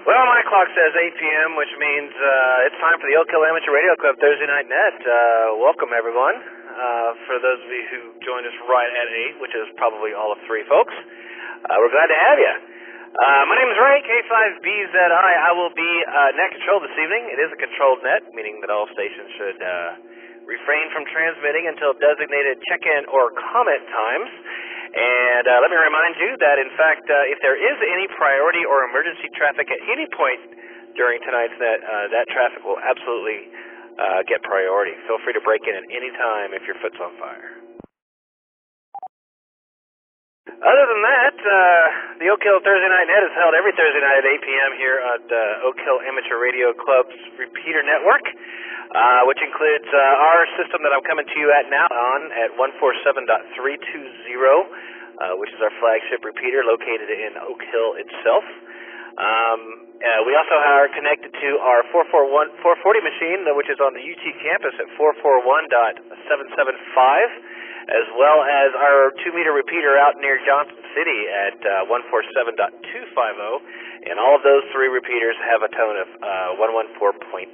Well, my clock says 8 p.m., which means it's time for the Oak Hill Amateur Radio Club Thursday Night Net. Welcome, everyone. For those of you who joined us right at 8, which is probably all of 3 folks, we're glad to have you. My name is Ray, K5BZI. I will be net control this evening. It is a controlled net, meaning that all stations should refrain from transmitting until designated check-in or comment times. And let me remind you that, in fact, if there is any priority or emergency traffic at any point during tonight's net, that traffic will absolutely get priority. Feel free to break in at any time if your foot's on fire. Other than that, the Oak Hill Thursday Night Net is held every Thursday night at 8 p.m. here at Oak Hill Amateur Radio Club's repeater network, which includes our system that I'm coming to you at now on at 147.320, which is our flagship repeater located in Oak Hill itself. We also are connected to our 440 machine, which is on the UT campus at 441.775. as well as our 2-meter repeater out near Johnson City at 147.250, and all of those 3 repeaters have a tone of 114.8.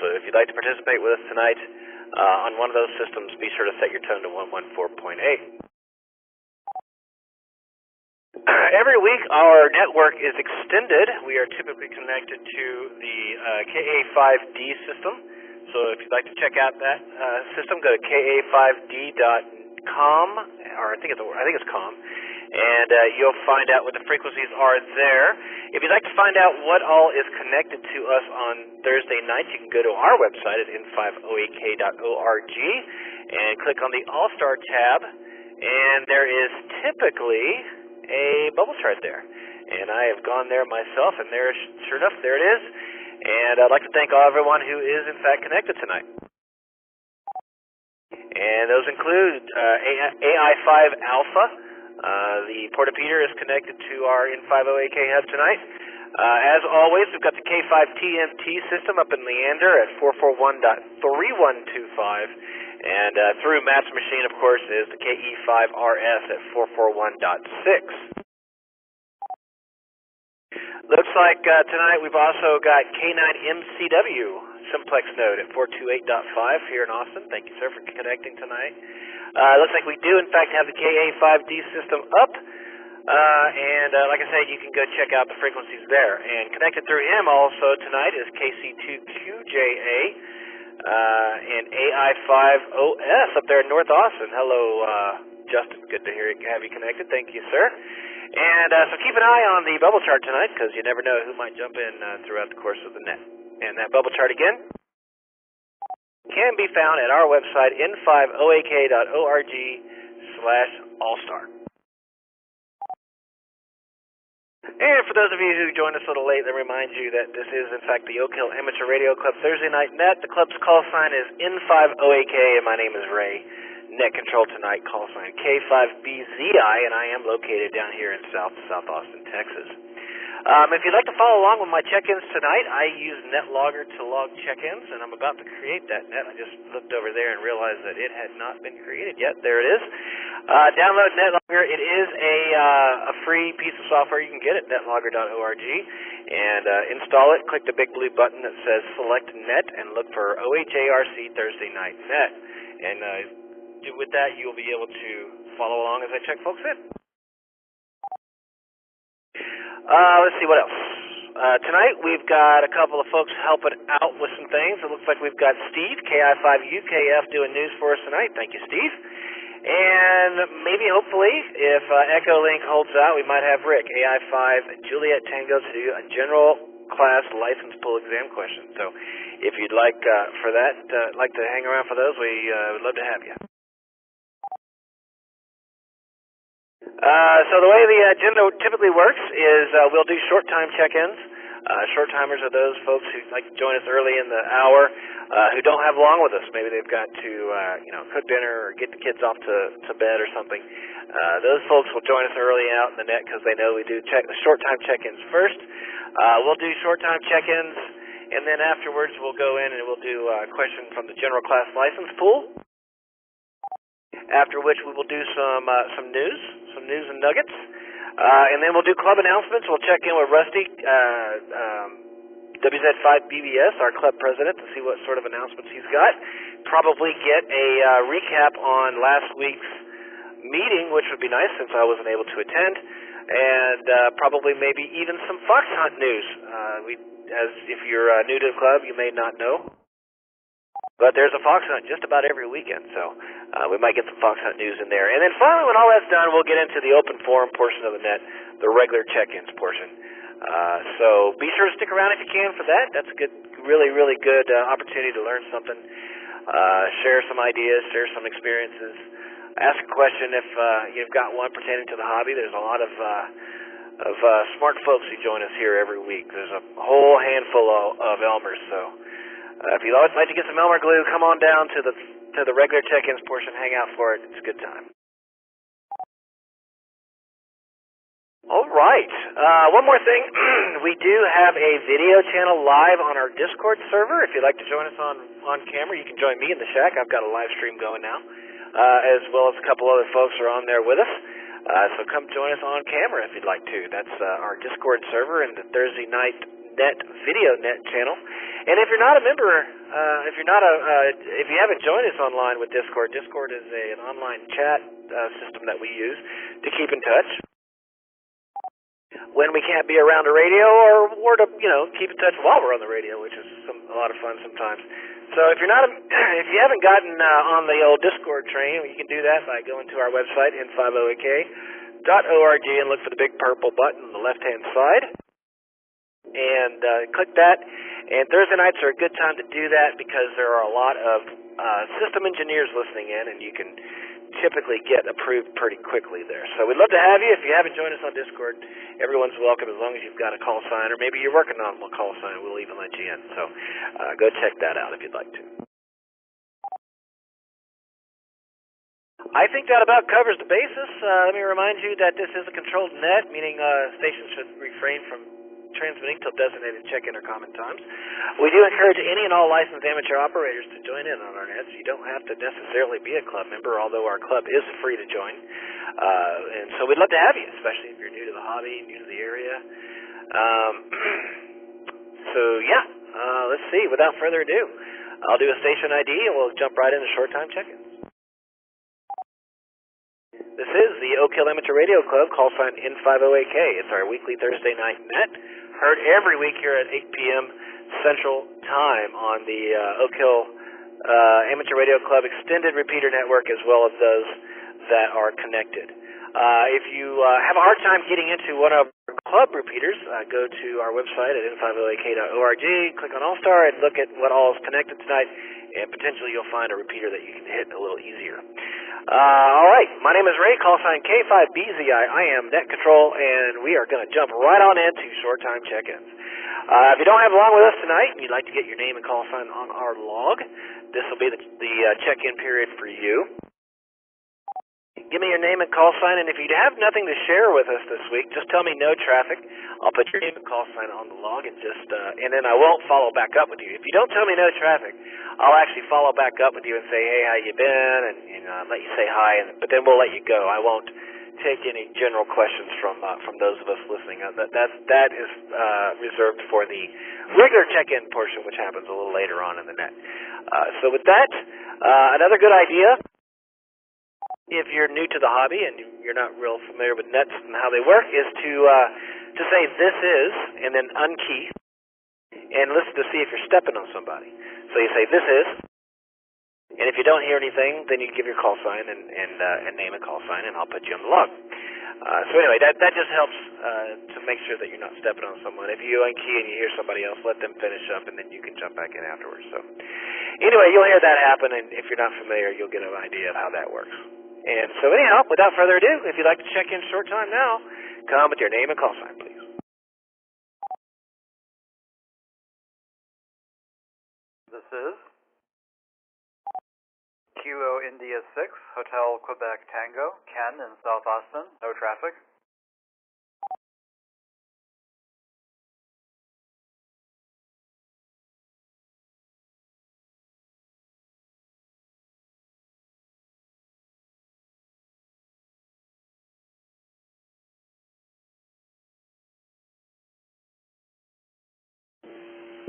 So if you'd like to participate with us tonight on one of those systems, be sure to set your tone to 114.8. Every week our network is extended. We are typically connected to the KA5D system. So if you'd like to check out that system, go to ka5d.com, or I think it's com, and you'll find out what the frequencies are there. If you'd like to find out what all is connected to us on Thursday nights, you can go to our website at n5oak.org and click on the All-Star tab, and there is typically a bubble chart there. And I have gone there myself, and there, sure enough, there it is. And I'd like to thank everyone who is, in fact, connected tonight. And those include AI5 Alpha. The portapeter is connected to our N50AK hub tonight. As always, we've got the K5TMT system up in Leander at 441.3125. And through Matt's machine, of course, is the KE5RS at 441.6. Looks like tonight we've also got K9MCW simplex node at 428.5 here in Austin. Thank you, sir, for connecting tonight. Looks like we do, in fact, have the KA5D system up. And like I said, you can go check out the frequencies there. And connected through him also tonight is KC2QJA and AI5OS up there in North Austin. Hello, Justin. Good to have you connected. Thank you, sir. And so keep an eye on the bubble chart tonight, because you never know who might jump in throughout the course of the net. And that bubble chart, again, can be found at our website, n5oak.org/allstar. And for those of you who joined us a little late, let me remind you that this is, in fact, the Oak Hill Amateur Radio Club Thursday Night Net. The club's call sign is N5OAK, and my name is Ray. Net control tonight, call sign K5BZI, and I am located down here in South Austin, Texas. If you'd like to follow along with my check-ins tonight, I use NetLogger to log check-ins, and I'm about to create that net. I just looked over there and realized that it had not been created yet. There it is. Download NetLogger. It is a free piece of software you can get at netlogger.org, and install it. Click the big blue button that says Select Net, and look for OHARC Thursday Night Net. And with that, you'll be able to follow along as I check folks in. Let's see what else. Tonight we've got a couple of folks helping out with some things. It looks like we've got Steve, KI5UKF, doing news for us tonight. Thank you, Steve. And maybe, hopefully, if EchoLink holds out, we might have Rick, AI5 Juliet Tango, to do a general class license pool exam question. So if you'd like for that, like to hang around for those, we would love to have you. So the way the agenda typically works is we'll do short time check-ins. Short timers are those folks who like to join us early in the hour who don't have long with us. Maybe they've got to cook dinner or get the kids off to bed or something. Those folks will join us early out in the net because they know we do short time check-ins first. We'll do short time check-ins, and then afterwards we'll go in and we'll do a question from the general class license pool. After which we will do some news and nuggets. And then we'll do club announcements. We'll check in with Rusty, WZ5BBS, our club president, to see what sort of announcements he's got. Probably get a recap on last week's meeting, which would be nice since I wasn't able to attend, and probably maybe even some fox hunt news. If you're new to the club, you may not know, but there's a fox hunt just about every weekend, so we might get some fox hunt news in there. And then finally, when all that's done, we'll get into the open forum portion of the net, the regular check-ins portion. So be sure to stick around if you can for that. That's a good, really, really good opportunity to learn something, share some ideas, share some experiences, ask a question if you've got one pertaining to the hobby. There's a lot of smart folks who join us here every week. There's a whole handful of Elmers, so if you'd always like to get some Elmer glue, come on down to the regular check-ins portion, hang out for it. It's a good time. All right. One more thing. We do have a video channel live on our Discord server. If you'd like to join us on camera, you can join me in the shack. I've got a live stream going now, as well as a couple other folks are on there with us. So come join us on camera if you'd like to. That's our Discord server and the Thursday Night Net Video Net channel. And if you're not a member, if you haven't joined us online with Discord, Discord is an online chat system that we use to keep in touch when we can't be around the radio, or to keep in touch while we're on the radio, which is a lot of fun sometimes. So if if you haven't gotten on the old Discord train, you can do that by going to our website n50ak.org and look for the big purple button on the left-hand side, and click that. And Thursday nights are a good time to do that because there are a lot of system engineers listening in, and you can typically get approved pretty quickly there. So we'd love to have you. If you haven't joined us on Discord, everyone's welcome as long as you've got a call sign, or maybe you're working on a call sign, we'll even let you in. So go check that out if you'd like to. I think that about covers the basis. Let me remind you that this is a controlled net, meaning stations should refrain from transmitting till designated check-in or common times. We do encourage any and all licensed amateur operators to join in on our nets. You don't have to necessarily be a club member, although our club is free to join. And so we'd love to have you, especially if you're new to the hobby, new to the area. Let's see. Without further ado, I'll do a station ID and we'll jump right into short time check-ins. This is the Oak Hill Amateur Radio Club, call sign N50AK. It's our weekly Thursday night net, heard every week here at 8 p.m. Central Time on the Oak Hill Amateur Radio Club extended repeater network, as well as those that are connected. If you have a hard time getting into one of our club repeaters, go to our website at n50ak.org, click on All-Star, and look at what all is connected tonight, and potentially you'll find a repeater that you can hit a little easier. All right, my name is Ray, call sign K5BZI. I am Net Control, and we are going to jump right on into short time check-ins. If you don't have along with us tonight and you'd like to get your name and call sign on our log, this will be the check-in period for you. Give me your name and call sign, and if you have nothing to share with us this week, just tell me no traffic. I'll put your name and call sign on the log, and then I won't follow back up with you. If you don't tell me no traffic, I'll actually follow back up with you and say, hey, how you been, and let you say hi, but then we'll let you go. I won't take any general questions from those of us listening. That is reserved for the regular check-in portion, which happens a little later on in the net. So with that, another good idea, if you're new to the hobby and you're not real familiar with nets and how they work, is to say this is, and then unkey, and listen to see if you're stepping on somebody. So you say this is, and if you don't hear anything, then you give your call sign and name a call sign, and I'll put you on the log. So anyway, that just helps to make sure that you're not stepping on someone. If you unkey and you hear somebody else, let them finish up, and then you can jump back in afterwards. So anyway, you'll hear that happen, and if you're not familiar, you'll get an idea of how that works. And so anyhow, without further ado, if you'd like to check in short time now, come with your name and call sign, please. This is Kilo India 6, Hotel Quebec Tango, Ken in South Austin, no traffic.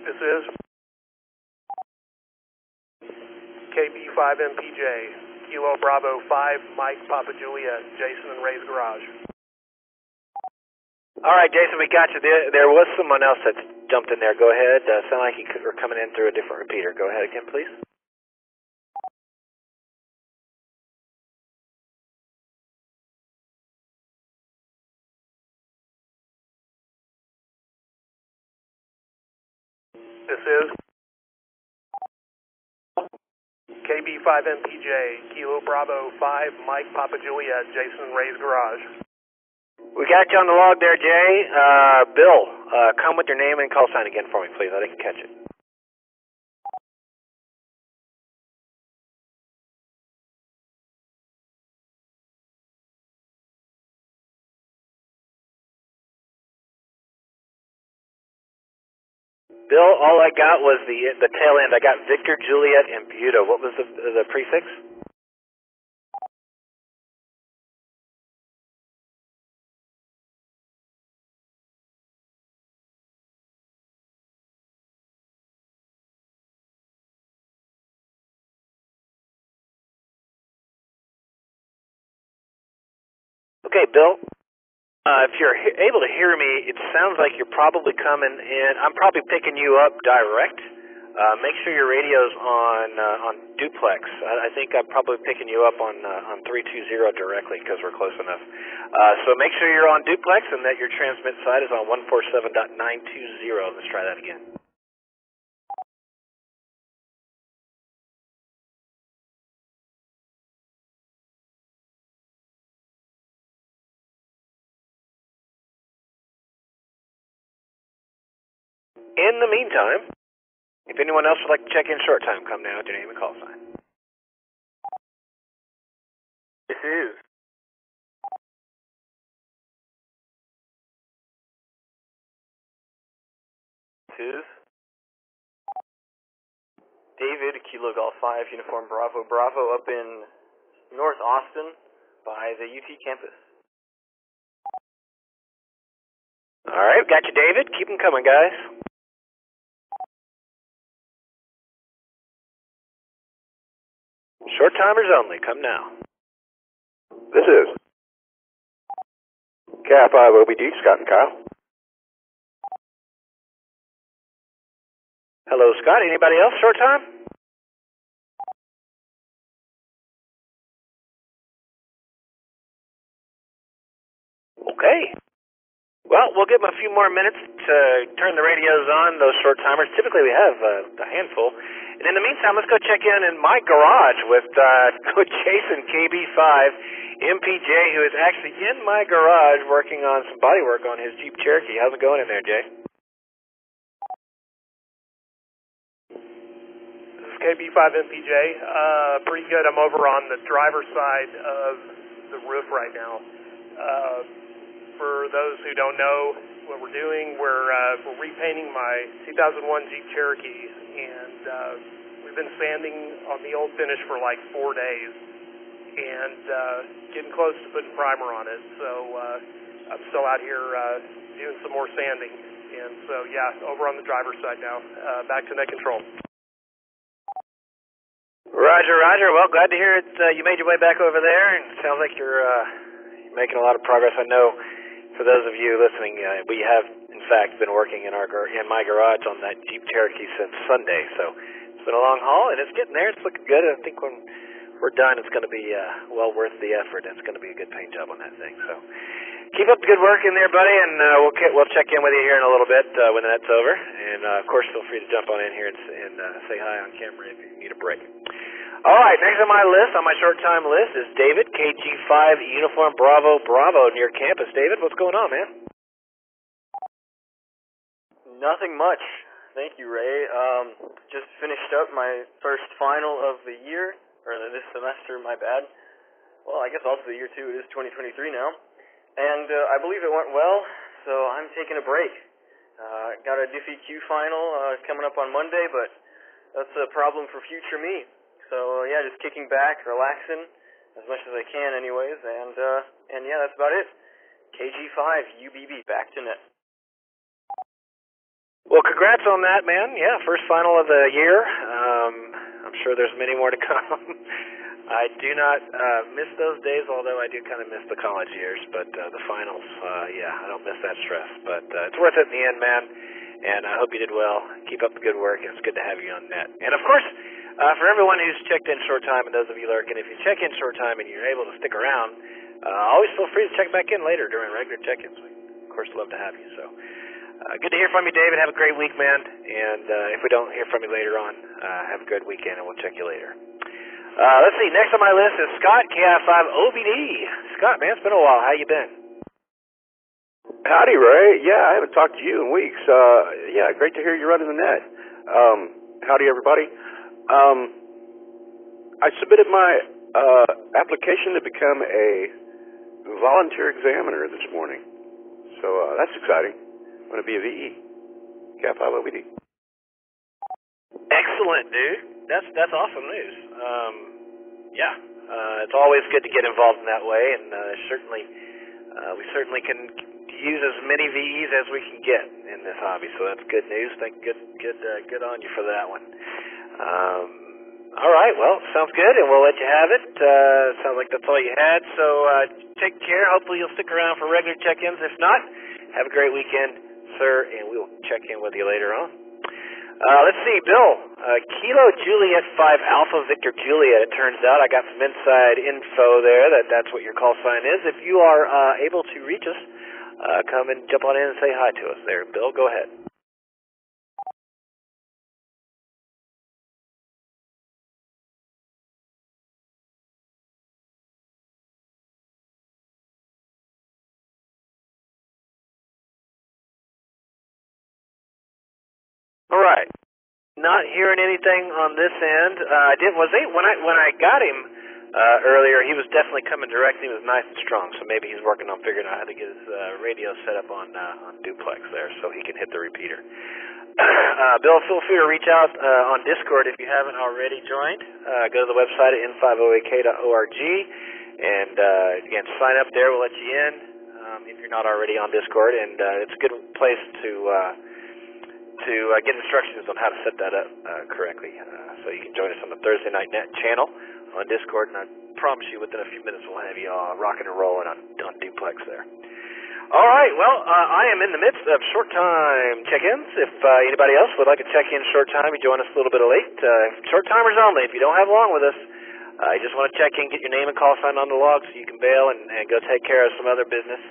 This is KB5MPJ, Kilo Bravo 5, Mike, Papa Juliet, Jason and Ray's garage. All right, Jason, we got you. There was someone else that jumped in there. Go ahead. Sound like you were coming in through a different repeater. Go ahead again, please. This is KB5MPJ, Kilo Bravo 5, Mike, Papa Juliet, Jason and Ray's garage. We got you on the log there, Jay. Bill, come with your name and call sign again for me, please. I didn't catch it. Bill, all I got was the tail end. I got Victor, Juliet, and Buda. What was the prefix? Okay, Bill. If you're able to hear me, it sounds like you're probably coming in. I'm probably picking you up direct. Make sure your radio's on duplex. I think I'm probably picking you up on 320 directly because we're close enough. So make sure you're on duplex and that your transmit side is on 147.920. Let's try that again. In the meantime, if anyone else would like to check in short time, come now with your name and call sign. This is David, Kilo Golf 5, Uniform Bravo Bravo up in North Austin by the UT campus. All right, got you, David. Keep them coming, guys. Short timers only. Come now. This is KI5OBD, Scott and Kyle. Hello, Scott. Anybody else short time? Okay. Well, we'll give them a few more minutes to turn the radios on, those short timers. Typically we have a handful. And in the meantime, let's go check in my garage with Jason, KB5, MPJ, who is actually in my garage working on some body work on his Jeep Cherokee. How's it going in there, Jay? This is KB5MPJ. Pretty good. I'm over on the driver's side of the roof right now. For those who don't know what we're doing, we're repainting my 2001 Jeep Cherokee, and we've been sanding on the old finish for like 4 days, and getting close to putting primer on it. So I'm still out here doing some more sanding, and so yeah, over on the driver's side now. Back to net control. Roger, Roger. Well, glad to hear it. You made your way back over there, and it sounds like you're making a lot of progress. I know. For those of you listening, we have, in fact, been working in my garage on that Jeep Cherokee since Sunday. So it's been a long haul, and it's getting there. It's looking good. I think when we're done, it's going to be well worth the effort. It's going to be a good paint job on that thing. So keep up the good work in there, buddy, and we'll check in with you here in a little bit when that's over. And, of course, feel free to jump on in here and say hi on camera if you need a break. All right, next on my list, on my short time list, is David, KG5, Uniform Bravo Bravo near campus. David, what's going on, man? Nothing much. Thank you, Ray. Just finished up my first final of the year, or this semester, my bad. Well, I guess also the year too. It is 2023 now. And I believe it went well, so I'm taking a break. Got a Diffie Q final coming up on Monday, but that's a problem for future me. So yeah, just kicking back, relaxing as much as I can, anyways, and yeah, that's about it. KG5 UBB back to net. Well, congrats on that, man. Yeah, first final of the year. I'm sure there's many more to come. I do not miss those days, although I do kind of miss the college years. But the finals, yeah, I don't miss that stress. But it's worth it in the end, man. And I hope you did well. Keep up the good work, and it's good to have you on net. And, of course, for everyone who's checked in short time and those of you lurking, if you check in short time and you're able to stick around, always feel free to check back in later during regular check-ins. We, of course, love to have you. So good to hear from you, David. Have a great week, man. And if we don't hear from you later on, have a good weekend, and we'll check you later. Let's see. Next on my list is Scott, KI5OBD. Scott, man, it's been a while. How you been? Howdy, Ray. Yeah, I haven't talked to you in weeks. Yeah, great to hear you running the net. Howdy, everybody. I submitted my application to become a volunteer examiner this morning. So that's exciting. I'm going to be a VE. KI5OBD. Excellent, dude. That's awesome news. Yeah, it's always good to get involved in that way, and we certainly can use as many VEs as we can get in this hobby. So that's good news. Good on you for that one. All right, well, sounds good, and we'll let you have it. Sounds like that's all you had. So take care. Hopefully you'll stick around for regular check-ins. If not, have a great weekend, sir, and we will check in with you later on. Let's see, Bill, Kilo Juliet 5 Alpha Victor Juliet, it turns out. I got some inside info there that's what your call sign is. If you are able to reach us, come and jump on in and say hi to us there. Bill, go ahead. All right. Not hearing anything on this end. When I got him earlier, he was definitely coming direct. He was nice and strong, so maybe he's working on figuring out how to get his radio set up on duplex there, so he can hit the repeater. Bill, feel free to reach out on Discord if you haven't already joined. Go to the website at n5oak.org, and again, sign up there. We'll let you in if you're not already on Discord, and it's a good place to get instructions on how to set that up correctly. So you can join us on the Thursday Night Net channel on Discord, and I promise you within a few minutes we'll have you rocking and rolling on duplex there. All right, well, I am in the midst of short time check-ins. If anybody else would like to check in short time, you join us a little bit late. Short timers only. If you don't have long with us, you just want to check in, get your name and call sign on the log so you can bail and go take care of some other business.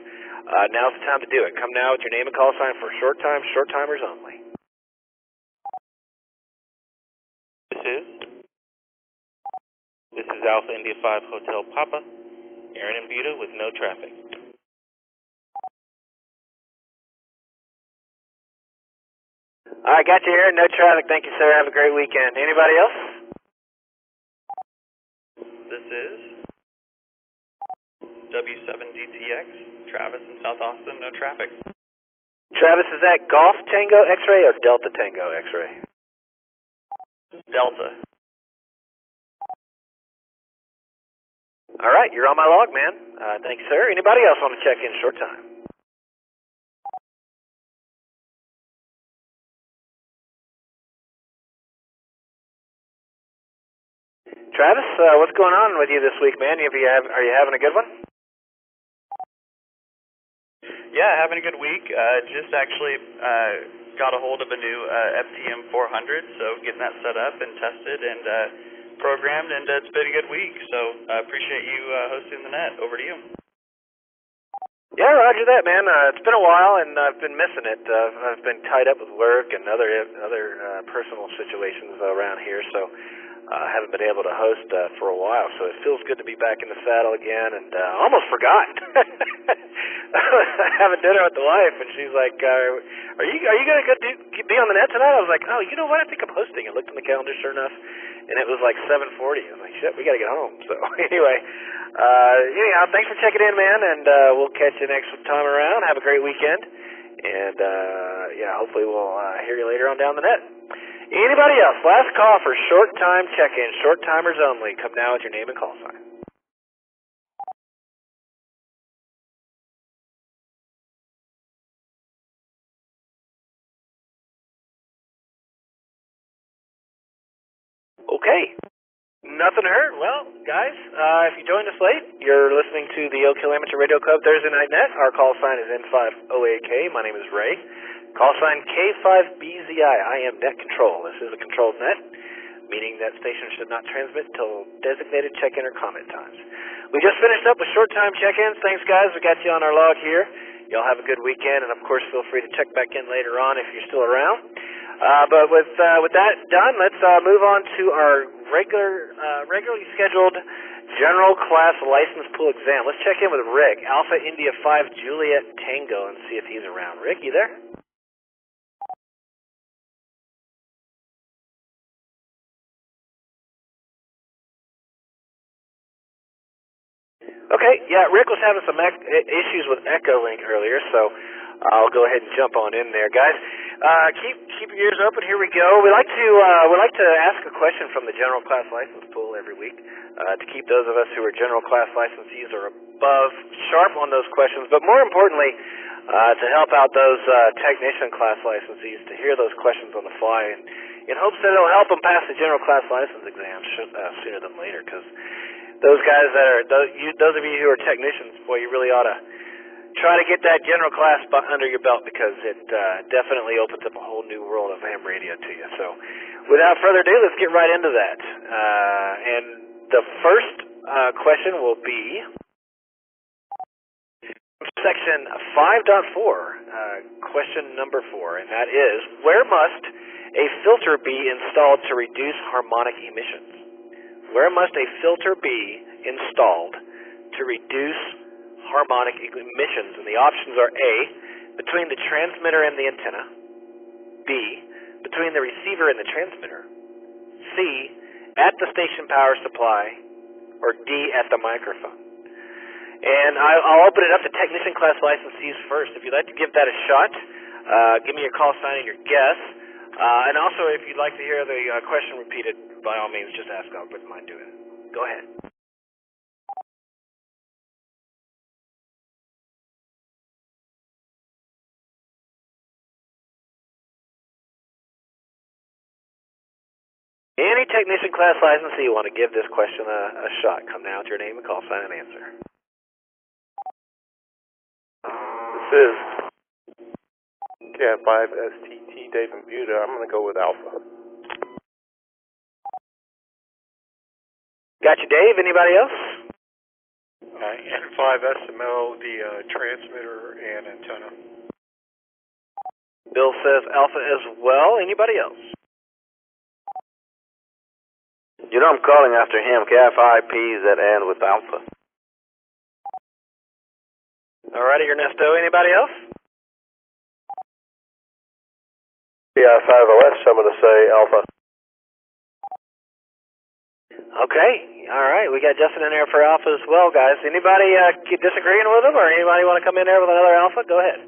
Now's the time to do it. Come now with your name and call sign for short timers only. This is Alpha India 5 Hotel Papa, Aaron and Buda with no traffic. All right, got you, Aaron. No traffic. Thank you, sir. Have a great weekend. Anybody else? This is W7GTX, Travis in South Austin, no traffic. Travis, is that Golf Tango X-Ray or Delta Tango X-Ray? Delta. All right, you're on my log, man. Thank you, sir. Anybody else want to check in short time? Travis, what's going on with you this week, man? Are you having a good one? Yeah, having a good week. Just actually got a hold of a new FTM 400, so getting that set up and tested and programmed, and it's been a good week. So I appreciate you hosting the net. Over to you. Yeah, roger that, man. It's been a while, and I've been missing it. I've been tied up with work and other personal situations around here, so I haven't been able to host for a while. So it feels good to be back in the saddle again, and almost forgot. Having dinner with the wife, and she's like, "Are you going to be on the net tonight?" I was like, "Oh, you know what? I think I'm hosting." I looked on the calendar, sure enough, and it was like 7:40. I was like, "Shit, we got to get home." So anyway, anyhow, thanks for checking in, man, and we'll catch you next time around. Have a great weekend, and yeah, hopefully we'll hear you later on down the net. Anybody else? Last call for short time check-in, short timers only. Come now with your name and call sign. Okay. Nothing hurt. Well, guys, if you joined us late, you're listening to the Oak Hill Amateur Radio Club Thursday Night Net. Our call sign is N5OAK. My name is Ray. Call sign K5BZI. I am net control. This is a controlled net, meaning that stations should not transmit until designated check-in or comment times. We just finished up with short-time check-ins. Thanks, guys. We got you on our log here. Y'all have a good weekend, and of course, feel free to check back in later on if you're still around. But with that done, let's move on to our regularly scheduled general class license pool exam. Let's check in with Rick, Alpha India 5 Juliet Tango, and see if he's around. Rick, you there? Okay, yeah, Rick was having some issues with Echolink earlier, so I'll go ahead and jump on in there, guys. Keep your ears open. Here we go. We like to ask a question from the general class license pool every week to keep those of us who are general class licensees or above sharp on those questions, but more importantly, to help out those technician class licensees to hear those questions on the fly, and in hopes that it'll help them pass the general class license exam sooner than later. Because those guys that are those of you who are technicians, boy, you really ought to try to get that general class under your belt, because it definitely opens up a whole new world of ham radio to you. So without further ado, let's get right into that. And the first question will be section 5.4, question number 4, and that is, where must a filter be installed to reduce harmonic emissions? Where must a filter be installed to reduce harmonic emissions? And the options are A, between the transmitter and the antenna, B, between the receiver and the transmitter, C, at the station power supply, or D, at the microphone. And I'll open it up to technician class licensees first. If you'd like to give that a shot, give me your call sign and your guess. And also, if you'd like to hear the question repeated, by all means, just ask. I wouldn't mind doing it. Go ahead. Any technician class licensee you want to give this question a shot, come down with your name and call sign and answer. This is Cat5STT Dave and Buda. I'm going to go with Alpha. Got you, Dave. Anybody else? N5SML, the transmitter and antenna. Bill says Alpha as well. Anybody else? You know I'm calling after him. KFIPs that end with Alpha. Alrighty, Ernesto. Anybody else? Yeah, 5OS, I'm going to say Alpha. Okay. Alright, we got Justin in there for Alpha as well, guys. Anybody keep disagreeing with him, or anybody want to come in there with another Alpha? Go ahead.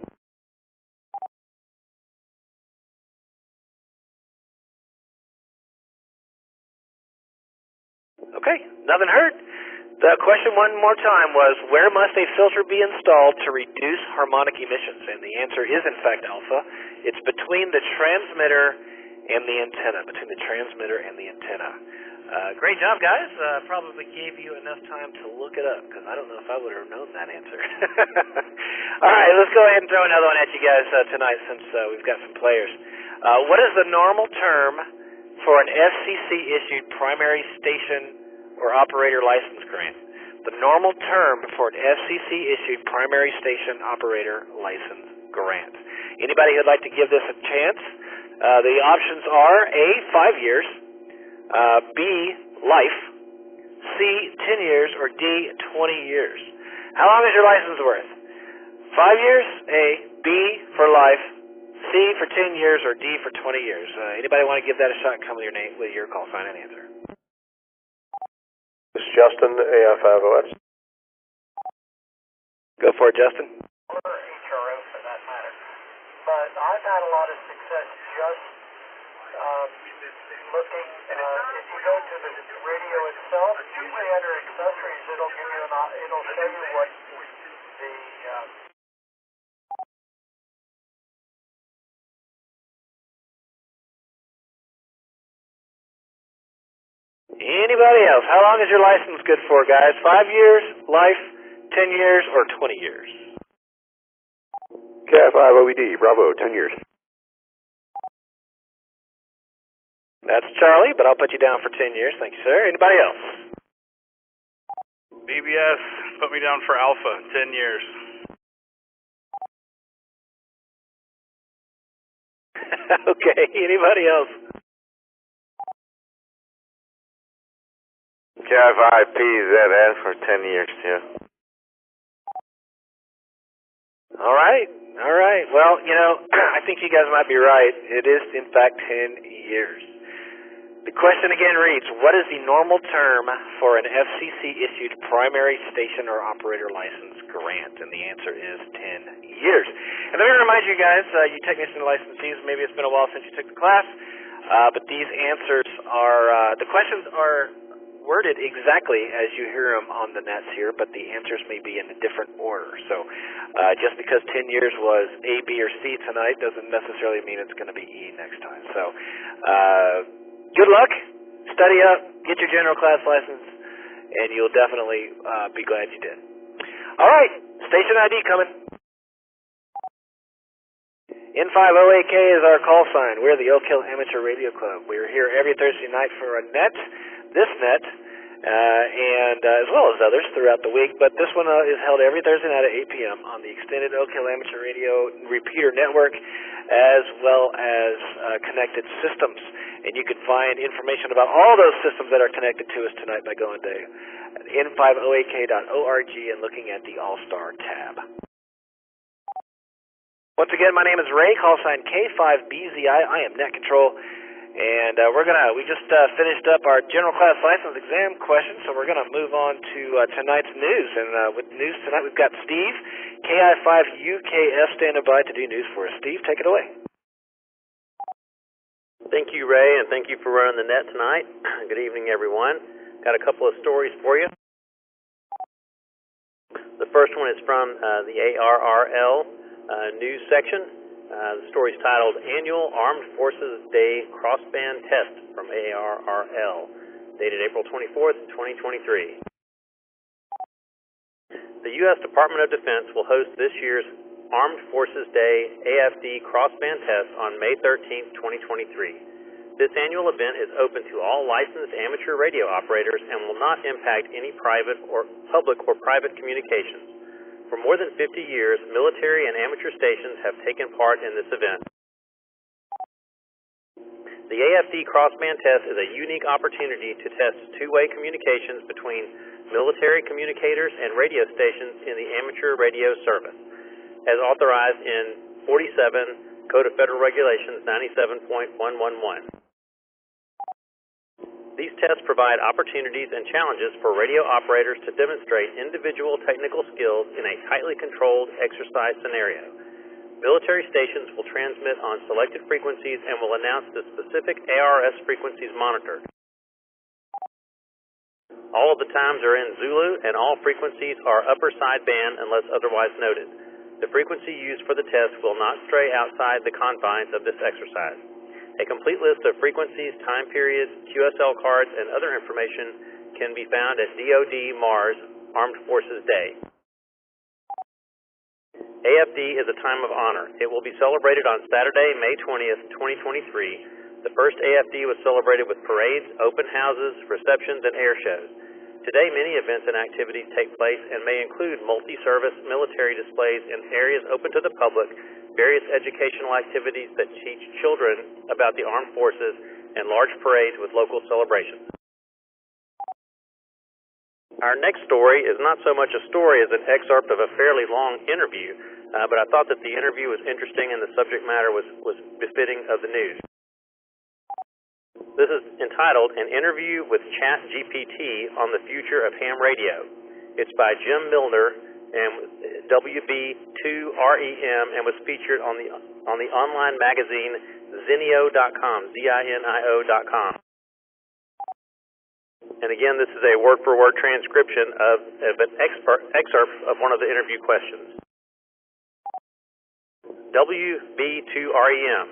Okay, nothing hurt. The question one more time was, where must a filter be installed to reduce harmonic emissions? And the answer is, in fact, Alpha. It's between the transmitter and the antenna, between the transmitter and the antenna. Great job, guys. Probably gave you enough time to look it up, because I don't know if I would have known that answer. All right, let's go ahead and throw another one at you guys tonight, since we've got some players. What is the normal term for an FCC-issued primary station or operator license grant? The normal term for an FCC-issued primary station operator license grant. Anybody who'd like to give this a chance? The options are A, 5 years, B, life, C, 10 years, or D, 20 years. How long is your license worth? 5 years, A, B for life, C for 10 years, or D for 20 years. Anybody want to give that a shot? Come with your name, with your call sign and answer. This is Justin, AI5OS. Go for it, Justin. Or HRO for that matter. But I've had a lot of success just looking, if you go to the radio itself, usually under accessories, it'll give you it'll show you what the Anybody else? How long is your license good for, guys? 5 years, life, 10 years, or 20 years? KI5OED, Bravo, 10 years. That's Charlie, but I'll put you down for 10 years. Thank you, sir. Anybody else? BBS, put me down for Alpha, 10 years. Okay, anybody else? KI5PZS for 10 years, too. All right. Well, I think you guys might be right. It is, in fact, 10 years. The question again reads, what is the normal term for an FCC-issued primary station or operator license grant? And the answer is 10 years. And let me remind you guys, you technician licensees, maybe it's been a while since you took the class, but these answers are, the questions are worded exactly as you hear them on the nets here, but the answers may be in a different order. So just because 10 years was A, B, or C tonight doesn't necessarily mean it's going to be E next time. So good luck, study up, get your general class license, and you'll definitely be glad you did. All right, station ID coming. N5OAK is our call sign. We're the Oak Hill Amateur Radio Club. We're here every Thursday night for a net, this net, and as well as others throughout the week. But this one is held every Thursday night at 8 p.m. on the extended Oak Hill Amateur Radio repeater network, as well as connected systems. And you can find information about all those systems that are connected to us tonight by going to n5oak.org and looking at the All-Star tab. Once again, my name is Ray, call sign K5BZI. I am Net Control, and we just finished up our general class license exam questions, so we're gonna move on to tonight's news. And with news tonight, we've got Steve, KI5UKF, standing by to do news for us. Steve, take it away. Thank you, Ray, and thank you for running the net tonight. Good evening, everyone. Got a couple of stories for you. The first one is from the ARRL news section. The story is titled Annual Armed Forces Day Crossband Test from ARRL, dated April 24th, 2023. The U.S. Department of Defense will host this year's Armed Forces Day AFD Crossband Test on May 13th, 2023. This annual event is open to all licensed amateur radio operators and will not impact any private or public or private communications. For more than 50 years, military and amateur stations have taken part in this event. The AFD Crossband Test is a unique opportunity to test two-way communications between military communicators and radio stations in the amateur radio service, as authorized in 47 Code of Federal Regulations 97.111. These tests provide opportunities and challenges for radio operators to demonstrate individual technical skills in a tightly controlled exercise scenario. Military stations will transmit on selected frequencies and will announce the specific ARS frequencies monitored. All of the times are in Zulu and all frequencies are upper sideband unless otherwise noted. The frequency used for the test will not stray outside the confines of this exercise. A complete list of frequencies, time periods, QSL cards, and other information can be found at DoD Mars Armed Forces Day. AFD is a time of honor. It will be celebrated on Saturday, May 20th, 2023. The first AFD was celebrated with parades, open houses, receptions, and air shows. Today, many events and activities take place and may include multi-service military displays in areas open to the public, various educational activities that teach children about the armed forces, and large parades with local celebrations. Our next story is not so much a story as an excerpt of a fairly long interview, but I thought that the interview was interesting and the subject matter was befitting of the news. This is entitled An Interview with ChatGPT on the Future of Ham Radio. It's by Jim Milner and WB2REM and was featured on the online magazine Zinio.com, ZINIO.com. And again, this is a word-for-word transcription of an excerpt of one of the interview questions. WB2REM,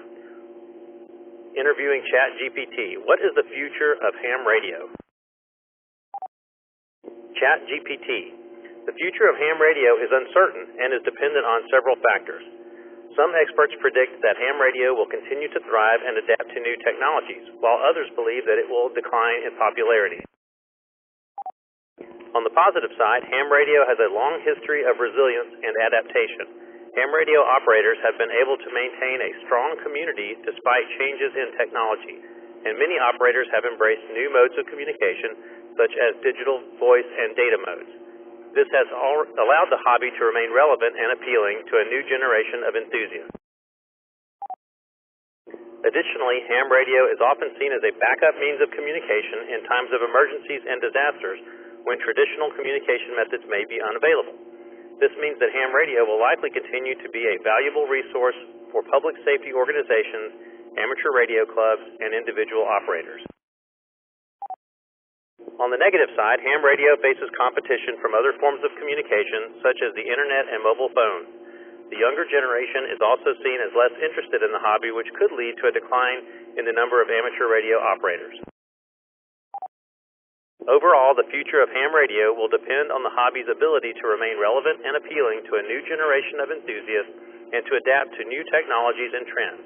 interviewing ChatGPT. What is the future of ham radio? ChatGPT. The future of ham radio is uncertain and is dependent on several factors. Some experts predict that ham radio will continue to thrive and adapt to new technologies, while others believe that it will decline in popularity. On the positive side, ham radio has a long history of resilience and adaptation. Ham radio operators have been able to maintain a strong community despite changes in technology, and many operators have embraced new modes of communication, such as digital, voice, and data modes. This has allowed the hobby to remain relevant and appealing to a new generation of enthusiasts. Additionally, ham radio is often seen as a backup means of communication in times of emergencies and disasters when traditional communication methods may be unavailable. This means that ham radio will likely continue to be a valuable resource for public safety organizations, amateur radio clubs, and individual operators. On the negative side, ham radio faces competition from other forms of communication, such as the internet and mobile phones. The younger generation is also seen as less interested in the hobby, which could lead to a decline in the number of amateur radio operators. Overall, the future of ham radio will depend on the hobby's ability to remain relevant and appealing to a new generation of enthusiasts and to adapt to new technologies and trends.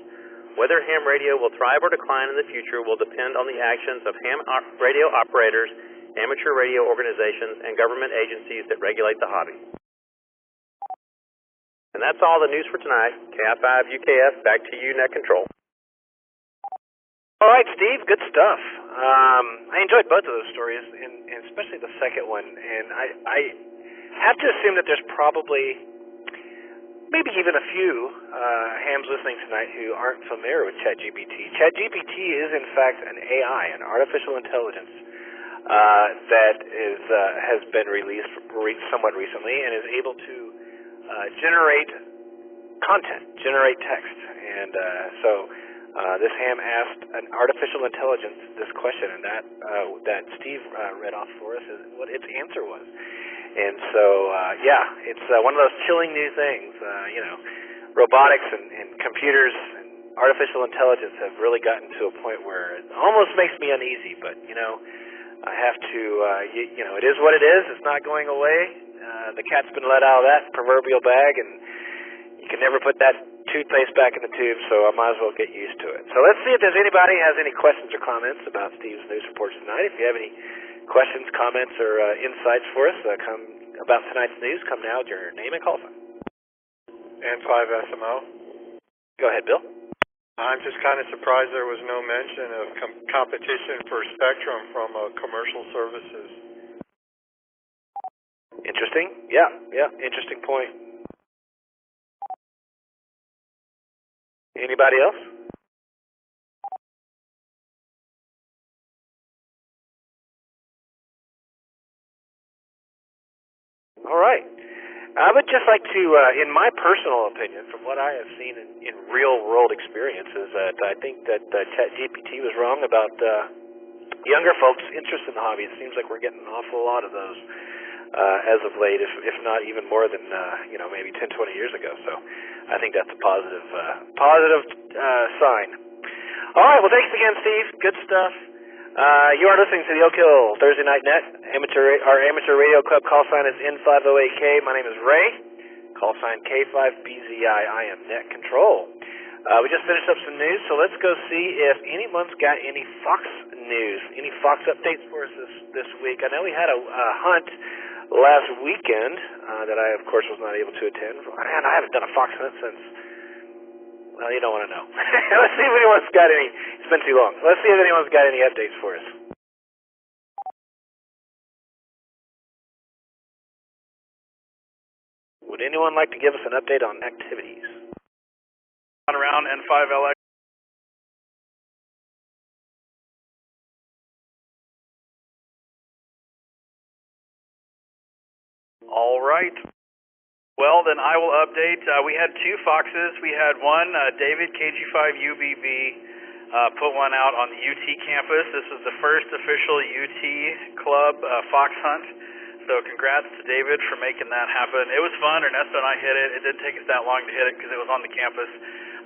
Whether ham radio will thrive or decline in the future will depend on the actions of ham radio operators, amateur radio organizations, and government agencies that regulate the hobby. And that's all the news for tonight. KI5 UKF, back to you, Net Control. All right, Steve, good stuff. I enjoyed both of those stories, and especially the second one. And I have to assume that there's probably maybe even a few hams listening tonight who aren't familiar with ChatGPT. ChatGPT is, in fact, an AI, an artificial intelligence that has been released somewhat recently and is able to generate content, generate text. And so this ham asked an artificial intelligence this question, and that Steve read off for us is what its answer was. And so, it's one of those chilling new things. Robotics and computers and artificial intelligence have really gotten to a point where it almost makes me uneasy. But, I have to, it is what it is. It's not going away. The cat's been let out of that proverbial bag, and you can never put that toothpaste back in the tube, so I might as well get used to it. So let's see if there's anybody who has any questions or comments about Steve's news reports tonight. If you have any questions, comments, or insights for us about tonight's news, come now with your name and call sign. N5SMO. Go ahead, Bill. I'm just kind of surprised there was no mention of competition for spectrum from commercial services. Interesting. Yeah, interesting point. Anybody else? All right. I would just like to, in my personal opinion, from what I have seen in real-world experiences, that I think that ChatGPT was wrong about younger folks' interest in the hobby. It seems like we're getting an awful lot of those as of late, if not even more than maybe 10, 20 years ago. So I think that's a positive sign. All right. Well, thanks again, Steve. Good stuff. You are listening to the Oak Hill Thursday Night Net. Our amateur radio club call sign is N508K. My name is Ray. Call sign K5BZI. I am Net Control. We just finished up some news, so let's go see if anyone's got any Fox news, any Fox updates for us this week. I know we had a hunt last weekend that I, of course, was not able to attend. Man, I haven't done a Fox hunt since, well, you don't want to know. Let's see if anyone's got any. It's been too long. Let's see if anyone's got any updates for us. Would anyone like to give us an update on activities? Around N5LX. All right. Well, then I will update. We had two foxes. We had one, David, KG5UBB, put one out on the UT campus. This was the first official UT club fox hunt. So congrats to David for making that happen. It was fun. Ernesto and I hit it. It didn't take us that long to hit it because it was on the campus.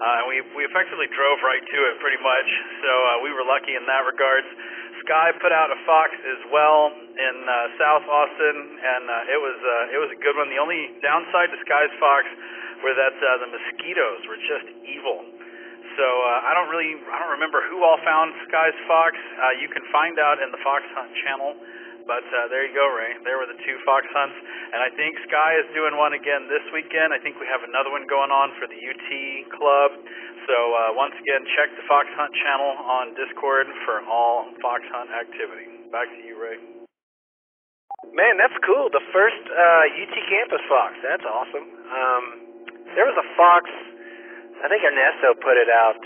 And we effectively drove right to it pretty much, so we were lucky in that regards. Sky put out a Fox as well in South Austin, and it was a good one. The only downside to Sky's Fox were that the mosquitoes were just evil. So I don't remember who all found Sky's Fox. You can find out in the Fox Hunt channel. But there you go, Ray. There were the 2 fox hunts. And I think Sky is doing one again this weekend. I think we have another one going on for the UT Club. So once again, check the Fox Hunt channel on Discord for all fox hunt activity. Back to you, Ray. Man, that's cool. The first UT campus fox. That's awesome. There was a fox, I think Ernesto put it out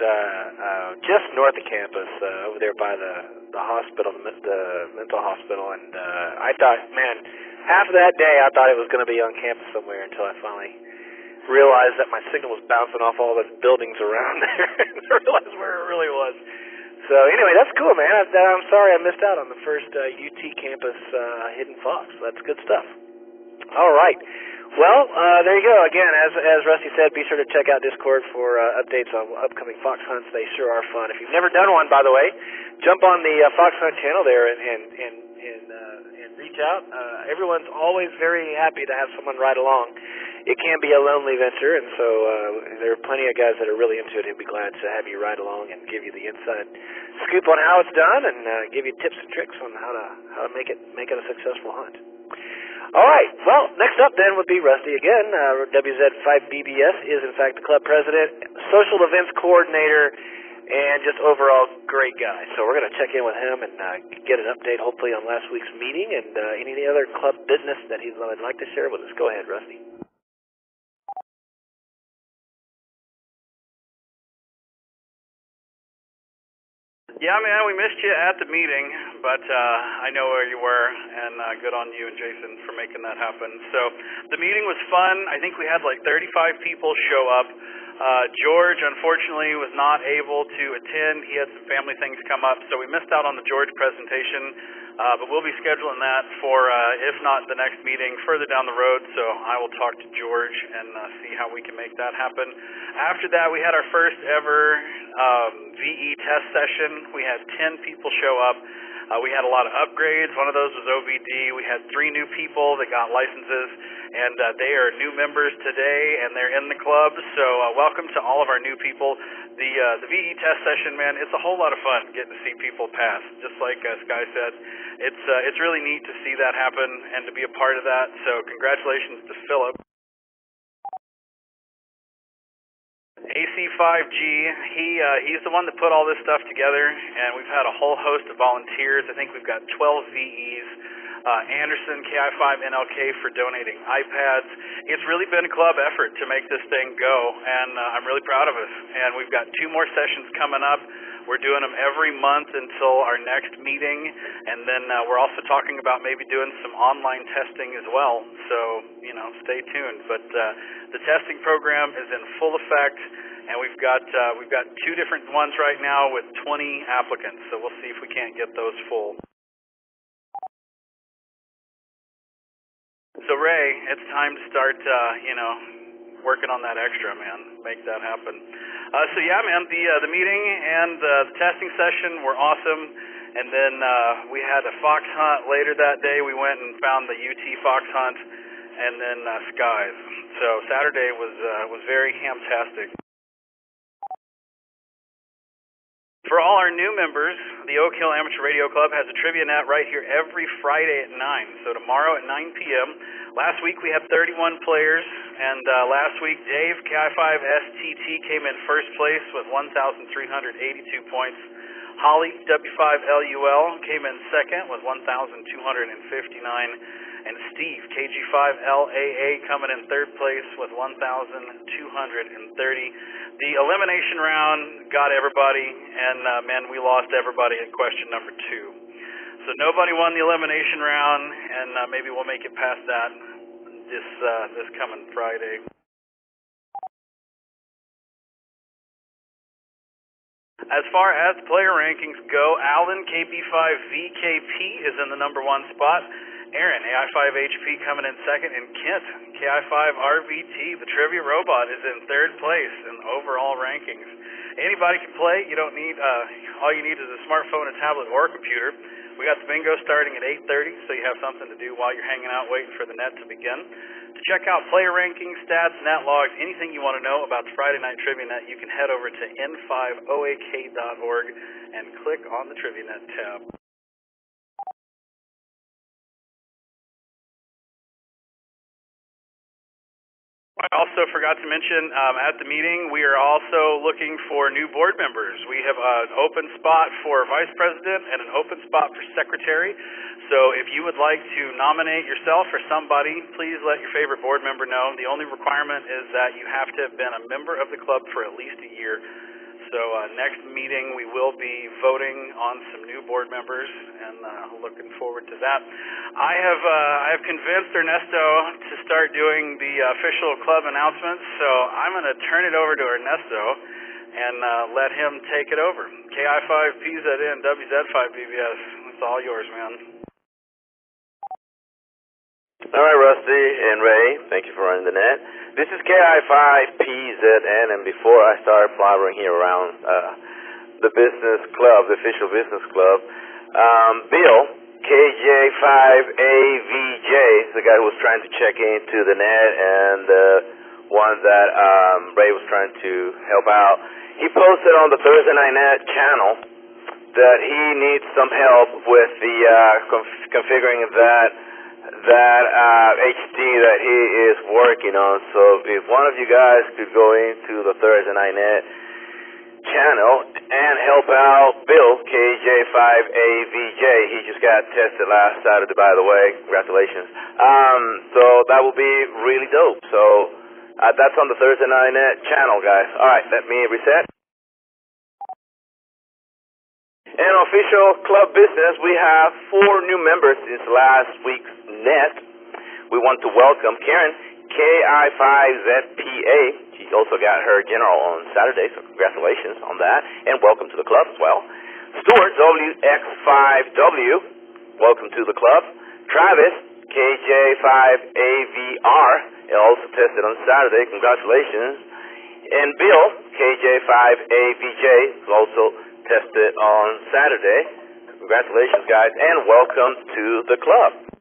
just north of campus, over there by the hospital, the mental hospital, and I thought, man, half of that day I thought it was going to be on campus somewhere until I finally realized that my signal was bouncing off all the buildings around there and I realized where it really was. So anyway, that's cool, man. I'm sorry I missed out on the first UT campus hidden fox. That's good stuff. All right. Well, there you go. Again, as Rusty said, be sure to check out Discord for updates on upcoming fox hunts. They sure are fun. If you've never done one, by the way, jump on the Fox Hunt channel there and reach out. Everyone's always very happy to have someone ride along. It can be a lonely venture, and so there are plenty of guys that are really into it who'd be glad to have you ride along and give you the inside scoop on how it's done and give you tips and tricks on how to make it a successful hunt. All right, well, next up then would be Rusty again. WZ5BBS is, in fact, the club president, social events coordinator, and just overall great guy. So we're going to check in with him and get an update, hopefully, on last week's meeting and any other club business that he would like to share with us. Go ahead, Rusty. Yeah, man, we missed you at the meeting, but I know where you were, and good on you and Jason for making that happen. So the meeting was fun. I think we had like 35 people show up. George, unfortunately, was not able to attend. He had some family things come up, so we missed out on the George presentation. But we'll be scheduling that for, if not the next meeting, further down the road. So I will talk to George and see how we can make that happen. After that, we had our first ever VE test session. We had 10 people show up. We had a lot of upgrades. One of those was OVD. We had 3 new people that got licenses, and they are new members today, and they're in the club. So welcome to all of our new people. The VE test session, man, it's a whole lot of fun getting to see people pass. Just like Sky said, it's really neat to see that happen and to be a part of that. So congratulations to Philip. AC5G, he's the one that put all this stuff together, and we've had a whole host of volunteers. I think we've got 12 VEs. Anderson, KI5NLK for donating iPads. It's really been a club effort to make this thing go, and I'm really proud of us. And we've got 2 more sessions coming up. We're doing them every month until our next meeting, and then we're also talking about maybe doing some online testing as well. So, stay tuned. But the testing program is in full effect, and we've got 2 different ones right now with 20 applicants. So we'll see if we can't get those full. So Ray, it's time to start, working on that extra, man. Make that happen. So yeah, man, the meeting and the testing session were awesome. And then we had a fox hunt later that day. We went and found the UT fox hunt, and then Skies. So Saturday was very hamtastic. For all our new members, the Oak Hill Amateur Radio Club has a trivia night right here every Friday at 9. So tomorrow at 9 p.m. Last week we had 31 players, and last week Dave, KI5STT, came in first place with 1,382 points. Holly, W5LUL, came in second with 1,259. And Steve, KG5LAA, coming in third place with 1,230. The elimination round got everybody, and man, we lost everybody at question number 2. So nobody won the elimination round, and maybe we'll make it past that this coming Friday. As far as player rankings go, Alan KB5VKP is in the number 1 spot. Aaron, AI5HP coming in second, and Kent, KI5RVT, the trivia robot, is in third place in overall rankings. Anybody can play. You don't need, all you need is a smartphone, a tablet, or a computer. We got the bingo starting at 8:30, so you have something to do while you're hanging out waiting for the net to begin. To check out player rankings, stats, net logs, anything you want to know about the Friday Night Trivia Net, you can head over to n5oak.org and click on the Trivia Net tab. I also forgot to mention at the meeting, we are also looking for new board members. We have an open spot for vice president and an open spot for secretary. So if you would like to nominate yourself or somebody, please let your favorite board member know. The only requirement is that you have to have been a member of the club for at least a year. So next meeting we will be voting on some new board members, and looking forward to that. I have convinced Ernesto to start doing the official club announcements, so I'm going to turn it over to Ernesto and let him take it over. KI5PZN, WZ5BBS, it's all yours, man. All right, Rusty and Ray, thank you for running the net. This is KI5PZN, and before I start blabbering here around the business club, the official business club, Bill, KJ5AVJ, is the guy who was trying to check into the net and the one that Ray was trying to help out. He posted on the Thursday Night Net channel that he needs some help with the configuring that HD that he is working on. So if one of you guys could go into the Thursday Night Net channel and help out Bill, KJ5AVJ. He just got tested last Saturday, by the way. Congratulations. So that will be really dope. So that's on the Thursday Night Net channel, guys. All right, let me reset. In official club business, we have 4 new members since last week's net. We want to welcome Karen, KI5ZPA. She also got her general on Saturday, so congratulations on that, and welcome to the club as well. Stuart, WX5W, welcome to the club. Travis, KJ5AVR, also tested on Saturday, congratulations. And Bill, KJ5AVJ, also tested on Saturday. Congratulations, guys, and welcome to the club.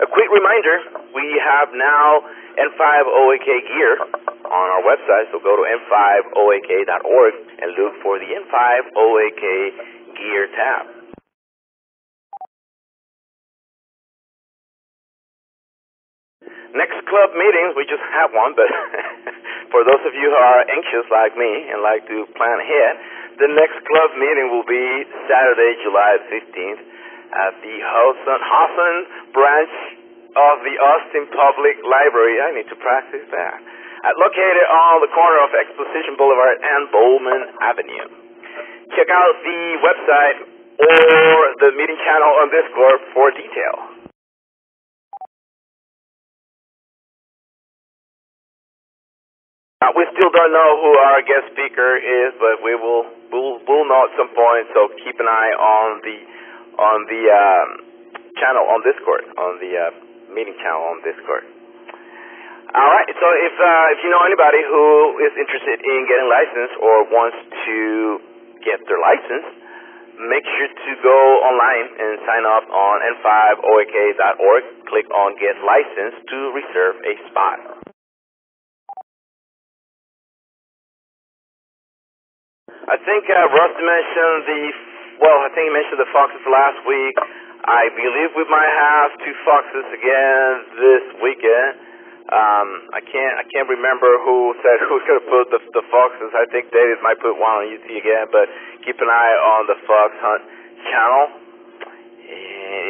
A quick reminder, we have now N5OAK gear on our website, so go to n5oak.org and look for the N5OAK gear tab. Next club meetings, we just have one, but for those of you who are anxious like me and like to plan ahead, the next club meeting will be Saturday, July 15th at the Hawson branch of the Austin Public Library. I need to practice that. Located on the corner of Exposition Boulevard and Bowman Avenue. Check out the website or the meeting channel on Discord for detail. We still don't know who our guest speaker is, but we'll know at some point. So keep an eye on the channel on Discord, on the meeting channel on Discord. All right. So if you know anybody who is interested in getting licensed or wants to get their license, make sure to go online and sign up on n5oak.org. Click on Get Licensed to reserve a spot. I think Rusty mentioned I think he mentioned the Foxes last week. I believe we might have 2 Foxes again this weekend. I can't remember who said who's going to put the Foxes. I think David might put one on UT again, but keep an eye on the Fox Hunt channel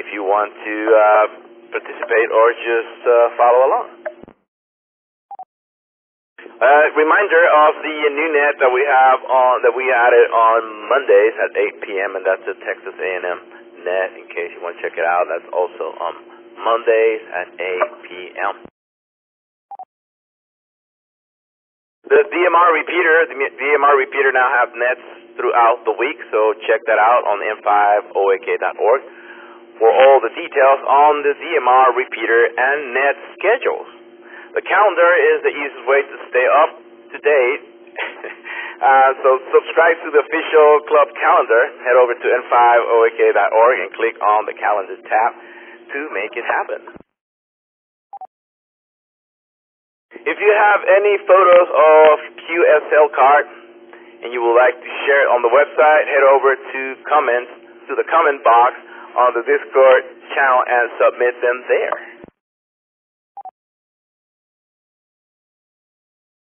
if you want to participate or just follow along. Reminder of the new net that we have that we added on Mondays at 8 p.m. and that's the Texas A&M net. In case you want to check it out, that's also on Mondays at 8 p.m. The DMR repeater now have nets throughout the week, so check that out on m5oak.org for all the details on the DMR repeater and net schedules. The calendar is the easiest way to stay up to date. So subscribe to the official club calendar. Head over to m5oak.org and click on the calendar tab to make it happen. If you have any photos of QSL card and you would like to share it on the website, head over to the comment box on the Discord channel and submit them there.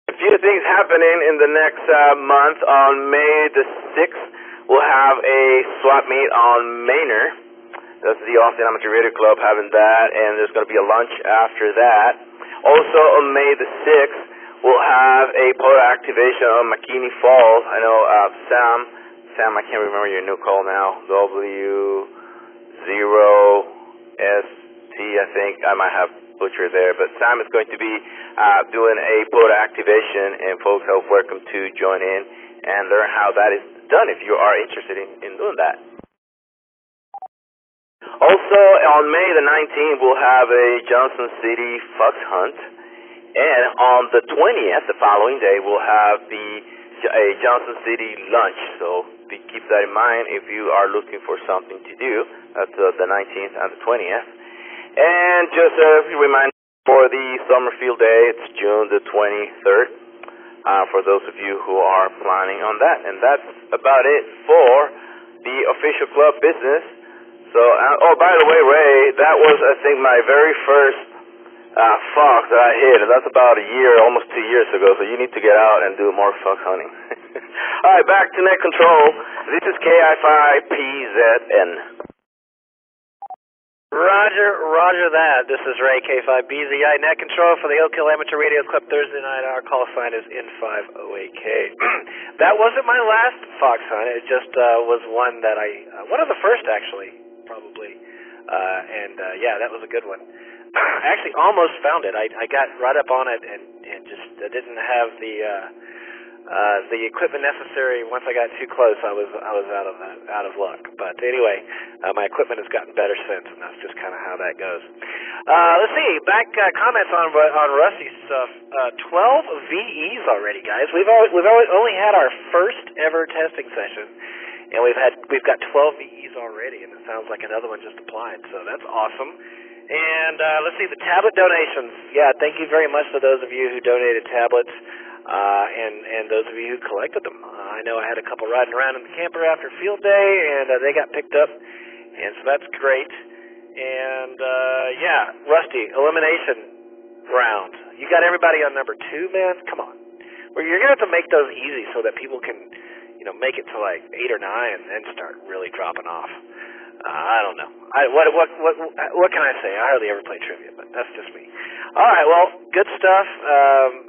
A few things happening in the next month. On May the 6th, we'll have a swap meet on Manor. That's the Austin Amateur Radio Club having that, and there's going to be a lunch after that. Also on May the 6th, we'll have a photo activation on McKinney Falls. I know Sam, I can't remember your new call now, W0ST, I think. I might have butchered there, but Sam is going to be doing a photo activation, and folks are welcome to join in and learn how that is done if you are interested in doing that. Also, on May the 19th, we'll have a Johnson City Fox Hunt, and on the 20th, the following day, we'll have a Johnson City Lunch, so keep that in mind if you are looking for something to do. That's the 19th and the 20th. And just a reminder for the Summer Field Day, it's June the 23rd, for those of you who are planning on that. And that's about it for the official club business. So, by the way, Ray, that was, I think, my very first fox that I hit, and that's about a year, almost 2 years ago, so you need to get out and do more fox hunting. All right, back to Net Control. This is KI5PZN. Roger that. This is Ray, K5BZI, Net Control for the Oak Hill Amateur Radio Club Thursday night. Our call sign is N5OAK. That wasn't my last fox hunt. It just was one that one of the first, actually. Probably, yeah, that was a good one. I actually almost found it. I got right up on it and just didn't have the equipment necessary. Once I got too close, I was out of luck. But anyway, my equipment has gotten better since, and that's just kind of how that goes. Let's see. Back comments on Rusty's stuff. 12 VEs already, guys. We've only had our first ever testing session. And we've got 12 VEs already, and it sounds like another one just applied, so that's awesome. And let's see, the tablet donations. Yeah, thank you very much to those of you who donated tablets, and those of you who collected them. I know I had a couple riding around in the camper after field day, and they got picked up, and so that's great. And yeah, Rusty, elimination round. You got everybody on number 2, man? Come on. Well, you're going to have to make those easy so that people can make it to like 8 or 9 and then start really dropping off. I don't know. What can I say? I hardly ever play trivia, but that's just me. All right, well, good stuff,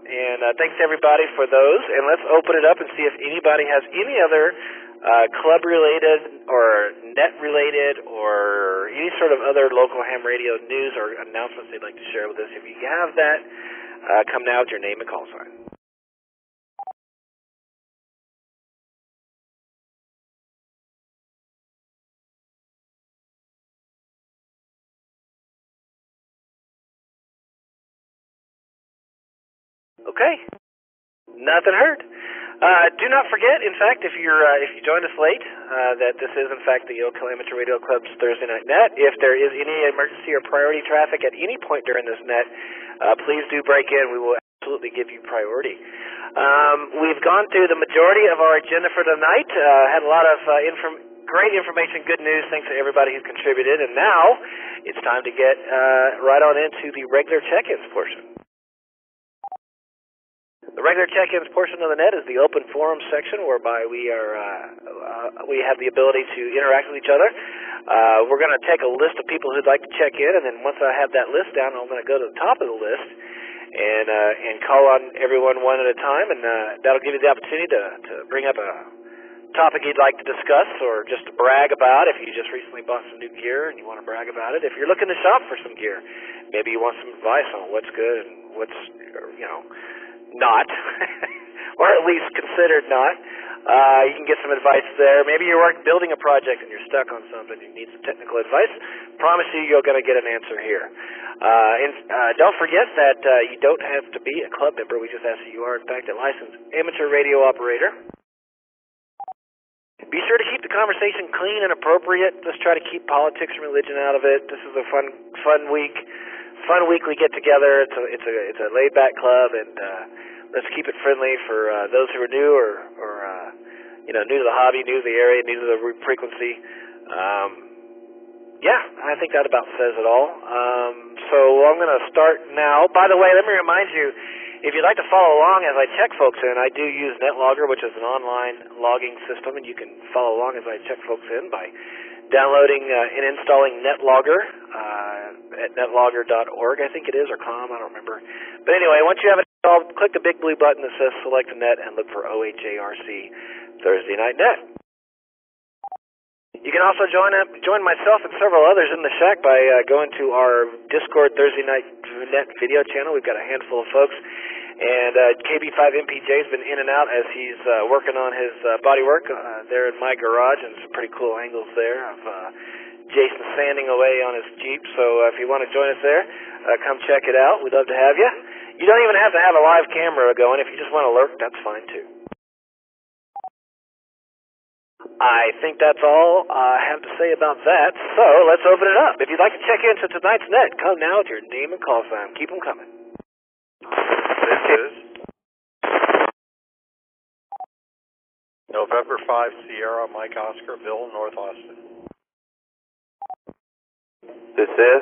and thanks to everybody for those. And let's open it up and see if anybody has any other club-related or net-related or any sort of other local ham radio news or announcements they'd like to share with us. If you have that, come now with your name and call sign. Okay, nothing heard. Do not forget, in fact, if you joined us late, that this is in fact the Oak Hill Amateur Radio Club's Thursday Night Net. If there is any emergency or priority traffic at any point during this net, please do break in. We will absolutely give you priority. We've gone through the majority of our agenda for tonight. Had a lot of great information, good news. Thanks to everybody who contributed. And now it's time to get right on into the regular check-ins portion. The regular check-ins portion of the net is the open forum section, whereby we have the ability to interact with each other. We're going to take a list of people who'd like to check in, and then once I have that list down, I'm going to go to the top of the list and call on everyone one at a time, and that'll give you the opportunity to bring up a topic you'd like to discuss or just to brag about. If you just recently bought some new gear and you want to brag about it, if you're looking to shop for some gear, maybe you want some advice on what's good and what's not, or at least considered not. You can get some advice there. Maybe you're building a project and you're stuck on something. You need some technical advice. Promise you're going to get an answer here. Don't forget that you don't have to be a club member. We just ask that you are, in fact, a licensed amateur radio operator. Be sure to keep the conversation clean and appropriate. Just try to keep politics and religion out of it. This is a fun weekly get together. It's a laid back club, and let's keep it friendly for those who are new or new to the hobby, new to the area, new to the frequency. Yeah, I think that about says it all. So I'm going to start now. By the way, let me remind you, if you'd like to follow along as I check folks in, I do use NetLogger, which is an online logging system, and you can follow along as I check folks in by downloading and installing NetLogger at netlogger.org, I think it is, or com, I don't remember. But anyway, once you have it installed, click the big blue button that says Select a Net and look for OHARC Thursday Night Net. You can also join myself and several others in the shack by going to our Discord Thursday Night Net video channel. We've got a handful of folks, and KB5MPJ's been in and out as he's working on his bodywork there in my garage, and some pretty cool angles there of Jason sanding away on his Jeep. So if you want to join us there, come check it out. We'd love to have you. You don't even have to have a live camera going. If you just want to lurk, that's fine too. I think that's all I have to say about that, so let's open it up. If you'd like to check into tonight's net, come now with your name and call sign. Keep them coming. This is November 5 Sierra Mike Oscar Bill, North Austin. This is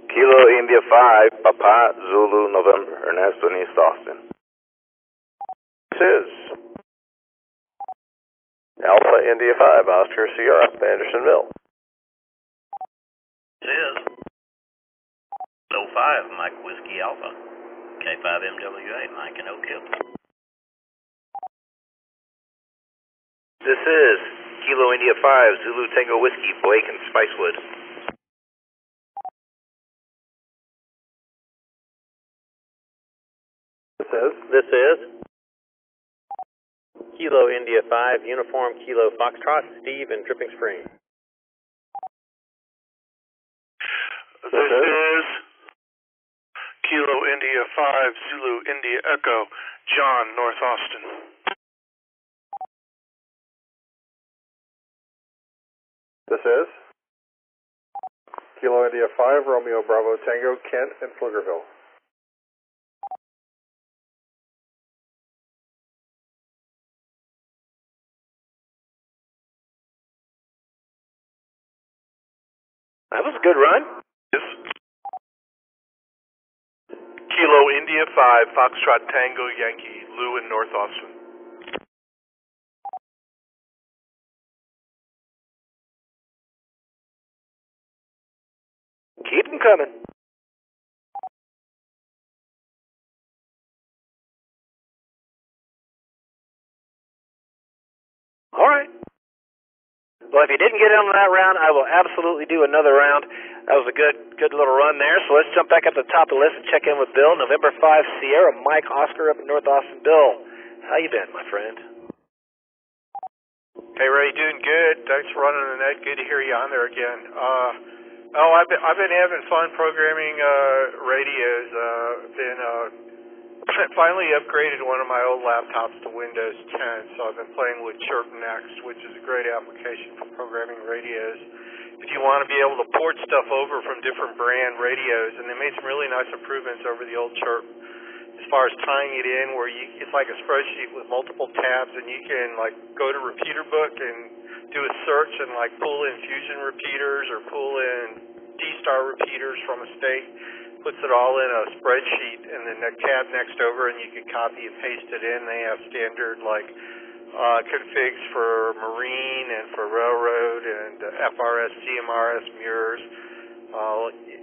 Kilo India 5 Papa Zulu November Ernesto in East Austin. This is Alpha India 5 Oscar Sierra Andersonville. This is Low 5 Mike Whiskey Alpha K5MWA Mike and Oak Hill. This is Kilo India 5 Zulu Tango Whiskey Blake and Spicewood. This is Kilo India 5 Uniform Kilo Foxtrot Steve in Dripping Spring. This is Kilo India 5 Zulu India Echo John, North Austin. This is Kilo India 5 Romeo Bravo Tango Kent in Pflugerville. That was a good run. Yes. Kilo India 5 Foxtrot Tango Yankee Lou in North Austin. Keep them coming. All right. Well, if you didn't get in on that round, I will absolutely do another round. That was a good little run there. So let's jump back up to the top of the list and check in with Bill. November 5 Sierra Mike Oscar up in North Austin. Bill, how you been, my friend? Hey Ray, doing good. Thanks for running the net. Good to hear you on there again. I've been having fun programming radios. Finally upgraded one of my old laptops to Windows 10, so I've been playing with Chirp Next, which is a great application for programming radios. If you want to be able to port stuff over from different brand radios, and they made some really nice improvements over the old Chirp as far as tying it in, where it's like a spreadsheet with multiple tabs, and you can like go to Repeater Book and do a search and like pull in Fusion repeaters or pull in D-Star repeaters from a state. Puts it all in a spreadsheet, and then the tab next over, and you can copy and paste it in. They have standard like configs for marine and for railroad and FRS, CMRS, MURS.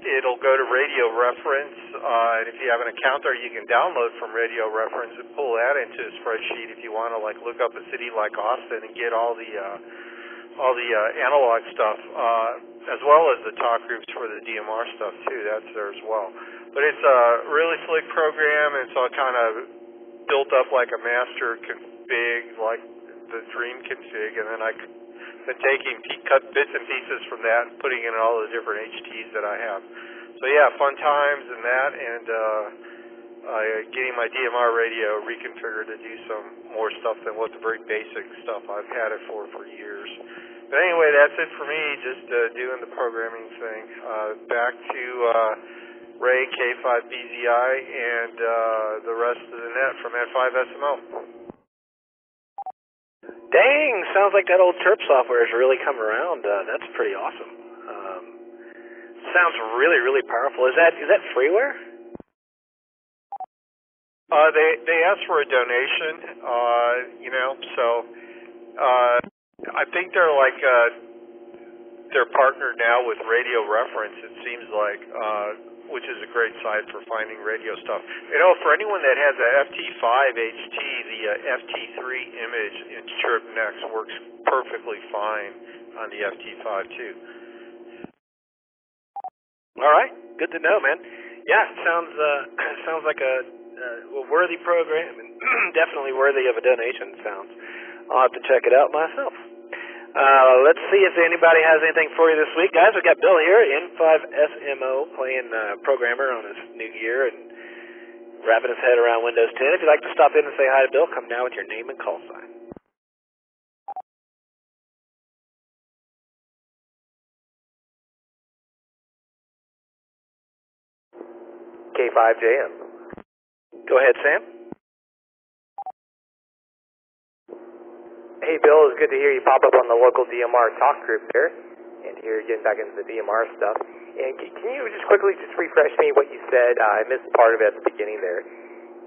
It'll go to Radio Reference, and if you have an account there, you can download from Radio Reference and pull that into a spreadsheet if you want to like look up a city like Austin and get all the analog stuff, as well as the talk groups for the DMR stuff too. That's there as well. But it's a really slick program, and so I kind of built up like a master config, like the dream config, and then I've been cut bits and pieces from that and putting in all the different HTs that I have. So yeah, fun times and that, and getting my DMR radio reconfigured to do some more stuff than what the very basic stuff I've had it for years. But anyway, that's it for me, just doing the programming thing. Back to Ray, K5BZI, and the rest of the net from N5SMO. Dang, sounds like that old chirp software has really come around. That's pretty awesome. Sounds really, really powerful. Is that freeware? They asked for a donation, so I think they're like they're partnered now with Radio Reference, it seems like, which is a great site for finding radio stuff. For anyone that has a FT5 HT, the FT3 image in Chirp Next works perfectly fine on the FT5 too. All right, good to know, man. Yeah, sounds like a worthy program and definitely worthy of a donation. I'll have to check it out myself. Let's see if anybody has anything for you this week. Guys, we've got Bill here, N5SMO, playing programmer on his new year and wrapping his head around Windows 10. If you'd like to stop in and say hi to Bill, come now with your name and call sign. K5JM. Go ahead, Sam. Hey, Bill, it's good to hear you pop up on the local DMR talk group there, and hear you getting back into the DMR stuff. And can you just quickly refresh me what you said? I missed part of it at the beginning there.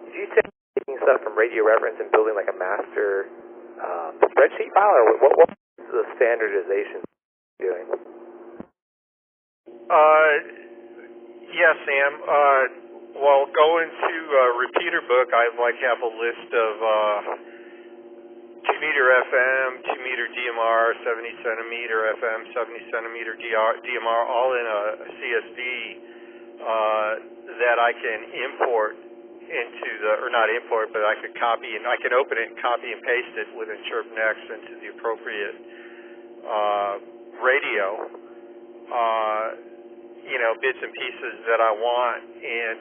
Did you say taking stuff from Radio Reference and building like a master spreadsheet file, or what was the standardization you're doing? Yes, Sam. Well, go into Repeater Book. I have a list of 2-meter FM, 2-meter DMR, 70-centimeter FM, 70-centimeter DMR, all in a CSV that I can import into or not import, but I could copy and I can open it and copy and paste it within Chirp Next into the appropriate radio. Bits and pieces that I want, and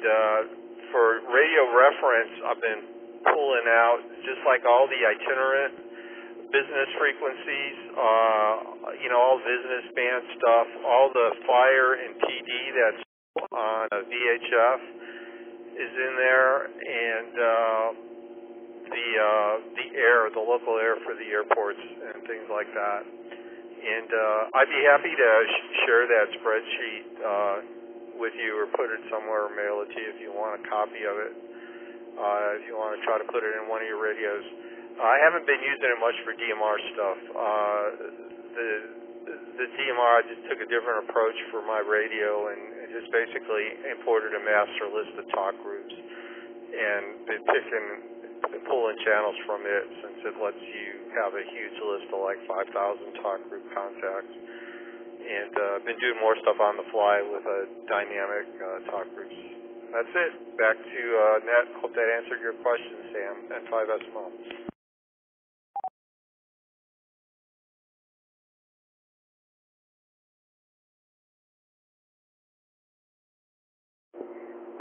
for Radio Reference, I've been pulling out just like all the itinerant business frequencies, all business band stuff, all the Fire and PD that's on a VHF is in there, and the local air for the airports and things like that. And I'd be happy to share that spreadsheet with you, or put it somewhere, or mail it to you if you want a copy of it. If you want to try to put it in one of your radios. I haven't been using it much for DMR stuff. The DMR, I just took a different approach for my radio and just basically imported a master list of talk groups and been pulling channels from it, since it lets you have a huge list of like 5,000 talk group contacts. And been doing more stuff on the fly with dynamic talk groups. That's it. Back to Net. Hope that answered your question, Sam, at N5SMO.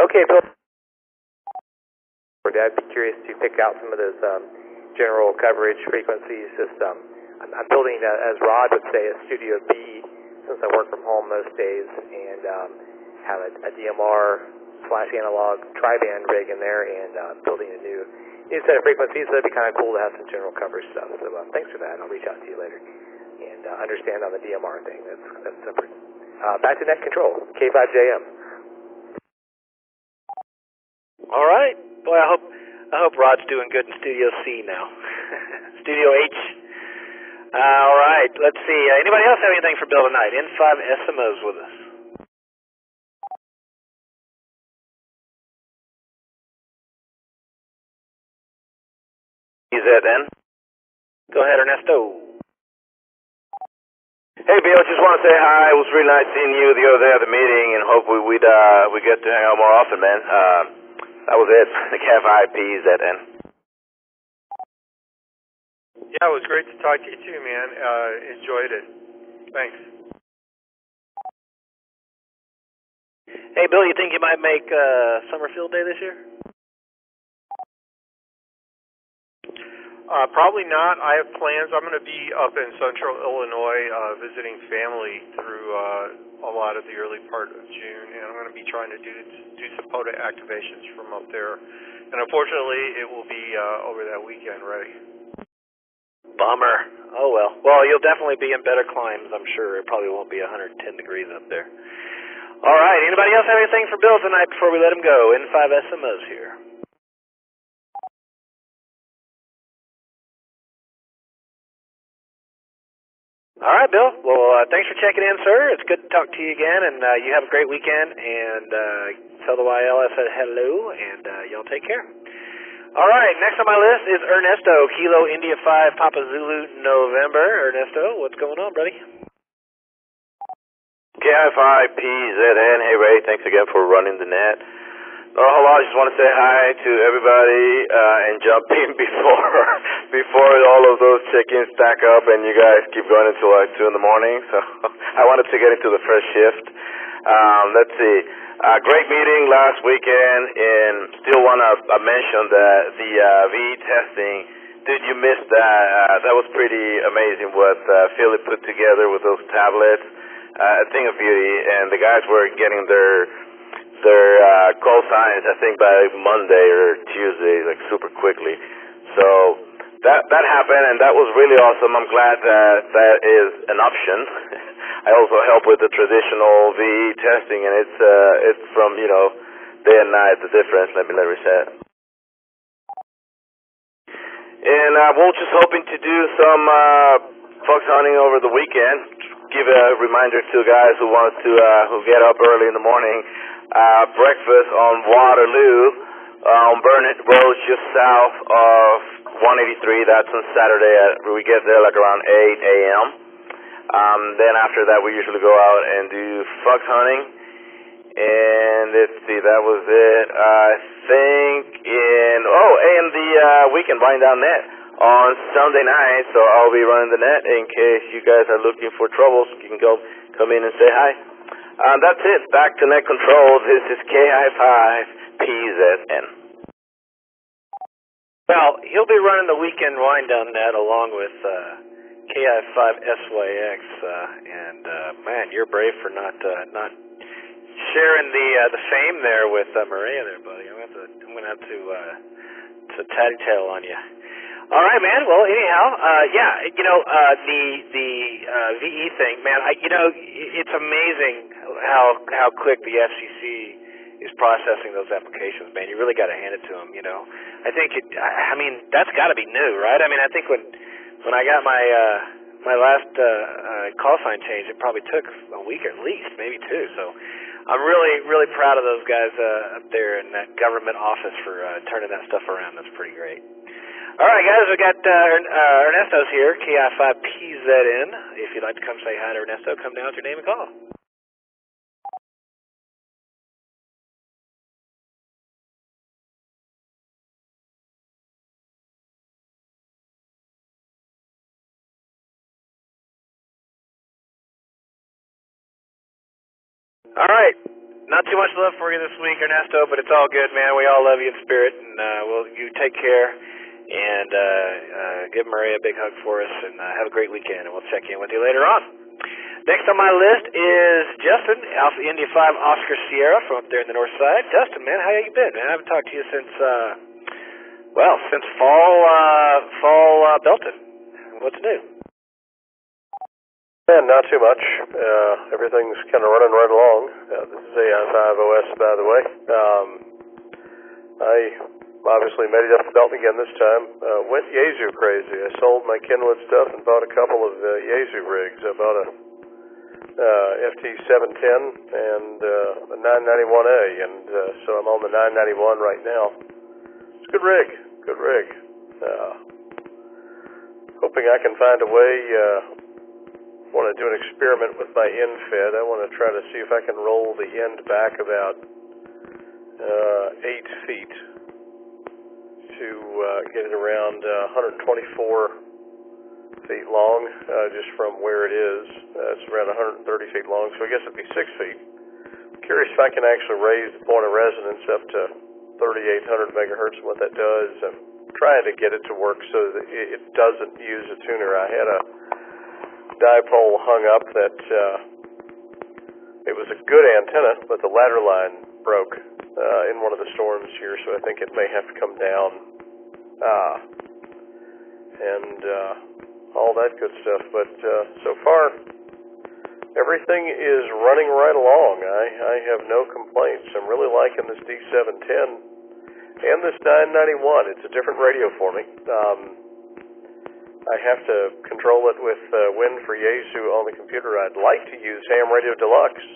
Okay, Bill. I'd be curious to pick out some of those general coverage frequencies. Just I'm building, as Rod would say, a Studio B, since I work from home most days, and have a DMR/analog tri-band rig in there, and building a new set of frequencies. So it'd be kind of cool to have some general coverage stuff. So thanks for that. I'll reach out to you later and understand on the DMR thing. That's separate. Back to Net Control, K5JM. All right. Boy, I hope Rod's doing good in Studio C now. Studio H. All right. Let's see. Anybody else have anything for Bill tonight? N5SMO's with us. Is that then? Go ahead, Ernesto. Hey, Bill, just want to say hi. It was really nice seeing you the other day at the meeting, and hopefully we get to hang out more often, man. That was it. The KFI-PZN. Yeah, it was great to talk to you too, man. Enjoyed it. Thanks. Hey, Bill, you think you might make Summer Field Day this year? Probably not. I have plans. I'm going to be up in central Illinois visiting family through a lot of the early part of June, and I'm going to be trying to do some POTA activations from up there. And unfortunately, it will be over that weekend, Ray. Bummer. Oh, well. Well, you'll definitely be in better climes, I'm sure. It probably won't be 110 degrees up there. All right. Anybody else have anything for Bill tonight before we let him go? N5SMOs here. All right, Bill. Well, thanks for checking in, sir. It's good to talk to you again, and you have a great weekend. And tell the YL I said hello, and y'all take care. All right, next on my list is Ernesto, Kilo India 5, Papa Zulu, November. Ernesto, what's going on, buddy? KFI-PZN. Hey, Ray, thanks again for running the net. Hello, I just want to say hi to everybody and jump in before all of those check-ins stack up and you guys keep going until like 2 in the morning. So I wanted to get into the first shift. Let's see. Great meeting last weekend, and still want to mention that the VE testing. Did you miss that? That was pretty amazing what Philip put together with those tablets. A thing of beauty, and the guys were getting their call signs, I think, by Monday or Tuesday, like super quickly. So that happened, and that was really awesome. I'm glad that is an option. I also help with the traditional VE testing, and it's from, you know, day and night, the difference. Let me reset. And we're just hoping to do some fox hunting over the weekend. Give a reminder to guys who get up early in the morning. Breakfast on Waterloo on Burnett Road, just south of 183. That's on Saturday. We get there like around 8 a.m. Then after that, we usually go out and do fox hunting. And let's see, that was it. I think and the weekend wind down net on Sunday night. So I'll be running the net in case you guys are looking for troubles. You can come in and say hi. That's it. Back to net control. This is KI5PZN. Well, he'll be running the weekend wind down net along with KI5SYX. And man, you're brave for not sharing the fame there with Maria there, buddy. I'm gonna have to tattletale on you. All right, man. Well, anyhow, yeah, you know, the VE thing, man. It's amazing how quick the FCC is processing those applications, man. You really got to hand it to them. You know, I mean, that's got to be new, right? I mean, I think when I got my last call sign change, it probably took a week at least, maybe 2. So I'm really proud of those guys up there in that government office for turning that stuff around. That's pretty great. All right, guys, we got Ernesto's here, KI5PZN. If you'd like to come say hi to Ernesto, come down with your name and call. All right, not too much love for you this week, Ernesto, but it's all good, man. We all love you in spirit, and you take care. And give Maria a big hug for us, and have a great weekend, and we'll check in with you later on. Next on my list is Justin, Alpha India 5 Oscar Sierra from up there in the north side. Justin, man, how you been, man? I haven't talked to you since fall Belton. What's new? Man, not too much. Everything's kind of running right along. This is AI5OS, by the way. I obviously made it up to Belton again this time. Went Yaesu crazy. I sold my Kenwood stuff and bought a couple of Yaesu rigs. I bought a FT710 and a 991A, and so I'm on the 991 right now. It's a good rig. Hoping I can find a way want to do an experiment with my end fed. I want to try to see if I can roll the end back about 8 feet to get it around 124 feet long, just from where it is. It's around 130 feet long, so I guess it'd be 6 feet. I'm curious if I can actually raise the point of resonance up to 3,800 megahertz and what that does. I'm trying to get it to work so that it doesn't use a tuner. I had a dipole hung up that it was a good antenna, but the ladder line broke in one of the storms here, so I think it may have to come down and all that good stuff. But so far, everything is running right along. I have no complaints. I'm really liking this D710 and this 991. It's a different radio for me. I have to control it with Win for Yaesu on the computer. I'd like to use Ham Radio Deluxe.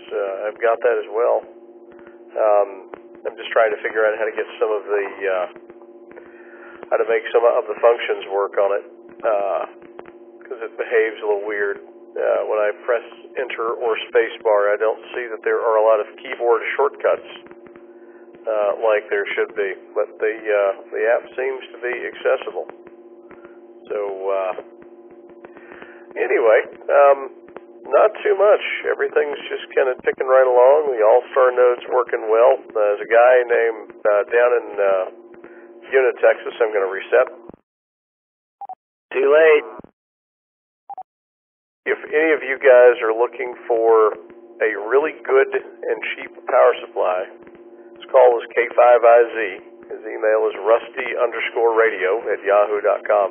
I've got that as well. I'm just trying to figure out how to get some of the how to make some of the functions work on it, because it behaves a little weird. When I press enter or spacebar, I don't see that there are a lot of keyboard shortcuts like there should be, but the app seems to be accessible. So anyway, not too much. Everything's just kind of ticking right along. The All-Star node's working well. There's a guy named down in Unit, Texas. I'm going to reset. Too late. If any of you guys are looking for a really good and cheap power supply, his call is K5IZ. His email is rusty_radio@yahoo.com.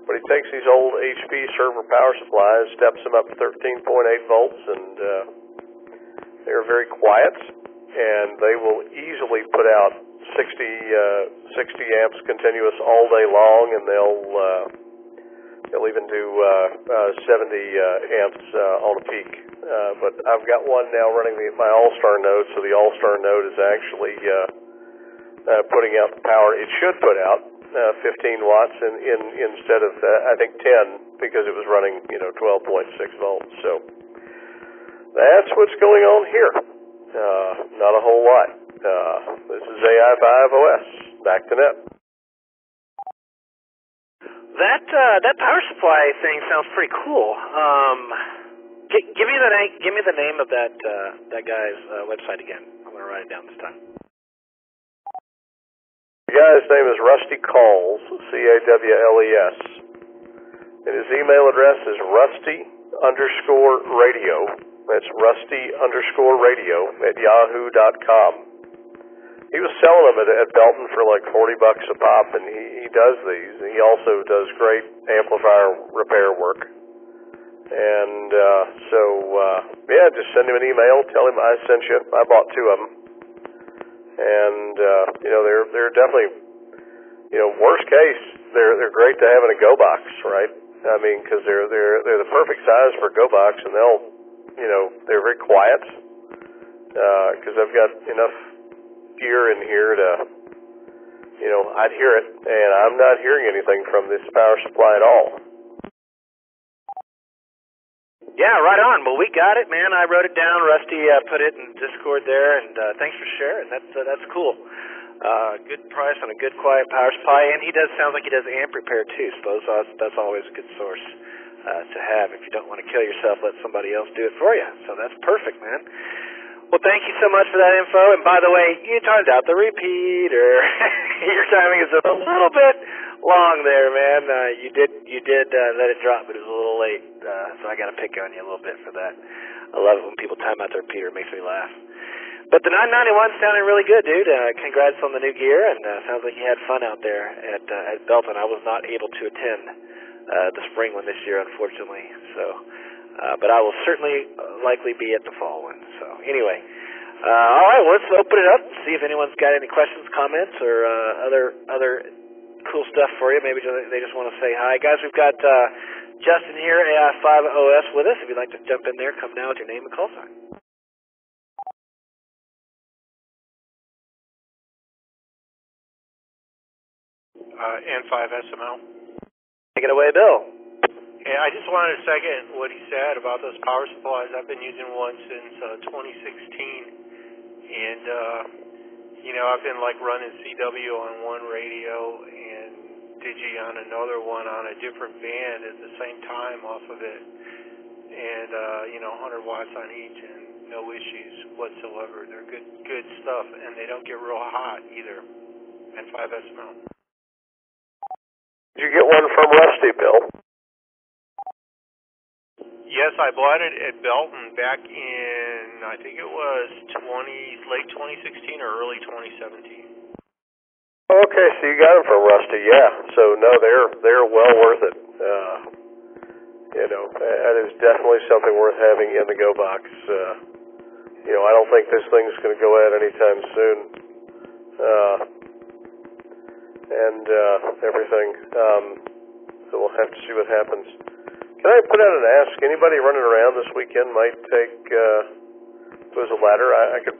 But he takes these old HP server power supplies, steps them up to 13.8 volts, and they're very quiet, and they will easily put out 60 amps continuous all day long, and they'll even do 70 amps on a peak. But I've got one now running my All-Star node, so the All-Star node is actually putting out the power it should put out. 15 watts instead of I think 10, because it was running 12.6 volts. So that's what's going on here. Not a whole lot. This is AI5OS. Back to net. That power supply thing sounds pretty cool. Give me the name of that guy's website again. I'm gonna write it down this time. The guy's name is Rusty Calls, CAWLES, and his email address is rusty_radio. That's rusty_radio@yahoo.com. He was selling them at Belton for like $40 a pop, and he does these. He also does great amplifier repair work. And yeah, just send him an email, tell him I sent you. I bought 2 of them. And they're definitely, worst case, they're great to have in a Go box, right? I mean, because they're the perfect size for a Go box, and they're very quiet. Because I've got enough gear in here to, I'd hear it, and I'm not hearing anything from this power supply at all. Yeah, right on. Well, we got it, man. I wrote it down. Rusty put it in Discord there, and thanks for sharing. That's cool. Good price on a good, quiet power supply, and sounds like he does amp repair too. So that's always a good source to have. If you don't want to kill yourself, let somebody else do it for you. So that's perfect, man. Well, thank you so much for that info. And by the way, you timed out the repeater. Your timing is a little bit long there, man. You did let it drop, but it was a little late. So I got to pick on you a little bit for that. I love it when people time out the repeater. It makes me laugh. But the 991 sounded really good, dude. Congrats on the new gear, and sounds like you had fun out there at Belton. I was not able to attend the spring one this year, unfortunately. So, but I will certainly likely be at the fall one. So anyway, all right. Well, let's open it up and see if anyone's got any questions, comments, or other cool stuff for you. Maybe they just want to say hi, guys. We've got Justin here, AI5OS, with us. If you'd like to jump in there, come now with your name and call sign. N5SML. Take it away, Bill. Yeah, I just wanted to second what he said about those power supplies. I've been using one since 2016, and I've been like running CW on one radio and Digi on another one on a different band at the same time off of it, and 100 watts on each, and no issues whatsoever. They're good stuff, and they don't get real hot either. And 5SML. Did you get one from Rusty, Bill? Yes, I bought it at Belton back in, I think it was late 2016 or early 2017. Okay, so you got them from Rusty, yeah. So no, they're well worth it. That is definitely something worth having in the Go Box. I don't think this thing's going to go out anytime soon. And everything. So we'll have to see what happens. Can I put out an ask? Anybody running around this weekend might take, if it was a ladder, I could,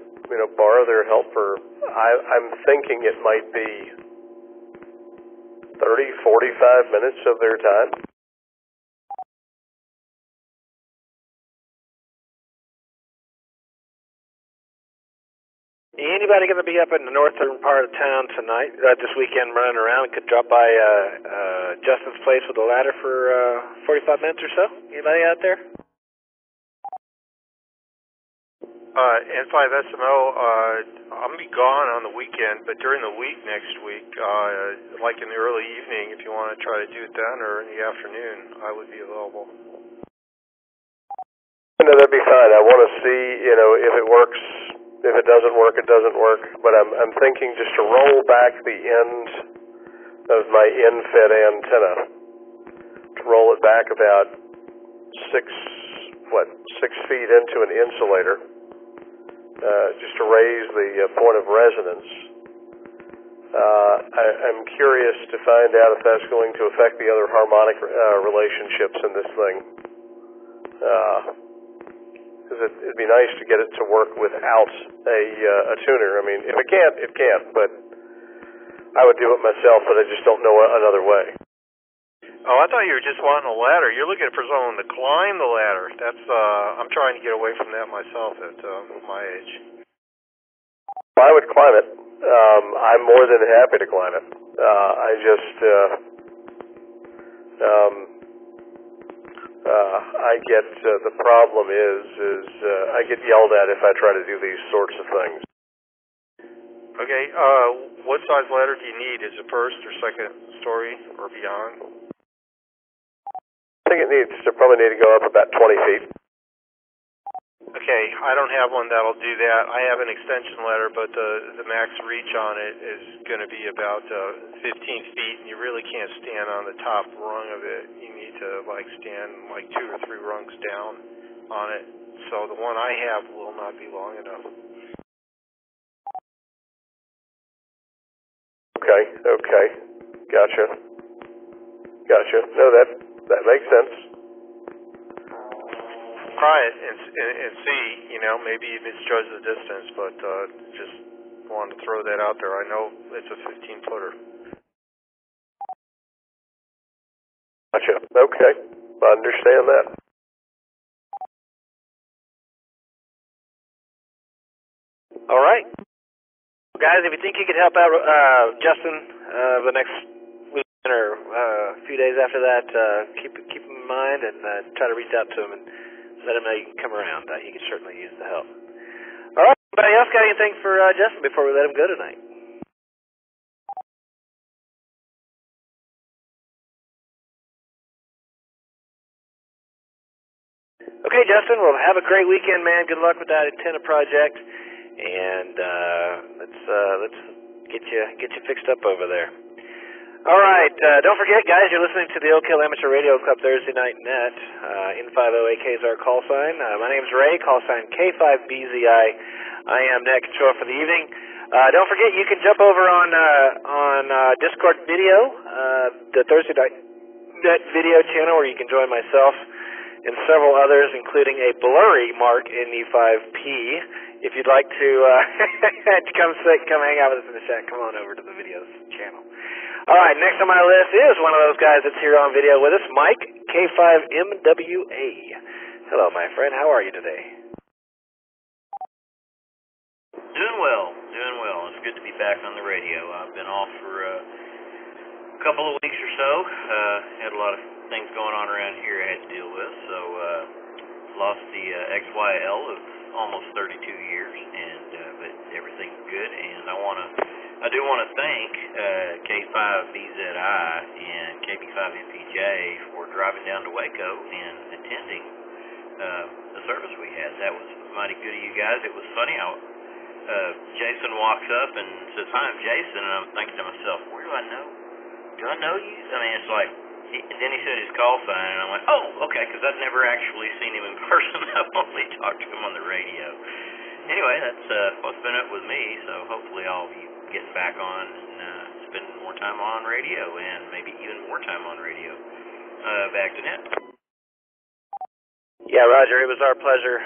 borrow their help for, I'm thinking it might be 30, 45 minutes of their time. Anybody going to be up in the northern part of town tonight, this weekend, running around? Could drop by Justin's place with a ladder for 45 minutes or so? Anybody out there? N5SMO, I'm going to be gone on the weekend, but during the week next week, like in the early evening, if you want to try to do it then, or in the afternoon, I would be available. No, that'd be fine. I want to see, if it works. If it doesn't work, it doesn't work. But I'm thinking just to roll back the end of my in-fed antenna, to roll it back about 6 feet into an insulator, just to raise the point of resonance. I'm curious to find out if that's going to affect the other harmonic relationships in this thing. Because it'd be nice to get it to work without a tuner. I mean, if it can't, it can't, but I would do it myself, but I just don't know another way. Oh, I thought you were just wanting a ladder. You're looking for someone to climb the ladder. That's, I'm trying to get away from that myself at my age. I would climb it. I'm more than happy to climb it. I get, the problem is I get yelled at if I try to do these sorts of things. Okay, what size ladder do you need? Is it first or second story or beyond? I think it probably need to go up about 20 feet. Okay, I don't have one that'll do that. I have an extension ladder, but the max reach on it is going to be about 15 feet, and you really can't stand on the top rung of it. You need to stand 2 or 3 rungs down on it. So the one I have will not be long enough. Okay, gotcha. No, that makes sense. Try it and see, maybe it misjudge the distance, but just wanted to throw that out there. I know it's a 15-footer. Gotcha. Okay, I understand that. All right. Guys, if you think you could help out Justin the next weekend or a few days after that, keep him in mind and try to reach out to him and let him know you can come around. He can certainly use the help. All right. Anybody else got anything for Justin before we let him go tonight? Okay, Justin. Well, have a great weekend, man. Good luck with that antenna project, and let's get you fixed up over there. All right, don't forget, guys, you're listening to the Oak Hill Amateur Radio Club Thursday Night Net. N50AK is our call sign. My name's Ray, call sign K5BZI. I am net control for the evening. Don't forget, you can jump over on Discord video, the Thursday Night Net video channel, where you can join myself and several others, including a blurry Mark NE5P. If you'd like to come hang out with us in the chat, come on over to the videos channel. All right, next on my list is one of those guys that's here on video with us, Mike K5MWA. Hello, my friend. How are you today? Doing well. It's good to be back on the radio. I've been off for a couple of weeks or so. Had a lot of things going on around here I had to deal with, so lost the XYL of almost 32 years, and but everything's good. And I do want to thank K5BZI and KB5MPJ for driving down to Waco and attending the service we had. That was mighty good of you guys. It was funny how Jason walks up and says, "Hi, I'm Jason," and I'm thinking to myself, "Where do I know? Do I know you?" I mean, it's like, and then he said his call sign, and I went, "Oh, okay," because I've never actually seen him in person. I've only talked to him on the radio. Anyway, that's what's been up with me, so hopefully I'll be getting back on and spending more time on radio, and maybe even more time on radio. Back to Net. Yeah, Roger, it was our pleasure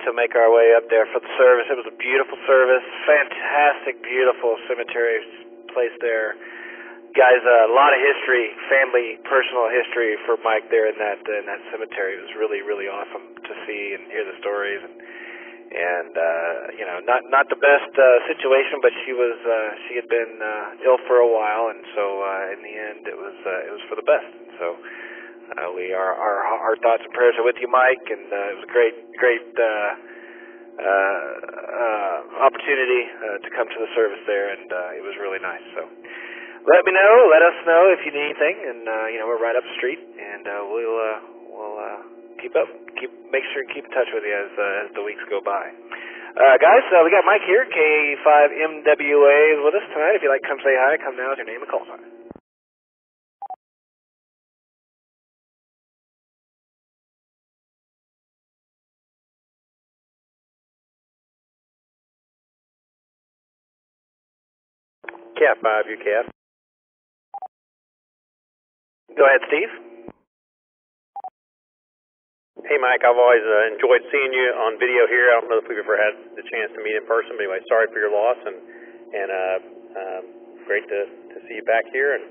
to make our way up there for the service. It was a beautiful service, fantastic, beautiful cemetery place there. Guys, a lot of history, family, personal history for Mike there in that cemetery. It was really, really awesome to see and hear the stories. And you know, not the best situation, but she had been ill for a while, and so in the end, it was for the best. So our thoughts and prayers are with you, Mike, and it was a great opportunity to come to the service there, and it was really nice. So let us know if you need anything, and you know, we're right up the street, and we'll make sure and keep in touch with you as the weeks go by. Guys, we got Mike here, K5MWA is with us tonight. If you'd like to come say hi, come now with your name and call sign. Cat 5, you Cat. Go ahead, Steve. Hey, Mike, I've always enjoyed seeing you on video here. I don't know if we've ever had the chance to meet in person, but anyway, sorry for your loss, and great to see you back here. And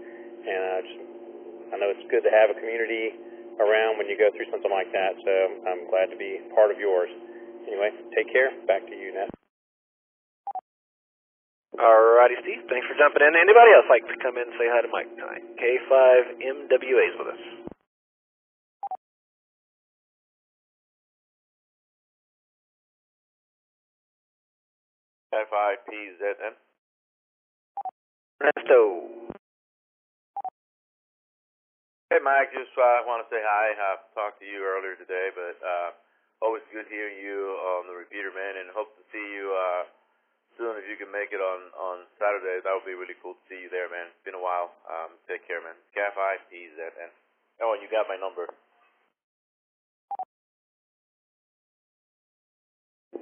I know it's good to have a community around when you go through something like that, so I'm glad to be part of yours. Anyway, take care. Back to you, Ness. Alrighty, Steve. Thanks for jumping in. Anybody else like to come in and say hi to Mike tonight? K5MWA's with us. K5PZN. Ernesto. Hey, Mike. Just want to say hi. I talked to you earlier today, but always good hearing you on the repeater, man, and hope to see you soon if you can make it on Saturday. That would be really cool to see you there, man. It's been a while. Take care, man. K5PZN. Oh, and you got my number.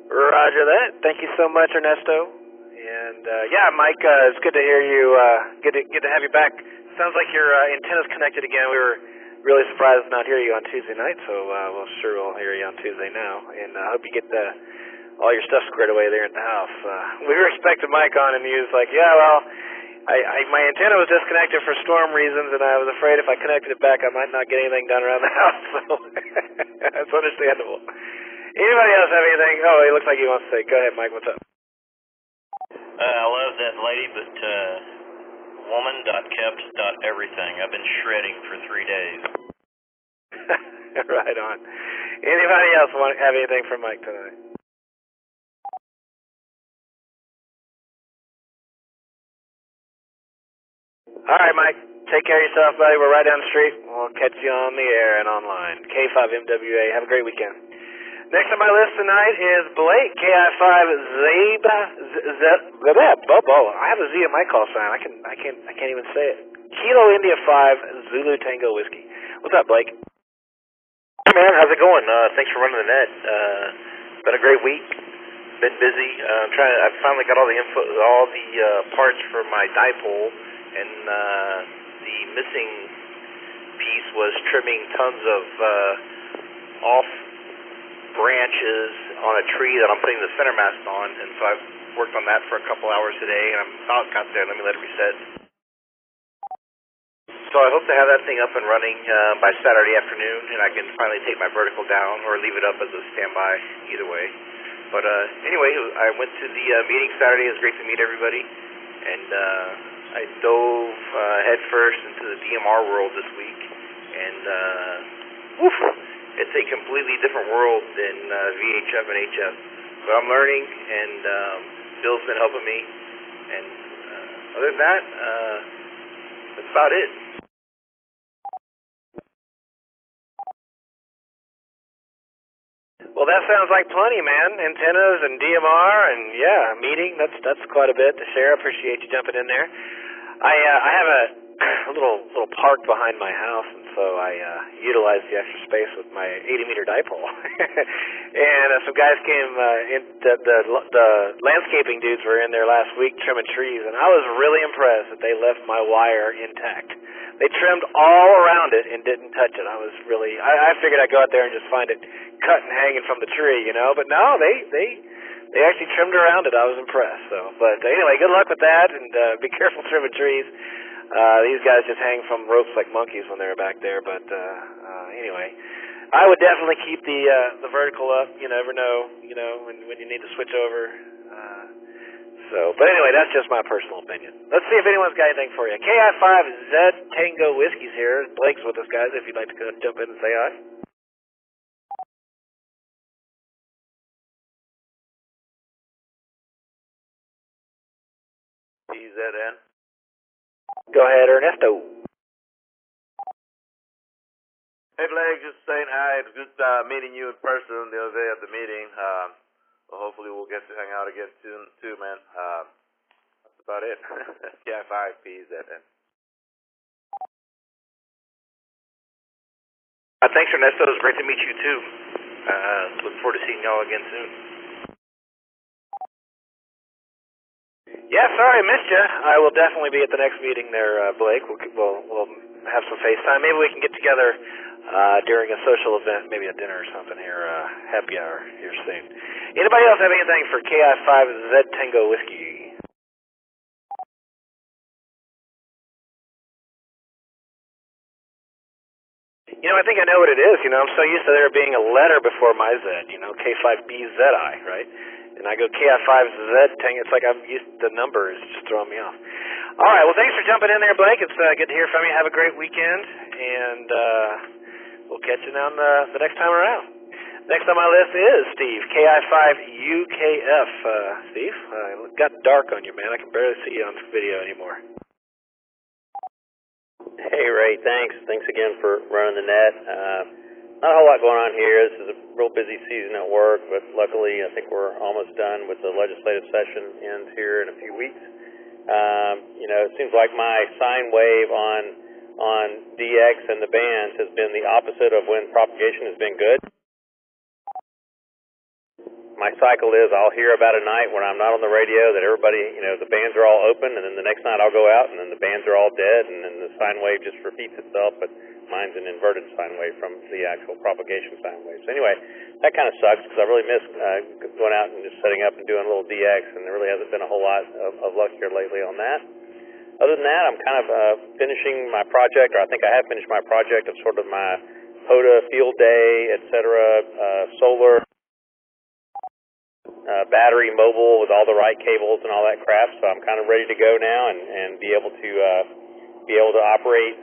Roger that. Thank you so much, Ernesto. And yeah, Mike, it's good to hear you. Good to have you back. Sounds like your antenna's connected again. We were really surprised to not hear you on Tuesday night, so we'll hear you on Tuesday now. And I hope you get all your stuff squared away there at the house. We were expecting Mike on, and he was like, "Yeah, well, my antenna was disconnected for storm reasons, and I was afraid if I connected it back, I might not get anything done around the house." So that's understandable. Anybody else have anything? Oh, he looks like he wants to say. Go ahead, Mike. What's up? I love that lady, but woman.kept.everything. I've been shredding for 3 days. Right on. Anybody else have anything for Mike tonight? All right, Mike. Take care of yourself, buddy. We're right down the street. We'll catch you on the air and online. K5MWA. Have a great weekend. Next on my list tonight is Blake, KI5 Bobo. I have a Z in my call sign. I can't even say it. Kilo India 5 Zulu Tango Whiskey. What's up, Blake? Hey man, how's it going? Thanks for running the net. It's been a great week. Been busy. I finally got all the parts for my dipole, and the missing piece was trimming tons of off branches on a tree that I'm putting the center mast on, and so I've worked on that for a couple hours today, and I'm about got there. Let me let it reset. So So I hope to have that thing up and running by Saturday afternoon, and I can finally take my vertical down or leave it up as a standby, either way. But anyway, I went to the meeting Saturday. It was great to meet everybody, and I dove headfirst into the DMR world this week, and it's a completely different world than VHF and HF. But I'm learning, and Bill's been helping me, and other than that, that's about it. Well, that sounds like plenty, man. Antennas and DMR and meeting. That's quite a bit to share. I appreciate you jumping in there. I have a little park behind my house, and so I utilize the extra space with my 80-meter dipole. And some guys came in. The landscaping dudes were in there last week trimming trees, and I was really impressed that they left my wire intact. They trimmed all around it and didn't touch it. I was really, I figured I'd go out there and just find it cut and hanging from the tree, but no, they actually trimmed around it. I was impressed. So, but anyway, good luck with that, and be careful trimming trees. These guys just hang from ropes like monkeys when they're back there. But anyway, I would definitely keep the vertical up. You never know, when you need to switch over. But anyway, that's just my personal opinion. Let's see if anyone's got anything for you. KI5Z Tango Whiskey's here. Blake's with us, guys, if you'd like to go jump in and say hi. PZN. Go ahead, Ernesto. Hey, Blake, just saying hi. It was good meeting you in person the other day at the meeting. Well, hopefully we'll get to hang out again soon, too, man. That's about it. KI5PZN. Thanks, Ernesto. It was great to meet you, too. Look forward to seeing y'all again soon. Yeah, sorry I missed you. I will definitely be at the next meeting there, Blake. We'll have some FaceTime. Maybe we can get together during a social event, maybe a dinner or something here, happy hour here soon. Anybody else have anything for KI5Z Tango Whiskey? I think I know what it is. I'm so used to there being a letter before my Z, K5BZI, right? And I go KI5Z Tango. It's like I'm used to the numbers just throwing me off. All right, well, thanks for jumping in there, Blake. It's good to hear from you. Have a great weekend, and we'll catch you on the next time around. Next on my list is Steve, KI5UKF. Steve, it got dark on you, man. I can barely see you on the video anymore. Hey, Ray, thanks. Thanks again for running the net. Not a whole lot going on here. This is a real busy season at work, but luckily I think we're almost done with the legislative session ends here in a few weeks. It seems like my sine wave on DX and the bands has been the opposite of when propagation has been good. My cycle is I'll hear about a night when I'm not on the radio that everybody, the bands are all open, and then the next night I'll go out and then the bands are all dead, and then the sine wave just repeats itself, but mine's an inverted sine wave from the actual propagation sine wave. So anyway, that kind of sucks because I really miss going out and just setting up and doing a little DX, and there really hasn't been a whole lot of luck here lately on that. Other than that, I'm kind of finishing my project, or I think I have finished my project of sort of my POTA field day, etc., solar, battery mobile with all the right cables and all that crap. So I'm kind of ready to go now and be able to operate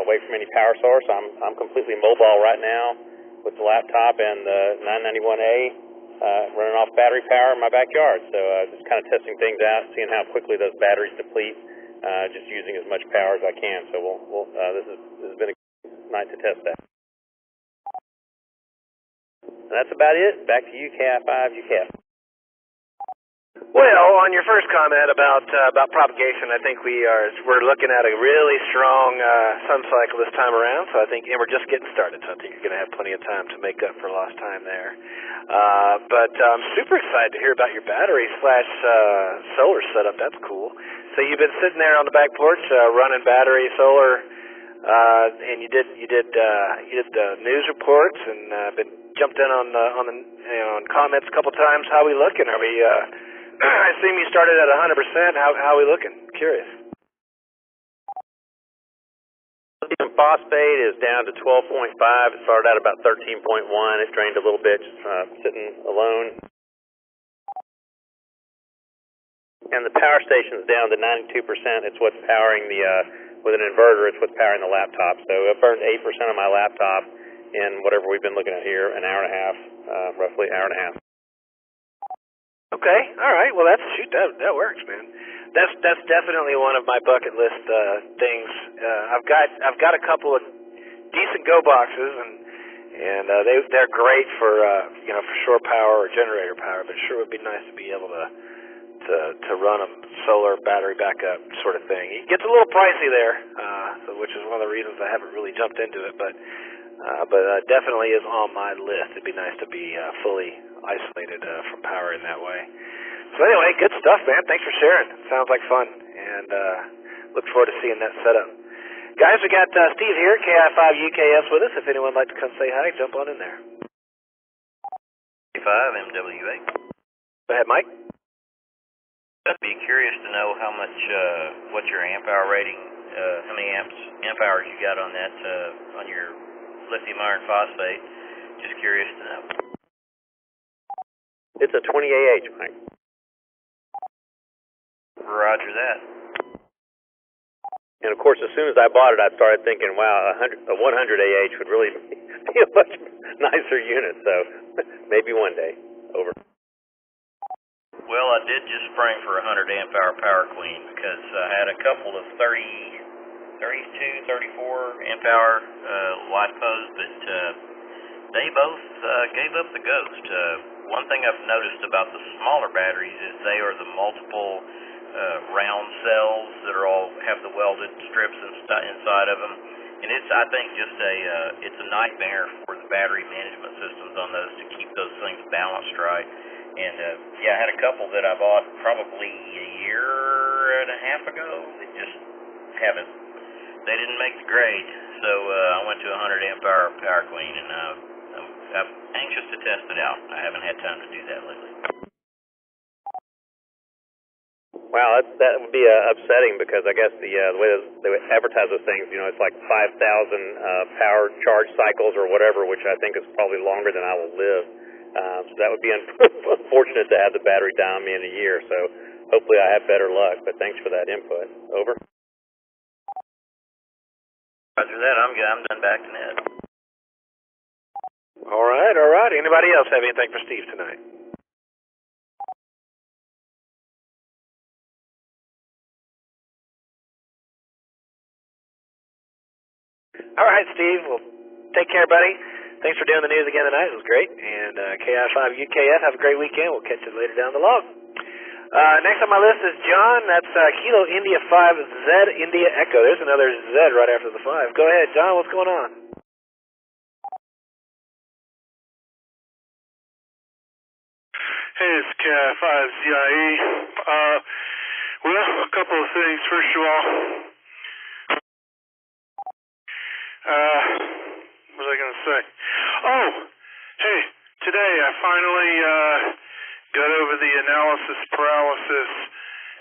away from any power source. I'm completely mobile right now with the laptop and the 991A running off battery power in my backyard. So just kind of testing things out, seeing how quickly those batteries deplete, just using as much power as I can. So this has been a good night to test that. And that's about it. Back to you, KI5, UKF. Well, on your first comment about propagation, I think we're looking at a really strong sun cycle this time around. So I think, and we're just getting started. So I think you're going to have plenty of time to make up for lost time there. But I'm super excited to hear about your battery / solar setup. That's cool. So you've been sitting there on the back porch running battery solar, and you did the news reports and been jumped in on on comments a couple times. How are we looking? Are we? I assume you started at 100%. How are we looking? Curious. phosphate is down to 12.5. It started out about 13.1. It drained a little bit, sitting alone. And the power station's down to 92%. It's what's powering the, with an inverter, it's what's powering the laptop. So it burned 8% of my laptop in whatever we've been looking at here, an hour and a half, roughly an hour and a half. Okay, all right. Well, that works, man. That's definitely one of my bucket list things. I've got a couple of decent Go boxes, and they're great for for shore power or generator power. But it sure would be nice to be able to run a solar battery backup sort of thing. It gets a little pricey there, which is one of the reasons I haven't really jumped into it. But definitely is on my list. It'd be nice to be fully isolated from power in that way. So anyway, good stuff, man. Thanks for sharing. Sounds like fun, and look forward to seeing that setup. Guys, we got Steve here, KI5UKS with us. If anyone would like to come say hi, jump on in there. K5MW8. Go ahead, Mike. I'd be curious to know how much, what your amp hour rating, how many amp hours you got on that, on your lithium iron phosphate. Just curious to know. It's a 20 AH, Mike. Roger that. And of course, as soon as I bought it, I started thinking, wow, a 100 AH would really be a much nicer unit. So maybe one day. Over. Well, I did just spring for a 100 amp hour Power Queen because I had a couple of 32, 34 amp hour LiPos, but they both gave up the ghost. One thing I've noticed about the smaller batteries is they are the multiple round cells that are all have the welded strips inside of them, and it's I think just it's a nightmare for the battery management systems on those to keep those things balanced right. And yeah, I had a couple that I bought probably a year and a half ago that just they didn't make the grade, so I went to a 100 amp hour Power Queen, and I'm anxious to test it out. I haven't had time to do that lately. Wow, that would be upsetting because I guess the way they advertise those things, it's like 5,000 power charge cycles or whatever, which I think is probably longer than I will live. So that would be unfortunate to have the battery die on me in a year. So hopefully I have better luck. But thanks for that input. Over. Roger that. I'm done back to Ned. All right. Anybody else have anything for Steve tonight? All right, Steve. Well, take care, buddy. Thanks for doing the news again tonight. It was great. And KI5UKF, have a great weekend. We'll catch you later down the log. Next on my list is John. That's Kilo India 5 Z India Echo. There's another Z right after the 5. Go ahead, John. What's going on? Hey, it's KI5ZIE. Well, a couple of things. First of all, what was I going to say? Oh, hey, today I finally got over the analysis paralysis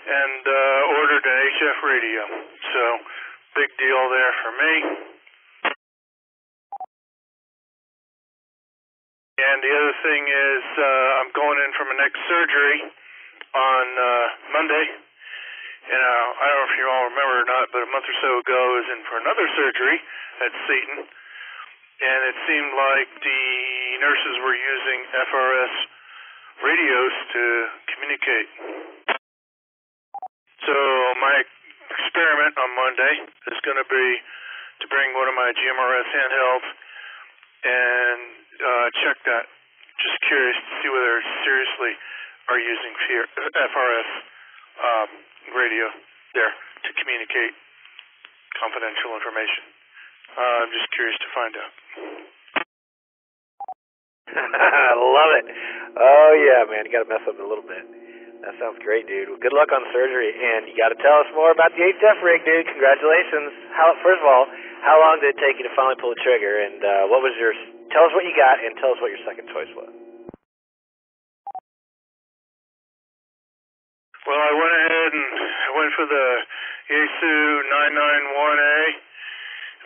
and ordered an HF radio. So, big deal there for me. And the other thing is I'm going in for my next surgery on Monday. And I don't know if you all remember or not, but a month or so ago I was in for another surgery at Seton. And it seemed like the nurses were using FRS radios to communicate. So my experiment on Monday is going to be to bring one of my GMRS handhelds and check that. Just curious to see whether seriously are using FRS radio there to communicate confidential information. I'm just curious to find out. I love it. Oh, yeah, man. You got to mess up a little bit. That sounds great, dude. Well, good luck on surgery. And you got to tell us more about the HF rig, dude. Congratulations. First of all, how long did it take you to finally pull the trigger? And what was tell us what you got and tell us what your second choice was. Well, I went ahead and went for the Yaesu 991A.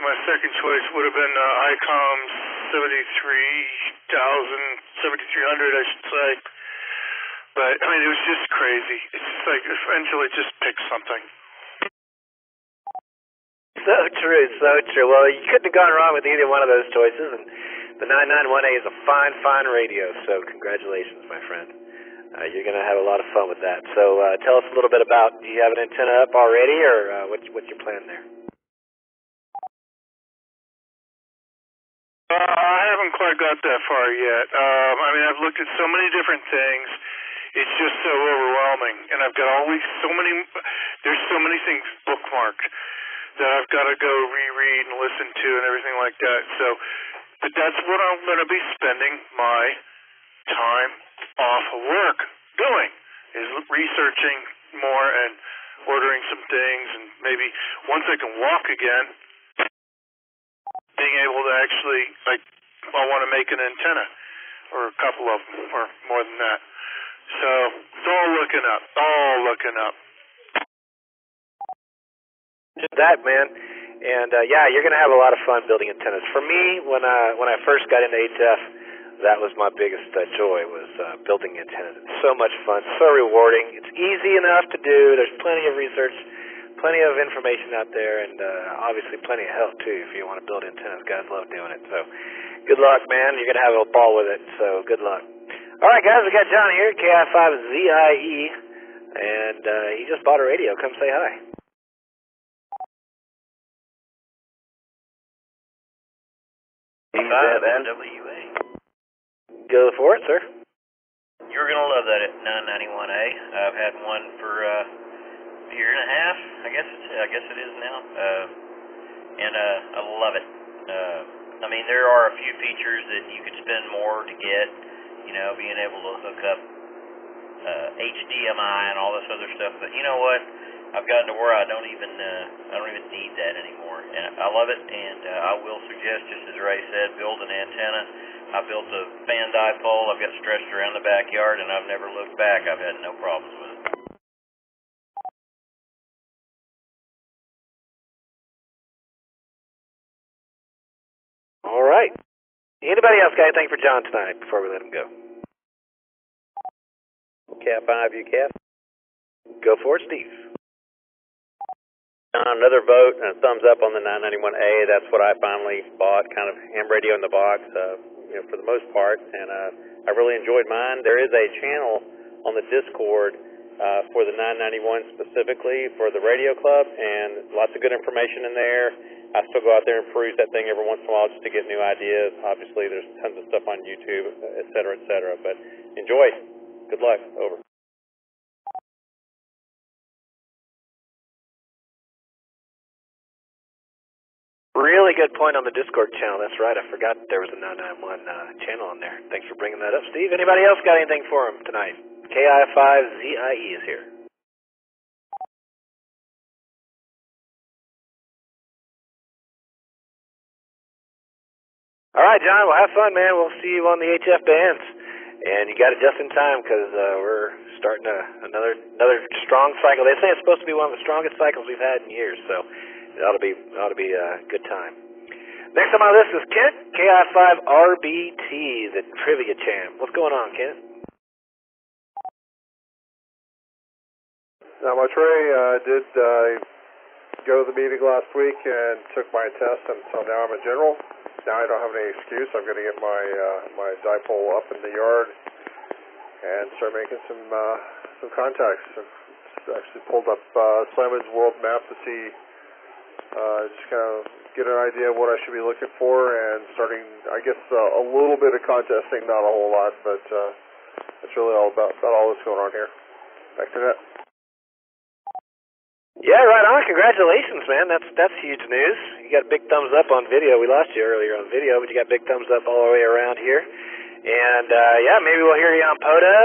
my second choice would have been ICOM 7300, I should say. But, I mean, it was just crazy. It's just like, eventually just pick something. So true, so true. Well, you couldn't have gone wrong with either one of those choices, and the 991A is a fine, fine radio, so congratulations, my friend. You're going to have a lot of fun with that. So tell us a little bit about, do you have an antenna up already, or what's your plan there? I haven't quite got that far yet. I mean, I've looked at so many different things. It's just so overwhelming, and I've got always there's so many things bookmarked that I've got to go reread and listen to and everything like that. So, but that's what I'm going to be spending my time off of work doing, is researching more and ordering some things, and maybe once I can walk again, being able to actually, like, I want to make an antenna, or a couple of them, or more than that. So, it's all looking up, Just that, man. And, yeah, you're going to have a lot of fun building antennas. For me, when I first got into HF, that was my biggest joy, was building antennas. It's so much fun, so rewarding. It's easy enough to do. There's plenty of research, plenty of information out there, and obviously plenty of help, too, if you want to build antennas. Guys love doing it. So good luck, man. You're going to have a ball with it, so good luck. All right, guys, we got John here, KI5ZIE, and he just bought a radio. Come say hi. NWA. Go for it, sir. You're going to love that 991A. I've had one for a year and a half, I guess it is now, and I love it. I mean, there are a few features that you could spend more to get, you know, being able to hook up HDMI and all this other stuff, but you know what? I've gotten to where I don't even need that anymore, and I love it. And I will suggest, just as Ray said, build an antenna. I built a fan dipole. I've got stretched around the backyard, and I've never looked back. I've had no problems with it. All right. Anybody else got anything for John tonight before we let him go? Cap 5, you Cap. Go for it, Steve. Another vote and a thumbs up on the 991A. That's what I finally bought, kind of ham radio in the box, you know, for the most part, and I really enjoyed mine. There is a channel on the Discord for the 991 specifically for the radio club, and lots of good information in there. I still go out there and peruse that thing every once in a while just to get new ideas. Obviously, there's tons of stuff on YouTube, et cetera, but enjoy. Good luck. Over. Really good point on the Discord channel. That's right. I forgot there was a 991 channel on there. Thanks for bringing that up, Steve. Anybody else got anything for him tonight? KI5ZIE is here. All right, John. Well, have fun, man. We'll see you on the HF bands. And you got it just in time because we're starting another strong cycle. They say it's supposed to be one of the strongest cycles we've had in years, so it ought to be a good time. Next on my list is Kent, KI5RBT, the trivia champ. What's going on, Kent? Not much, Ray. I did go to the meeting last week and took my test, and so now I'm a general. Now I don't have any excuse. I'm going to get my dipole up in the yard and start making some contacts. I've actually pulled up Simon's world map to see, just kind of get an idea of what I should be looking for, and starting, I guess, a little bit of contesting, not a whole lot, but that's really all about all that's going on here. Back to that. Yeah, right on. Congratulations, man. That's huge news. You got a big thumbs up on video. We lost you earlier on video, but you got big thumbs up all the way around here. And yeah, maybe we'll hear you on POTA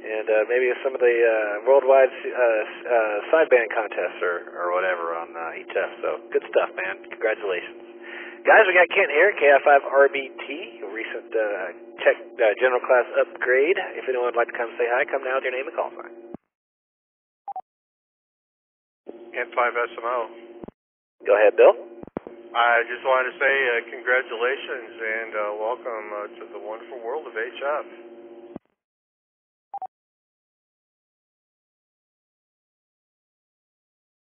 and maybe some of the worldwide sideband contests or whatever on HF. So good stuff, man. Congratulations. Guys, we got Kent here, KI5RBT, recent general class upgrade. If anyone would like to come say hi, come now with your name and call sign. N5SMO. Go ahead, Bill. I just wanted to say congratulations and welcome to the wonderful world of HF.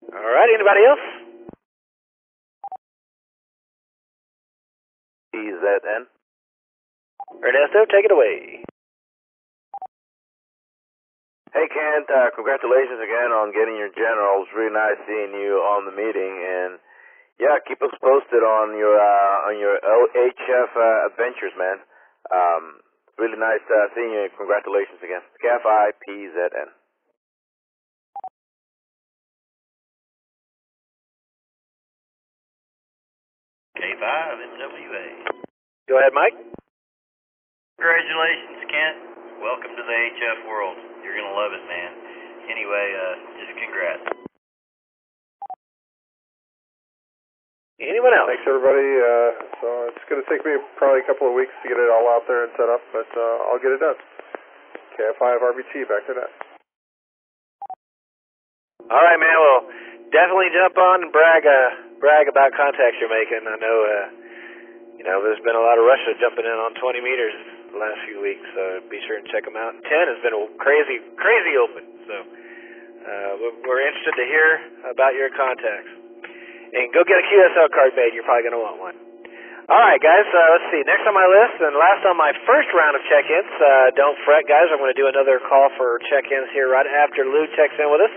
All right, anybody else? PZN. Ernesto, take it away. Hey, Kent, congratulations again on getting your general. It was really nice seeing you on the meeting, and yeah, keep us posted on your HF adventures, man. Really nice seeing you. Congratulations again. KFI PZN. K5 MWA. Go ahead, Mike. Congratulations, Kent. Welcome to the HF world. You're going to love it, man. Anyway, just congrats. Anyone else? Thanks, everybody. So it's going to take me probably a couple of weeks to get it all out there and set up, but I'll get it done. KF5 RBT, back to that. All right, man. Well, definitely jump on and brag about contacts you're making. I know, there's been a lot of Russia jumping in on 20 meters the last few weeks, so be sure and check them out. And 10 has been crazy open, so we're interested to hear about your contacts. And go get a QSL card made. You're probably going to want one. All right, guys. Let's see. Next on my list, and last on my first round of check-ins. Don't fret, guys. I'm going to do another call for check-ins here right after Lou checks in with us.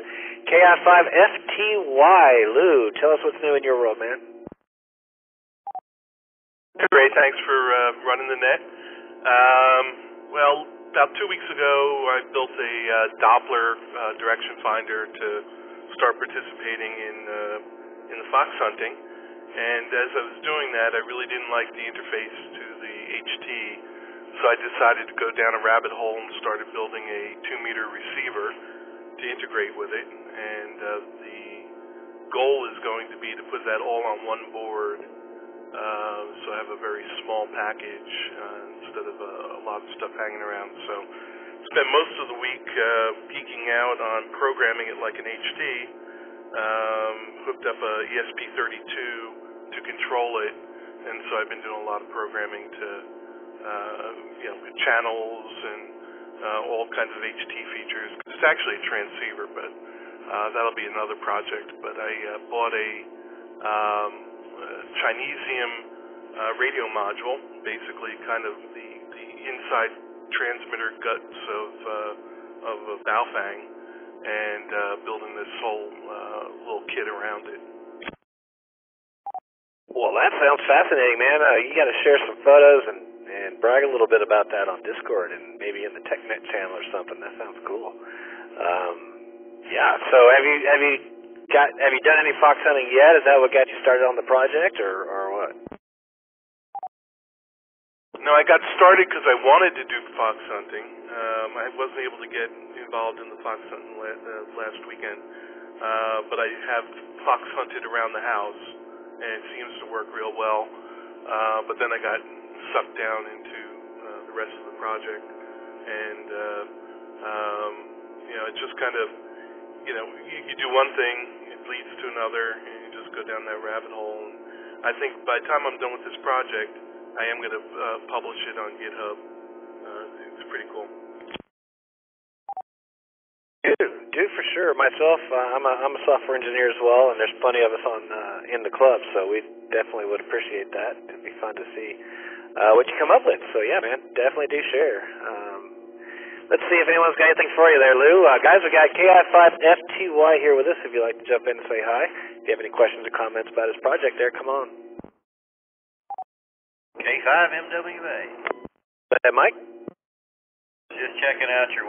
KI5FTY. Lou, tell us what's new in your world, man. Great. Thanks for running the net. Well, about 2 weeks ago, I built a Doppler direction finder to start participating in the fox hunting, and as I was doing that, I really didn't like the interface to the HT, so I decided to go down a rabbit hole and started building a 2-meter receiver to integrate with it, and the goal is going to be to put that all on one board, so I have a very small package instead of a lot of stuff hanging around. So spent most of the week geeking out on programming it like an HT. Hooked up a ESP32 to control it, and so I've been doing a lot of programming to, channels and all kinds of HT features. It's actually a transceiver, but that'll be another project. But I bought a Chinesium radio module, basically kind of the inside transmitter guts of a Baofeng, and building this whole little kit around it. Well, that sounds fascinating, man. You got to share some photos and brag a little bit about that on Discord and maybe in the TechNet channel or something. That sounds cool. Yeah. So have you done any fox hunting yet? Is that what got you started on the project, or what? No, I got started because I wanted to do fox hunting. I wasn't able to get involved in the fox hunting last weekend, but I have fox hunted around the house, and it seems to work real well. But then I got sucked down into the rest of the project, and it's just kind of, you do one thing, it leads to another, and you just go down that rabbit hole. And I think by the time I'm done with this project, I am going to publish it on GitHub. It's pretty cool. Do for sure. Myself, I'm a software engineer as well, and there's plenty of us in the club, so we definitely would appreciate that. It'd be fun to see what you come up with. So yeah, man, definitely do share. Let's see if anyone's got anything for you there, Lou. Guys, we got KI5FTY here with us. If you'd like to jump in and say hi, if you have any questions or comments about his project, there, come on. K5MWA. Go ahead, Mike. Just checking out your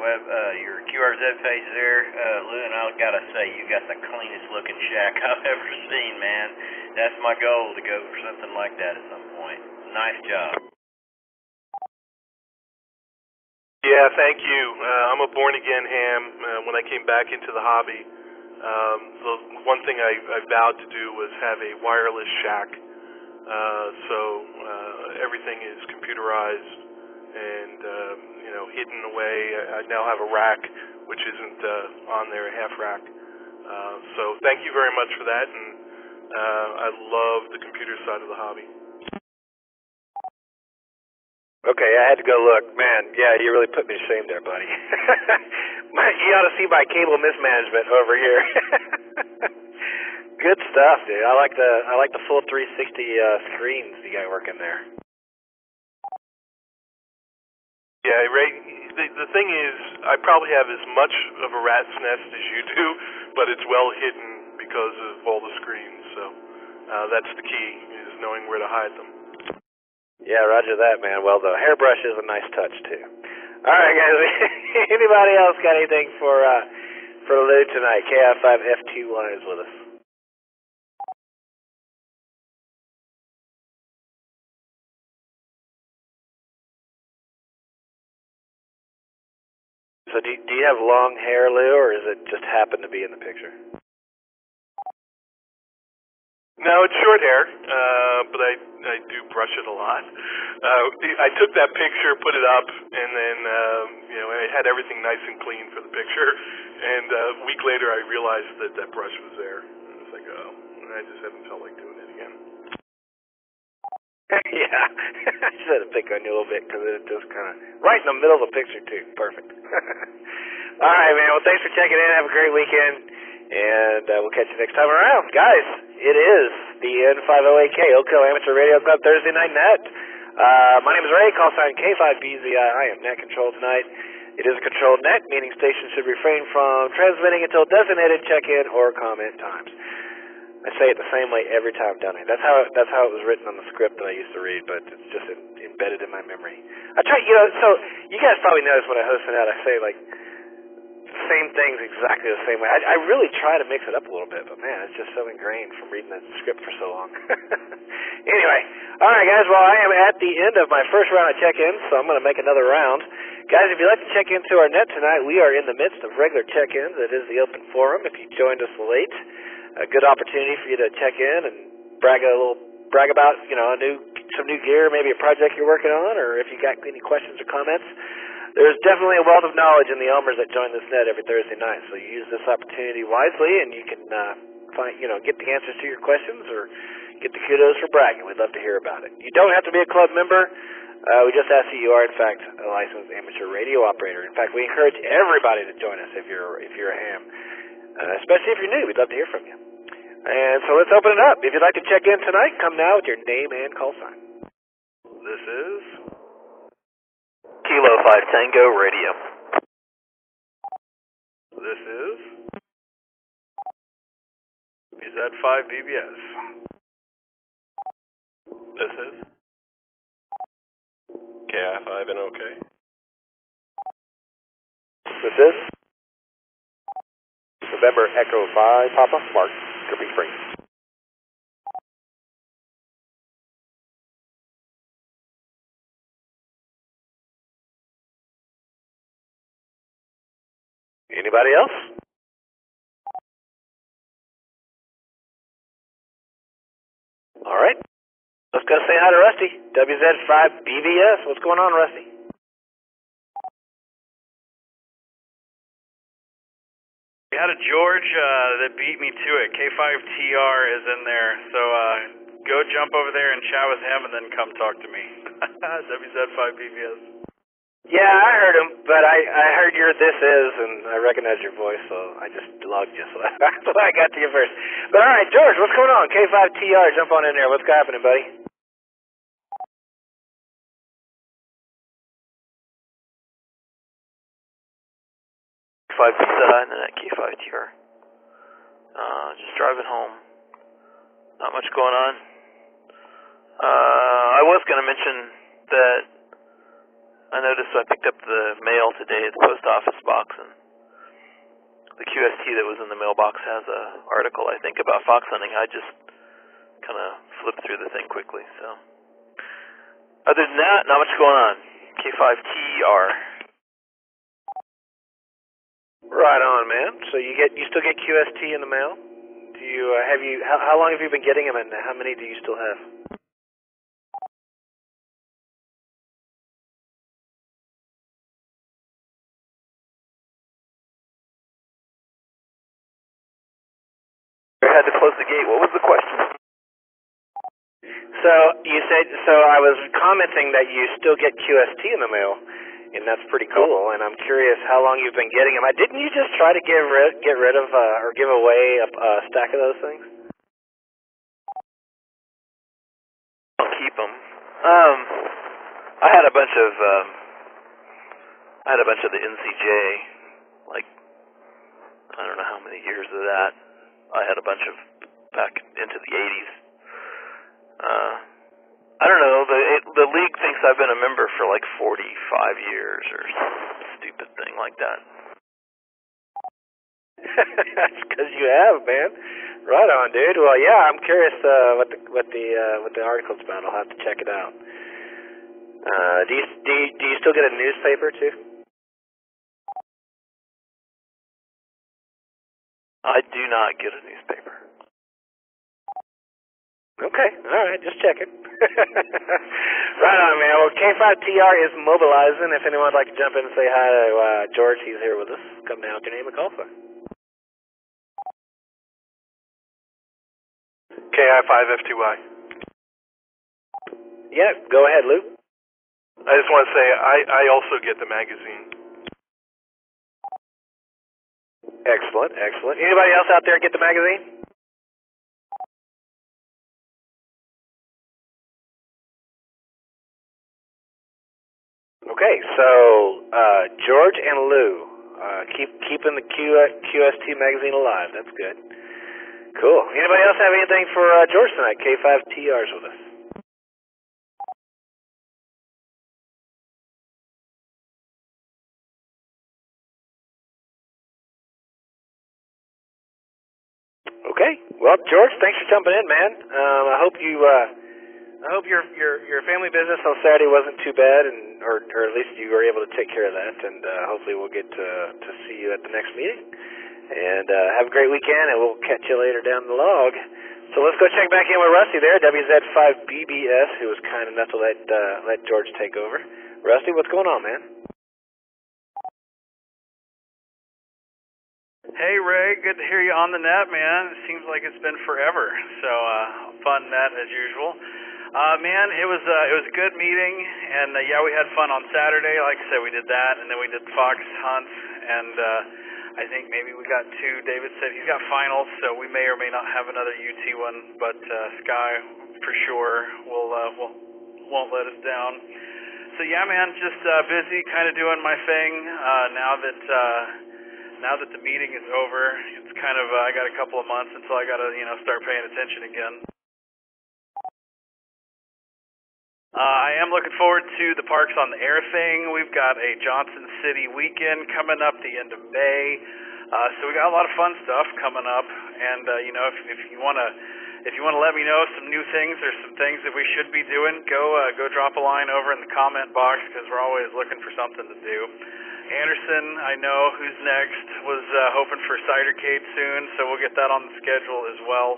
your QRZ page there, Lou, and I gotta say, you got the cleanest looking shack I've ever seen, man. That's my goal, to go for something like that at some point. Nice job. Yeah, thank you. I'm a born-again ham. When I came back into the hobby, the one thing I vowed to do was have a wireless shack. So everything is computerized and hidden away. I now have a rack, which isn't on there, a half rack. So thank you very much for that, and I love the computer side of the hobby. Okay, I had to go look. Man, yeah, you really put me to shame there, buddy. You ought to see my cable mismanagement over here. Good stuff, dude. I like the full 360 screens you got working there. Yeah, Ray, the thing is, I probably have as much of a rat's nest as you do, but it's well hidden because of all the screens, so that's the key, is knowing where to hide them. Yeah, roger that, man. Well, the hairbrush is a nice touch, too. All right, guys. Anybody else got anything for Lou tonight? KI5F21 is with us. So do you have long hair, Lou, or is it just happen to be in the picture? No, it's short hair, but I do brush it a lot. I took that picture, put it up, and then I had everything nice and clean for the picture. And a week later, I realized that brush was there. And I was like, oh, and I just haven't felt like doing it again. Yeah, I just had to pick on you a little bit because it just kind of right in the middle of the picture too. Perfect. All right, man. Well, thanks for checking in. Have a great weekend. And we'll catch you next time around. Guys, it is the N508K Oak Hill Amateur Radio Club Thursday Night Net. My name is Ray, call sign K5BZI. I am net control tonight. It is a controlled net, meaning stations should refrain from transmitting until designated check-in or comment times. I say it the same way every time, don't I? That's how it was written on the script that I used to read, but it's just embedded in my memory. I try, so you guys probably notice when I host it out, I say like same things exactly the same way. I really try to mix it up a little bit, but man, it's just so ingrained from reading that script for so long. Anyway, all right, guys. Well, I am at the end of my first round of check-ins, so I'm going to make another round. Guys, if you'd like to check into our net tonight, we are in the midst of regular check-ins. It is the open forum. If you joined us late, a good opportunity for you to check in and brag about some new gear, maybe a project you're working on, or if you got any questions or comments. There's definitely a wealth of knowledge in the Elmers that join this net every Thursday night, so you use this opportunity wisely, and you can get the answers to your questions or get the kudos for bragging. We'd love to hear about it. You don't have to be a club member. We just ask that you are, in fact, a licensed amateur radio operator. In fact, we encourage everybody to join us if you're a ham, especially if you're new. We'd love to hear from you. And so let's open it up. If you'd like to check in tonight, come now with your name and call sign. This is Kilo 5 Tango Radio. This is BZ5 BBS. This is KI5NOK. This is November Echo 5 Papa Mark Kirby Springs. Anybody else? All right. Let's go say hi to Rusty. WZ5 BBS. What's going on, Rusty? We had a George that beat me to it. K5TR is in there, so go jump over there and chat with him and then come talk to me. WZ5 BBS. Yeah, I heard him, but I heard your this is, and I recognized your voice, so I just logged you, so that's why I got to you first. But all right, George, what's going on? K5TR, jump on in there. What's happening, buddy? and then at K5TR. Just driving home. Not much going on. I was going to mention that I noticed I picked up the mail today at the post office box, and the QST that was in the mailbox has an article, I think, about fox hunting. I just kind of flipped through the thing quickly. So, other than that, not much going on. K5TR. Right on, man. So you still get QST in the mail? Do you how long have you been getting them, and how many do you still have? I had to close the gate. What was the question? So you said, I was commenting that you still get QST in the mail, and that's pretty cool. And I'm curious how long you've been getting them. Didn't you just try to get rid of or give away a stack of those things? I'll keep them. I had a bunch of the NCJ, like I don't know how many years of that. I had a bunch of back into the 80s. I don't know. The league thinks I've been a member for like 45 years or some stupid thing like that. That's because you have, man. Right on, dude. Well, yeah, I'm curious what the article's about. I'll have to check it out. Do you still get a newspaper too? I do not get a newspaper. Okay, all right, just checking. Right on, man. Well, K5TR is mobilizing. If anyone would like to jump in and say hi to George, he's here with us. Come down with your name and call sign. KI5FTY. Yeah, go ahead, Luke. I just want to say I also get the magazine. Excellent, excellent. Anybody else out there get the magazine? Okay, so George and Lou, keeping the QST magazine alive. That's good. Cool. Anybody else have anything for George tonight? K5TR's with us. Okay. Well, George, thanks for jumping in, man. I hope your family business on Saturday wasn't too bad, or at least you were able to take care of that. And hopefully we'll get to see you at the next meeting. And have a great weekend, and we'll catch you later down the log. So let's go check back in with Rusty there, WZ5BBS, who was kind enough to let George take over. Rusty, what's going on, man? Hey Ray, good to hear you on the net, man. It seems like it's been forever. So fun net as usual. Man, it was a good meeting, and yeah, we had fun on Saturday. Like I said, we did that, and then we did fox hunts, and I think maybe we got two. David said he's got finals, so we may or may not have another UT one, but Sky for sure won't let us down. So yeah, man, just busy, kind of doing my thing. Now that the meeting is over, it's kind of I got a couple of months until I got to start paying attention again. I am looking forward to the Parks on the Air thing. We've got a Johnson City weekend coming up the end of May, so we got a lot of fun stuff coming up. And if you want to let me know some new things or some things that we should be doing, go drop a line over in the comment box, because we're always looking for something to do. Anderson, I know, who's next, was hoping for Cidercade soon, so we'll get that on the schedule as well.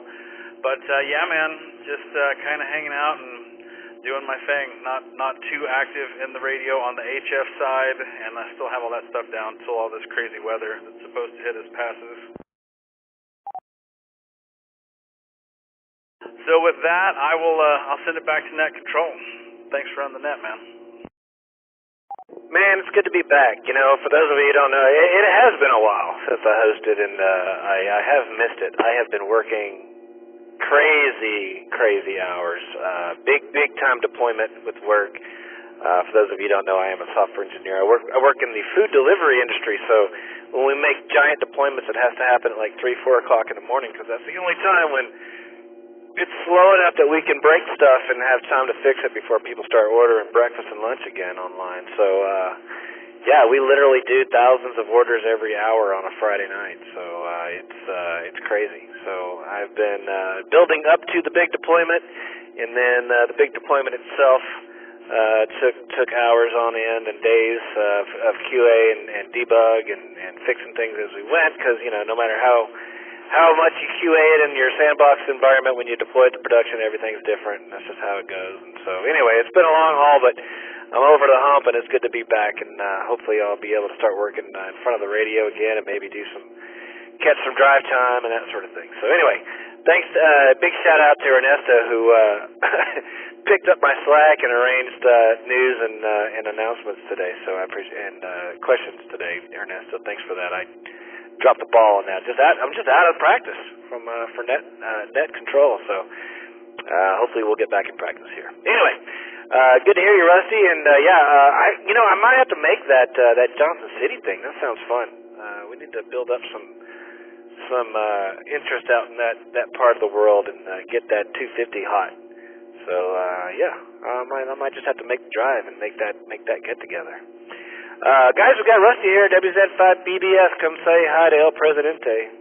But yeah, man, just kind of hanging out and doing my thing. Not too active in the radio on the HF side, and I still have all that stuff down until all this crazy weather that's supposed to hit us passes. So with that, I'll send it back to Net Control. Thanks for running the net, man. Man, it's good to be back. For those of you who don't know, it has been a while since I hosted, and I have missed it. I have been working crazy hours. Big time deployment with work. For those of you who don't know, I am a software engineer. I work in the food delivery industry, so when we make giant deployments, it has to happen at like 3, 4 o'clock in the morning, because that's the only time when it's slow enough that we can break stuff and have time to fix it before people start ordering breakfast and lunch again online. So, yeah, we literally do thousands of orders every hour on a Friday night. So it's crazy. So I've been building up to the big deployment, and then the big deployment itself took hours on end and days of QA and debug and fixing things as we went, because no matter how much you QA it in your sandbox environment, when you deploy it to production, everything's different, and that's just how it goes. And so anyway, it's been a long haul, but I'm over the hump, and it's good to be back, and hopefully I'll be able to start working in front of the radio again, and maybe do some catch some drive time and that sort of thing. So anyway, thanks. Big shout out to Ernesto who picked up my slack and arranged news and announcements today. So I appreciate and questions today, Ernesto. Thanks for that. I dropped the ball on that. I'm just out of practice for net control. So hopefully we'll get back in practice here. Anyway, good to hear you, Rusty. And I might have to make that Johnson City thing. That sounds fun. We need to build up some interest out in that part of the world and get that 250 hot. So I might just have to make the drive and make that get together. Guys, we got Rusty here, WZ5BBS. Come say hi to El Presidente.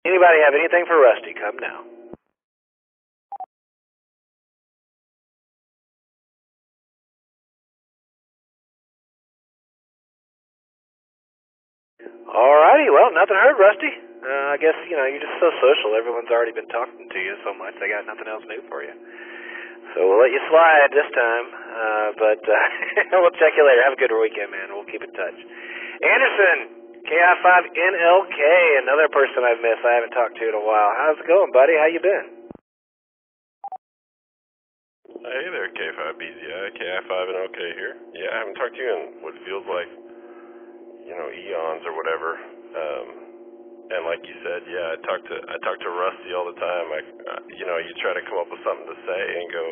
Anybody have anything for Rusty? Come now. Alrighty, well, nothing heard, Rusty. I guess, you're just so social. Everyone's already been talking to you so much, they got nothing else new for you. So we'll let you slide this time, but we'll check you later. Have a good weekend, man. We'll keep in touch. Anderson, KI5NLK, another person I've missed I haven't talked to in a while. How's it going, buddy? How you been? Hey there, K5BZI, KI5NLK here. Yeah, I haven't talked to you in what feels like eons or whatever. And like you said, yeah, I talk to Rusty all the time. You try to come up with something to say and go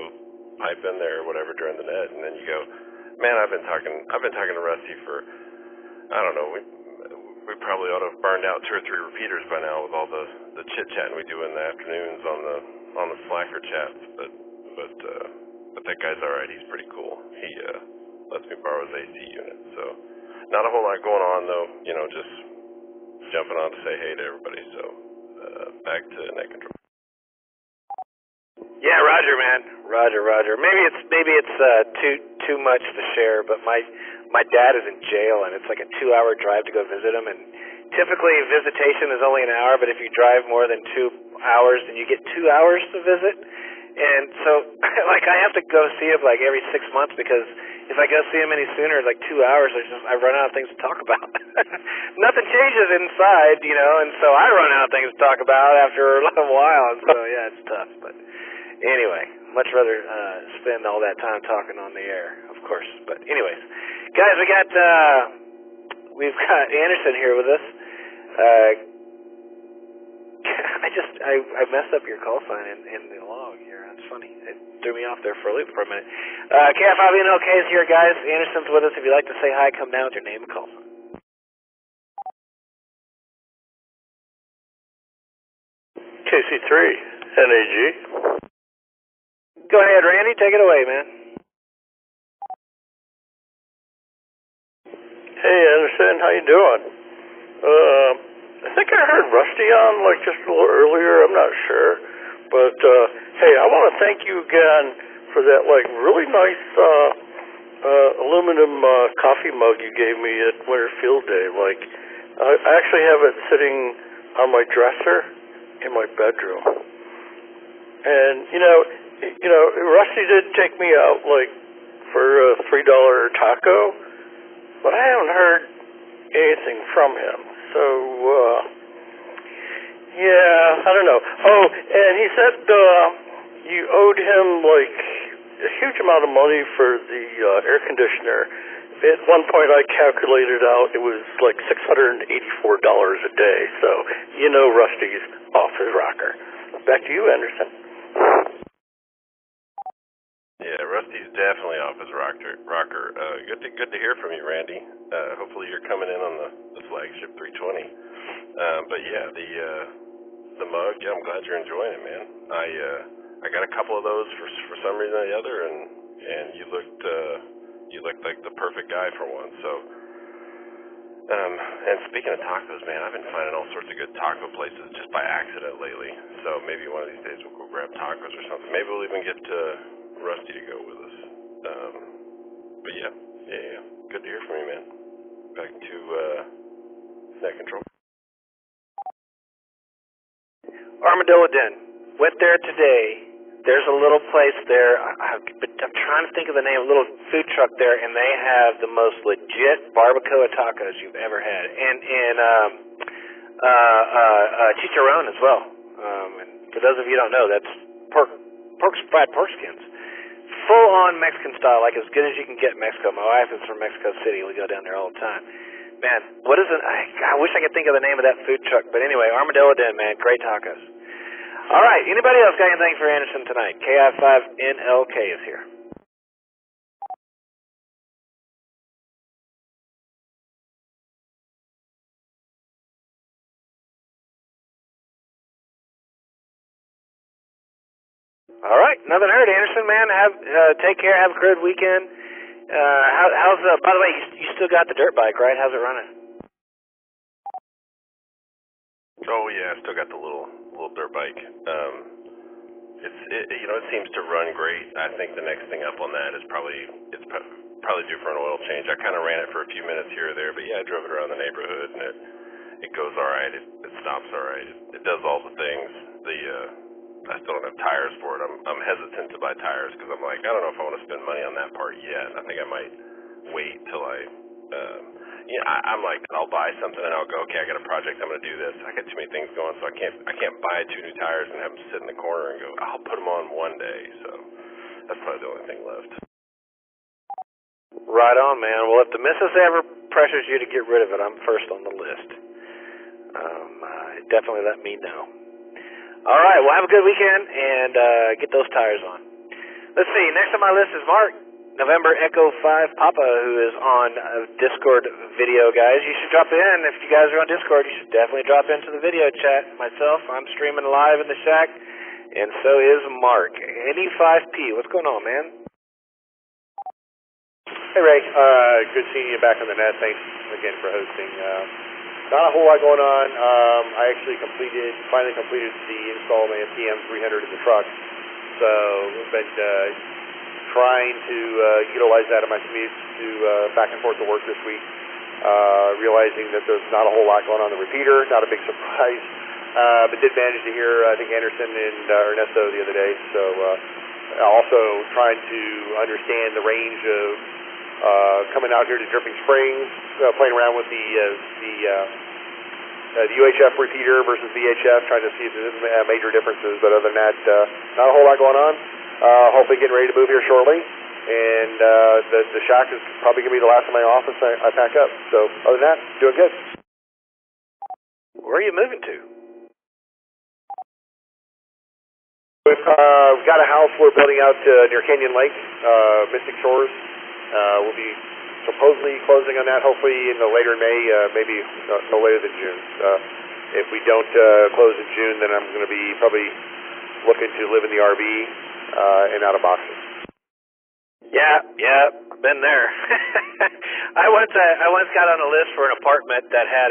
pipe in there or whatever during the net, and then you go, man, I've been talking to Rusty for, I don't know, we probably ought to have burned out 2 or 3 repeaters by now with all the chit chatting we do in the afternoons on the Slacker chats. But that guy's all right. He's pretty cool. He lets me borrow his AC unit. So not a whole lot going on though. Just jumping on to say hey to everybody. So back to net control. Yeah, Roger, man. Roger. Maybe it's too much to share, but my dad is in jail and it's like a 2-hour drive to go visit him. And typically visitation is only an hour, but if you drive more than 2 hours, then you get 2 hours to visit. And so, I have to go see him every 6 months because if I go see him any sooner, 2 hours, I run out of things to talk about. Nothing changes inside, and so I run out of things to talk about after a while. And so, yeah, it's tough. But anyway, much rather spend all that time talking on the air, of course. But anyways, guys, we've got Anderson here with us. I messed up your call sign in the log here. That's funny. It threw me off there for a loop for a minute. KF5NLK is here, guys. Anderson's with us. If you'd like to say hi, come down with your name and call sign. KC3, NAG. Go ahead, Randy. Take it away, man. Hey, Anderson. How you doing? I think I heard Rusty on just a little earlier. I'm not sure, but hey, I want to thank you again for that really nice aluminum coffee mug you gave me at Winter Field Day. I actually have it sitting on my dresser in my bedroom, and Rusty did take me out for a $3 taco, but I haven't heard anything from him. So, yeah, I don't know. Oh, and he said you owed him, a huge amount of money for the air conditioner. At one point I calculated out it was $684 a day. So, Rusty's off his rocker. Back to you, Anderson. Yeah, Rusty's definitely off his rocker. Good to hear from you, Randy. Hopefully you're coming in on the flagship 320. But yeah, the mug. Yeah, I'm glad you're enjoying it, man. I got a couple of those for some reason or the other, and you looked like the perfect guy for one. So, and speaking of tacos, man, I've been finding all sorts of good taco places just by accident lately. So maybe one of these days we'll go grab tacos or something. Maybe we'll even get Rusty to go with us. But yeah. Good to hear from you, man. Back to net control. Armadillo Den. Went there today. there's a little place there, but I'm trying to think of the name, a little food truck there, and they have the most legit barbacoa tacos you've ever had. And chicharron as well. And for those of you who don't know, that's fried pork skins. Full-on Mexican style, like as good as you can get in Mexico. My wife is from Mexico City. We go down there all the time. Man, what is it? I wish I could think of the name of that food truck. But anyway, Armadillo Den, man, great tacos. All right, anybody else got anything for Anderson tonight? KI5NLK is here. All right, nothing heard. Anderson, man, take care. Have a good weekend. How's by the way, you still got the dirt bike, right? How's it running? Oh yeah, I still got the little dirt bike. It seems to run great. I think the next thing up on that is probably due for an oil change. I kind of ran it for a few minutes here or there, but yeah, I drove it around the neighborhood and it goes all right. It stops all right. It does all the things. I still don't have tires for it. I'm hesitant to buy tires because I'm like, I don't know if I want to spend money on that part yet. I think I might wait till I'm like, I'll buy something and I'll go, okay, I got a project, I'm going to do this. I got too many things going, so I can't buy 2 new tires and have them sit in the corner and go, I'll put them on one day. So that's probably the only thing left. Right on, man. Well, if the missus ever pressures you to get rid of it, I'm first on the list. Definitely let me know. All right, well, have a good weekend and get those tires on. Let's see, next on my list is Mark, November Echo 5 Papa, who is on Discord video, guys. You should drop in. If you guys are on Discord, you should definitely drop into the video chat. Myself, I'm streaming live in the shack, and so is Mark. NE5P, what's going on, man? Hey, Ray. Good seeing you back on the net. Thanks again for hosting. Not a whole lot going on. I actually finally completed the install of my PM300 in the truck. So I've been trying to utilize that in my commute to back and forth to work this week. Realizing that there's not a whole lot going on the repeater. Not a big surprise. But did manage to hear, I think, Anderson and Ernesto the other day. So also trying to understand the range of coming out here to Dripping Springs, playing around with the UHF repeater versus VHF, trying to see if there's major differences. But other than that, not a whole lot going on. Hopefully getting ready to move here shortly. And the shack is probably going to be the last of my office I pack up. So other than that, doing good. Where are you moving to? We've got a house we're building out near Canyon Lake, Mystic Shores. We'll be supposedly closing on that hopefully later in May, maybe no later than June. If we don't close in June, then I'm going to be probably looking to live in the RV and out of boxes. Yeah, been there. I once got on a list for an apartment that had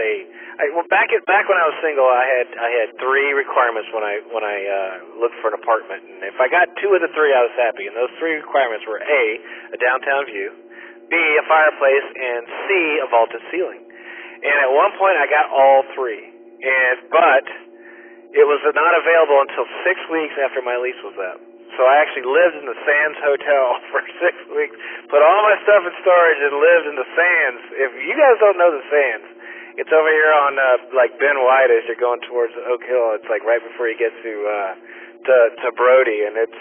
back when I was single, I had 3 requirements when I looked for an apartment, and if I got 2 of the 3, I was happy. And those 3 requirements were a downtown view, B, a fireplace, and C, a vaulted ceiling. And at one point, I got all 3, but it was not available until 6 weeks after my lease was up. So I actually lived in the Sands Hotel for 6 weeks, put all my stuff in storage, and lived in the Sands. If you guys don't know the Sands, it's over here on like Ben White as you're going towards Oak Hill. It's like right before you get to Brody, and it's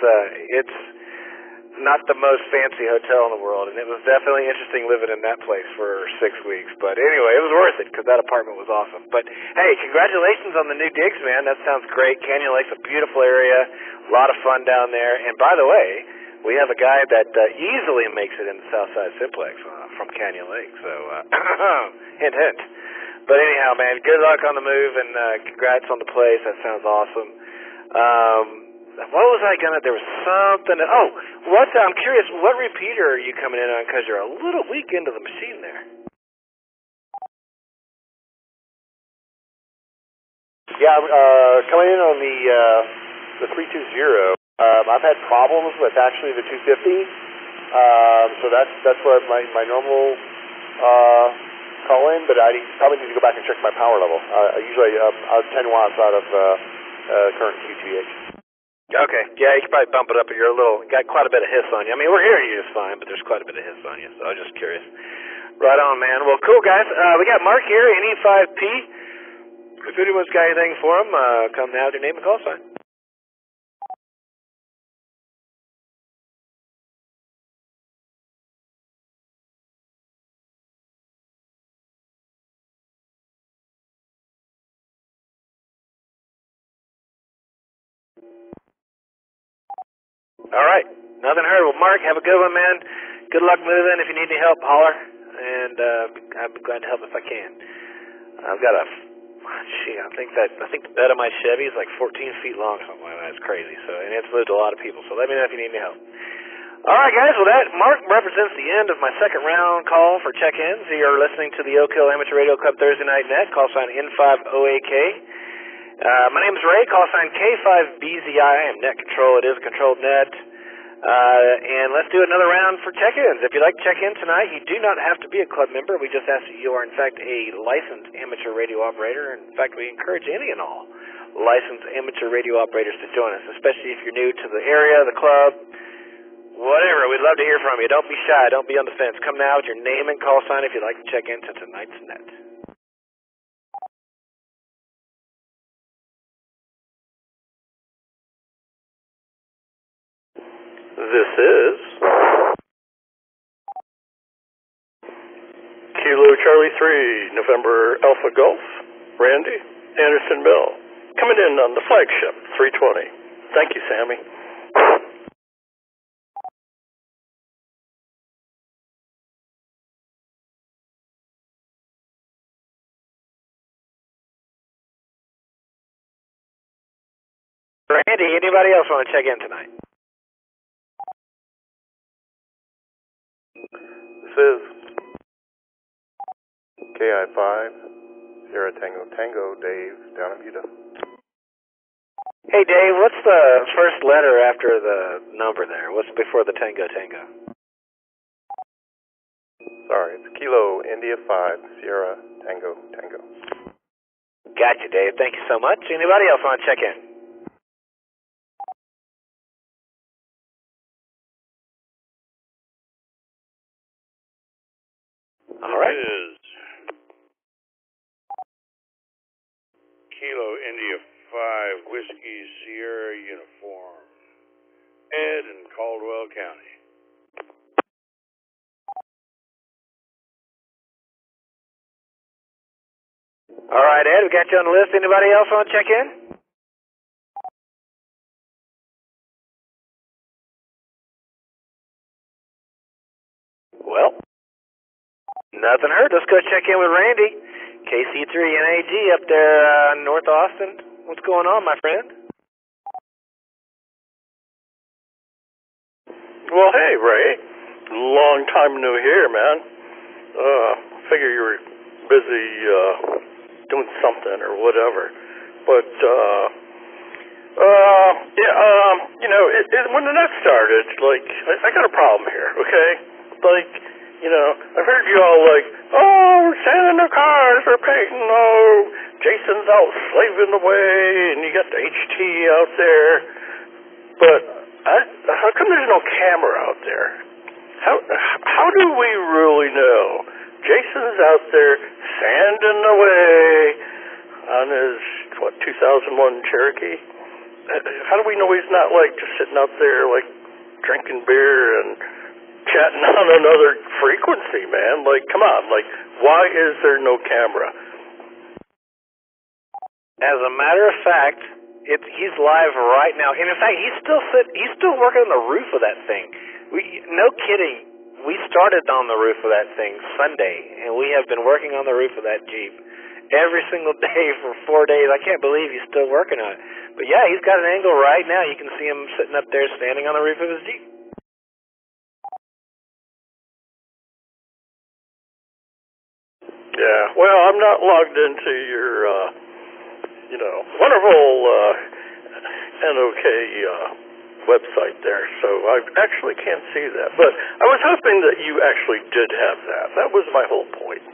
not the most fancy hotel in the world, and it was definitely interesting living in that place for 6 weeks. But anyway, it was worth it because that apartment was awesome. But hey, congratulations on the new digs, man. That sounds great. Canyon Lake's a beautiful area, a lot of fun down there. And by the way, we have a guy that easily makes it in the Southside Simplex from Canyon Lake. So hint, hint. But anyhow, man, good luck on the move, and congrats on the place. That sounds awesome. What was I gonna? There was something. I'm curious. What repeater are you coming in on? Because you're a little weak into the machine there. Yeah, coming in on the 320. I've had problems with actually the 250. So that's where my normal call in, but I probably need to go back and check my power level. Usually 10 watts out of current QTH. Okay, yeah, you can probably bump it up. You're got quite a bit of hiss on you. I mean, we're hearing you just fine, but there's quite a bit of hiss on you, so I was just curious. Right on, man. Well, cool, guys. We got Mark here, NE5P. If anyone's got anything for him, come now with your name and call sign. All right, nothing heard. Well, Mark, have a good one, man. Good luck moving. If you need any help, holler, and I'd be glad to help if I can. I've got I think the bed of my Chevy is like 14 feet long. Something like that. It's crazy. So, and it's moved a lot of people. So let me know if you need any help. All right, guys. Well, that Mark represents the end of my second round call for check-ins. You're listening to the Oak Hill Amateur Radio Club Thursday Night Net. Call sign N5OAK. My name is Ray. Call sign K5BZI. I am net control. It is a controlled net. And let's do another round for check-ins. If you'd like to check in tonight, you do not have to be a club member. We just ask that you are, in fact, a licensed amateur radio operator. In fact, we encourage any and all licensed amateur radio operators to join us, especially if you're new to the area, the club, whatever. We'd love to hear from you. Don't be shy. Don't be on the fence. Come now with your name and call sign if you'd like to check into tonight's net. This is Kilo Charlie 3, November Alpha Golf, Randy, Anderson Mill, coming in on the flagship, 320. Thank you, Sammy. Randy, anybody else want to check in tonight? This is KI5, Sierra Tango Tango, Dave, down in Utah. Hey, Dave, what's the first letter after the number there? What's before the Tango Tango? Sorry, it's Kilo India 5, Sierra Tango Tango. Gotcha, Dave. Thank you so much. Anybody else want to check in? All right. This is Kilo India 5 Whiskey Sierra Uniform, Ed in Caldwell County. All right, Ed, we got you on the list. Anybody else want to check in? Well, nothing heard. Let's go check in with Randy. KC3NAG up there North Austin. What's going on, my friend? Well, hey, Ray. Long time no hear, man. Figure you were busy doing something or whatever. But, when the net started, like, I got a problem here, okay? Like, I've heard you all like, oh, we're sanding the cars, we're painting, oh, Jason's out slaving away, and you got the HT out there. But how come there's no camera out there? How do we really know? Jason's out there sanding away on his, 2001 Cherokee? How do we know he's not, like, just sitting out there, like, drinking beer and chatting on another frequency, man? Like, come on, like, why is there no camera? As a matter of fact, he's live right now. And in fact, he's still working on the roof of that thing. No kidding. We started on the roof of that thing Sunday, and we have been working on the roof of that Jeep every single day for 4 days. I can't believe he's still working on it. But yeah, he's got an angle right now. You can see him sitting up there standing on the roof of his Jeep. Yeah, well, I'm not logged into your, wonderful NOK website there, so I actually can't see that. But I was hoping that you actually did have that. That was my whole point.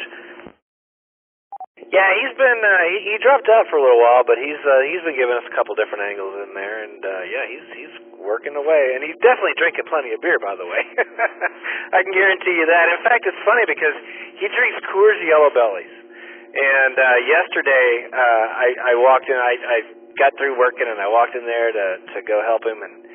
Yeah, he's been he dropped out for a little while, but he's been giving us a couple different angles in there, and yeah, he's working away, and he's definitely drinking plenty of beer, by the way. I can guarantee you that. In fact, it's funny because he drinks Coors Yellow Bellies, and yesterday I walked in, I got through working, and I walked in there to go help him, and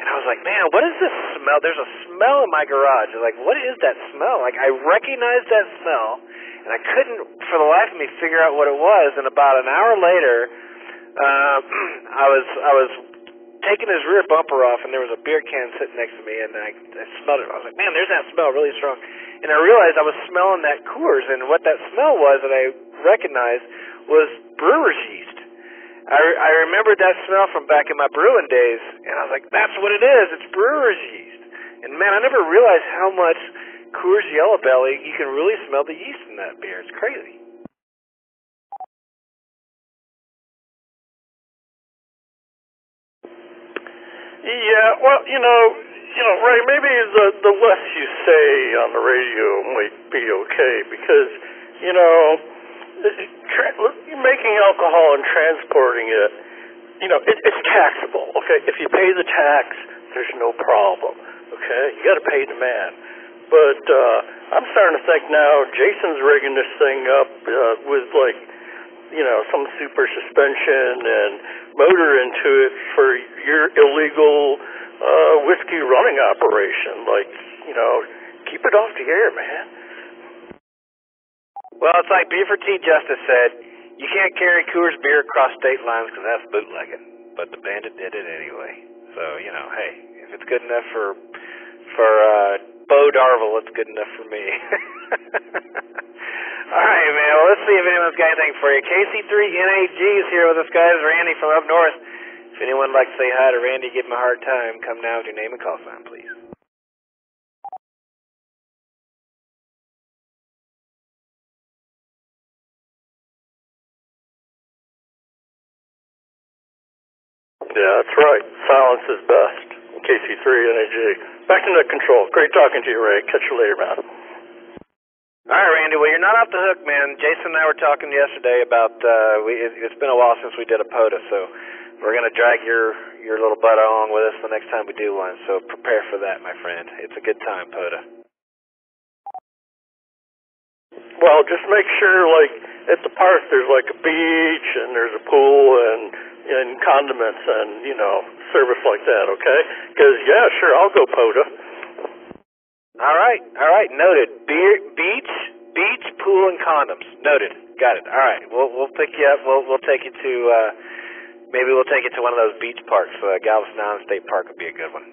I was like, man, what is this smell? There's a smell in my garage. I'm like, what is that smell? Like, I recognized that smell, and I couldn't, for the life of me, figure out what it was. And about an hour later, I was taking his rear bumper off, and there was a beer can sitting next to me, and I smelled it. I was like, man, there's that smell really strong. And I realized I was smelling that Coors, and what that smell was that I recognized was brewer's yeast. I remembered that smell from back in my brewing days, and I was like, that's what it is. It's brewer's yeast. And, man, I never realized how much Coors Yellow Belly, you can really smell the yeast in that beer. It's crazy. Yeah, well, you know, Ray, maybe the less you say on the radio might be okay because, you know, making alcohol and transporting it, you know, it's taxable, okay? If you pay the tax, there's no problem, okay? You got to pay the man. But I'm starting to think now Jason's rigging this thing up with, like, you know, some super suspension and motor into it for your illegal whiskey running operation. Like, you know, keep it off the air, man. Well, it's like Buford T. Justice said, you can't carry Coors beer across state lines because that's bootlegging. But the bandit did it anyway. So, you know, hey, if it's good enough for Bo Darville, it's good enough for me. All right, man. Well, let's see if anyone's got anything for you. KC3NAG is here with us, guys. Randy from up north. If anyone would like to say hi to Randy, give him a hard time, come now with your name and call sign, please. Yeah, that's right. Silence is best. KC3NAG. Back to net control. Great talking to you, Ray. Catch you later, man. All right, Randy. Well, you're not off the hook, man. Jason and I were talking yesterday about it's been a while since we did a POTA, so we're going to drag your little butt along with us the next time we do one. So prepare for that, my friend. It's a good time, POTA. Well, just make sure, like, at the park there's, like, a beach and there's a pool and condiments and, you know, service like that, okay? Because, yeah, sure, I'll go POTA. All right, noted. Beach, pool, and condoms. Noted. Got it. All right, we'll pick you up. We'll take you to maybe we'll take you to one of those beach parks. Galveston Island State Park would be a good one.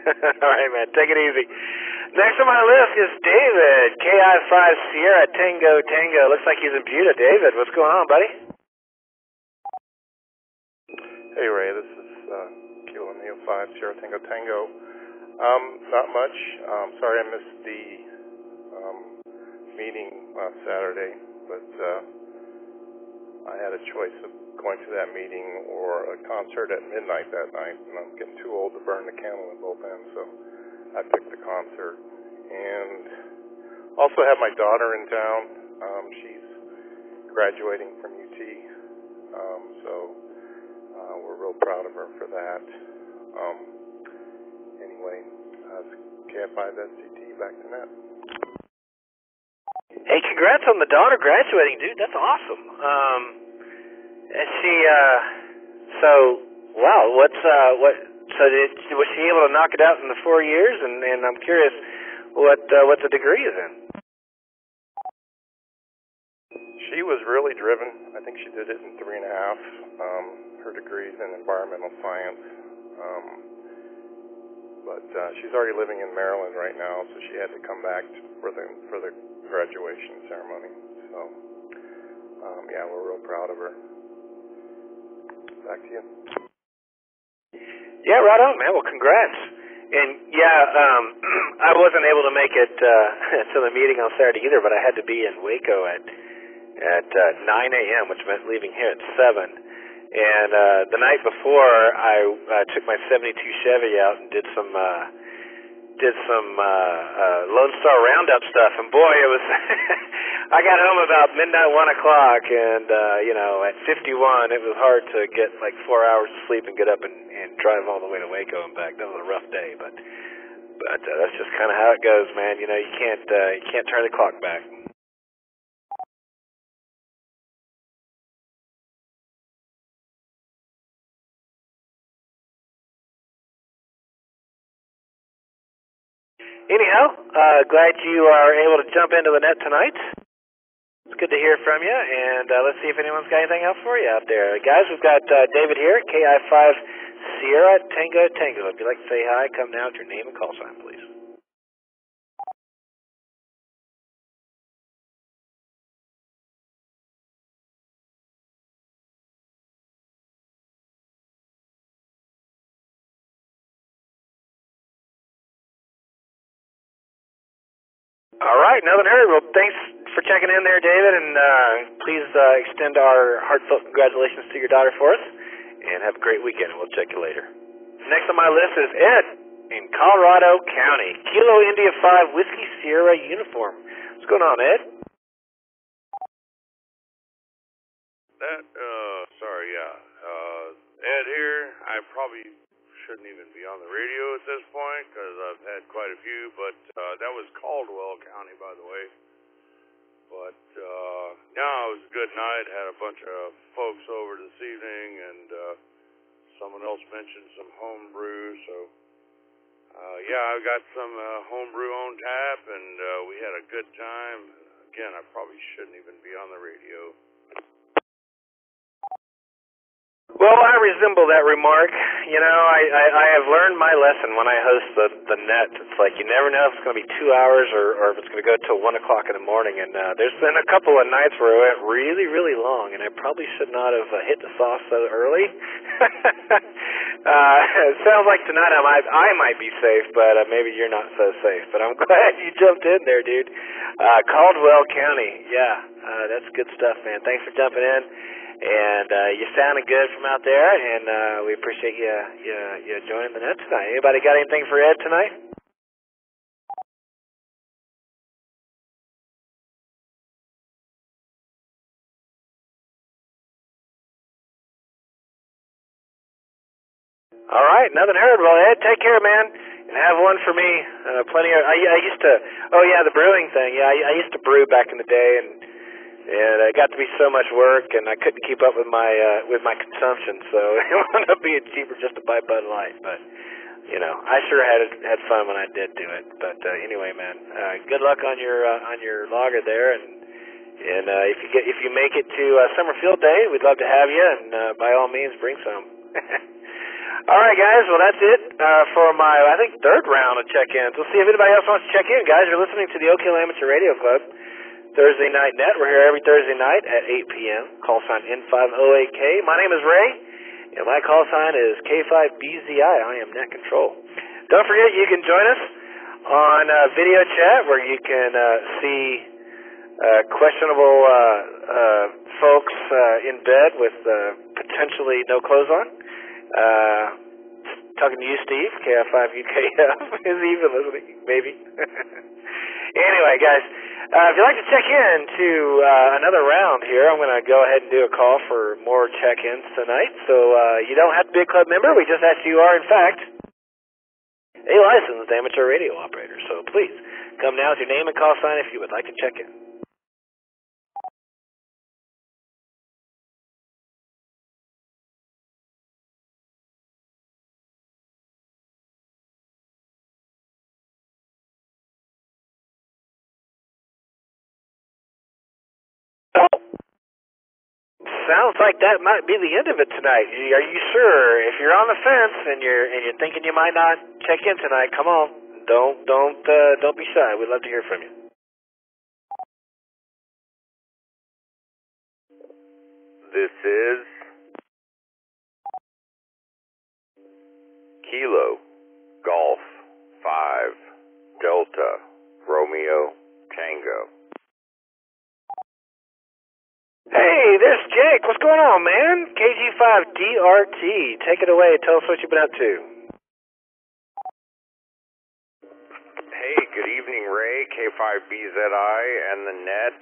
All right, man. Take it easy. Next on my list is David, KI5 Sierra Tango. Looks like he's in Buda. David, what's going on, buddy? Hey, Ray. This is Kilo Neo 5 Sierra Tango. Not much. Sorry I missed the meeting last Saturday, but I had a choice of going to that meeting or a concert at midnight that night, and I'm getting too old to burn the candle at both ends, so I picked the concert. And also have my daughter in town. She's graduating from UT, so we're real proud of her for that. Anyway, KF5SCT, back to net. Hey, congrats on the daughter graduating, dude. That's awesome. Was she able to knock it out in the 4 years? And I'm curious what the degree is in. She was really driven. I think she did it in 3.5. Her degree's in environmental science. But she's already living in Maryland right now, so she had to come back for the graduation ceremony. So, yeah, we're real proud of her. Back to you. Yeah, right on, man. Well, congrats. And yeah, I wasn't able to make it to the meeting on Saturday either, but I had to be in Waco at 9 a.m., which meant leaving here at 7. And the night before, I took my '72 Chevy out and did some Lone Star Roundup stuff, and boy, it was. I got home about midnight, 1 o'clock, and at 51, it was hard to get like 4 hours of sleep and get up and drive all the way to Waco and back. That was a rough day, but that's just kind of how it goes, man. You can't turn the clock back. Anyhow, glad you are able to jump into the net tonight. It's good to hear from you, and let's see if anyone's got anything else for you out there. Guys, we've got David here, KI5 Sierra Tango Tango. If you'd like to say hi, come now with your name and call sign, please. All right, nothing heard. Well, thanks for checking in there, David, and please extend our heartfelt congratulations to your daughter for us, and have a great weekend, and we'll check you later. Next on my list is Ed in Colorado County. Kilo India 5 Whiskey Sierra uniform. What's going on, Ed? Ed here. I probably shouldn't even be on the radio at this point because I've had quite a few, but that was Caldwell County, by the way. But no, it was a good night. Had a bunch of folks over this evening, and someone else mentioned some homebrew, so I got some homebrew on tap, and we had a good time. Again, I probably shouldn't even be on the radio. Well, I resemble that remark. I have learned my lesson when I host the net. It's like you never know if it's going to be 2 hours or if it's going to go till 1 o'clock in the morning. And there's been a couple of nights where it went really, really long, and I probably should not have hit the sauce so early. It sounds like tonight I might be safe, but maybe you're not so safe. But I'm glad you jumped in there, dude. Caldwell County, that's good stuff, man. Thanks for jumping in. And you sounded good from out there, and we appreciate you joining the net tonight. Anybody got anything for Ed tonight? All right, nothing heard. Well, Ed, take care, man, and have one for me. Plenty of. I used to. Oh yeah, the brewing thing. Yeah, I used to brew back in the day, and it got to be so much work, and I couldn't keep up with my consumption, so it wound up being cheaper just to buy Bud Light. But I sure had fun when I did do it. But anyway, man, good luck on your lager there, and if you make it to Summer Field Day, we'd love to have you, and by all means, bring some. All right, guys. Well, that's it for my, I think, third round of check-ins. We'll see if anybody else wants to check in, guys. You're listening to the Oak Hill Amateur Radio Club. Thursday Night Net. We're here every Thursday night at 8 p.m. Call sign N508K. My name is Ray, and my call sign is K5BZI. I am Net Control. Don't forget, you can join us on video chat where you can see questionable folks in bed with potentially no clothes on. Talking to you, Steve, KF5UKF. Is he even listening? Maybe. Anyway, guys, if you'd like to check in to another round here, I'm going to go ahead and do a call for more check-ins tonight. So you don't have to be a club member. We just asked you are, in fact, a licensed amateur radio operator. So please, come now with your name and call sign if you would like to check in. Sounds like that might be the end of it tonight. Are you sure? If you're on the fence and you're thinking you might not check in tonight, come on. Don't be shy. We'd love to hear from you. This is Kilo Golf 5 Delta Romeo Tango. Hey, there's Jay. Jake, what's going on, man? KG5DRT, take it away. Tell us what you've been up to. Hey, good evening, Ray, K5BZI, and the net.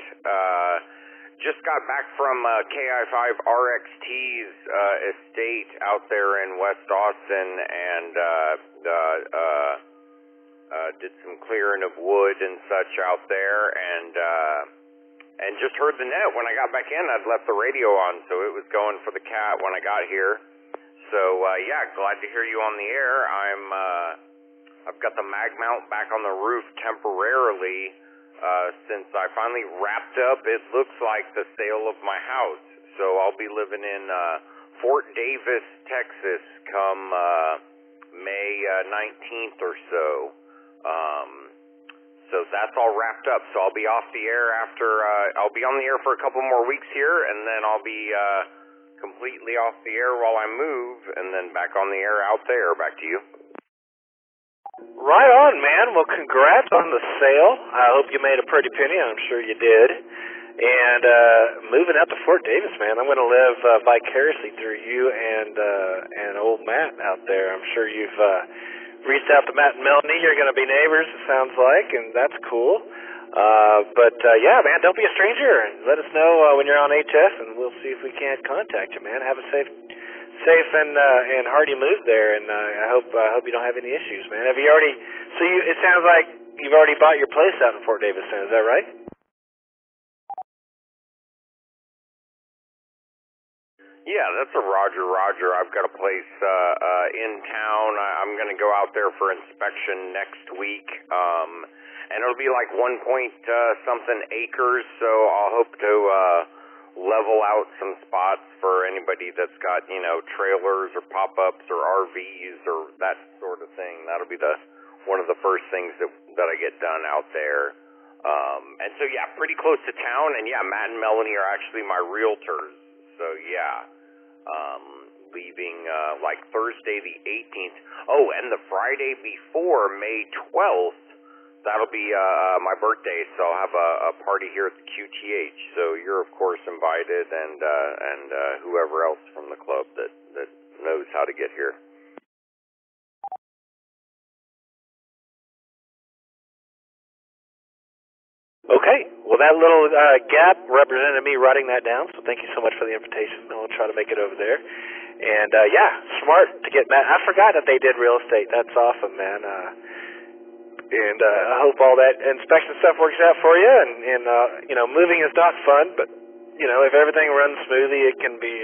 Just got back from KI5RXT's estate out there in West Austin, and did some clearing of wood and such out there, and just heard the net when I got back in. I'd left the radio on, so it was going for the cat when I got here. So yeah, glad to hear you on the air. I've got the mag mount back on the roof temporarily since I finally wrapped up. It looks like the sale of my house, so I'll be living in Fort Davis, Texas, come May 19th or so. So that's all wrapped up. So I'll be off the air after, I'll be on the air for a couple more weeks here, and then I'll be completely off the air while I move, and then back on the air out there. Back to you. Right on, man. Well, congrats on the sale. I hope you made a pretty penny. I'm sure you did. And moving out to Fort Davis, man, I'm going to live vicariously through you and old Matt out there. I'm sure you've reached out to Matt and Melanie. You're going to be neighbors, it sounds like, and that's cool. But yeah, man, don't be a stranger. And let us know when you're on HS, and we'll see if we can't contact you, man. Have a safe and hearty move there, and I hope you don't have any issues, man. Have you already? So it sounds like you've already bought your place out in Fort Davis, then, is that right? Yeah, that's a Roger. I've got a place in town. I'm going to go out there for inspection next week, and it'll be like 1-point-something acres. So I'll hope to level out some spots for anybody that's got, trailers or pop-ups or RVs or that sort of thing. That'll be one of the first things that I get done out there. And so yeah, pretty close to town. And yeah, Matt and Melanie are actually my realtors. So yeah. Leaving like Thursday the 18th. Oh, and the Friday before, May 12th, that'll be my birthday, so I'll have a party here at the QTH. So you're of course invited, and whoever else from the club that knows how to get here. Okay. Well, that little gap represented me writing that down, so thank you so much for the invitation. I'll try to make it over there. And, yeah, smart to get Matt. I forgot that they did real estate. That's awesome, man. And I hope all that inspection stuff works out for you. And moving is not fun, but, if everything runs smoothly, it can be,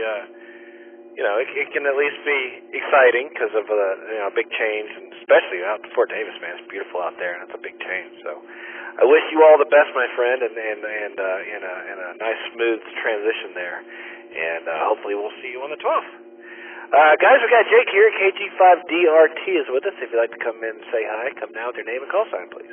it can at least be exciting because of a big change, and especially out to Fort Davis, man. It's beautiful out there, and it's a big change. So I wish you all the best, my friend, and in a nice, smooth transition there. And hopefully we'll see you on the 12th. Guys, we got Jake here. KG5DRT is with us. If you'd like to come in and say hi, come now with your name and call sign, please.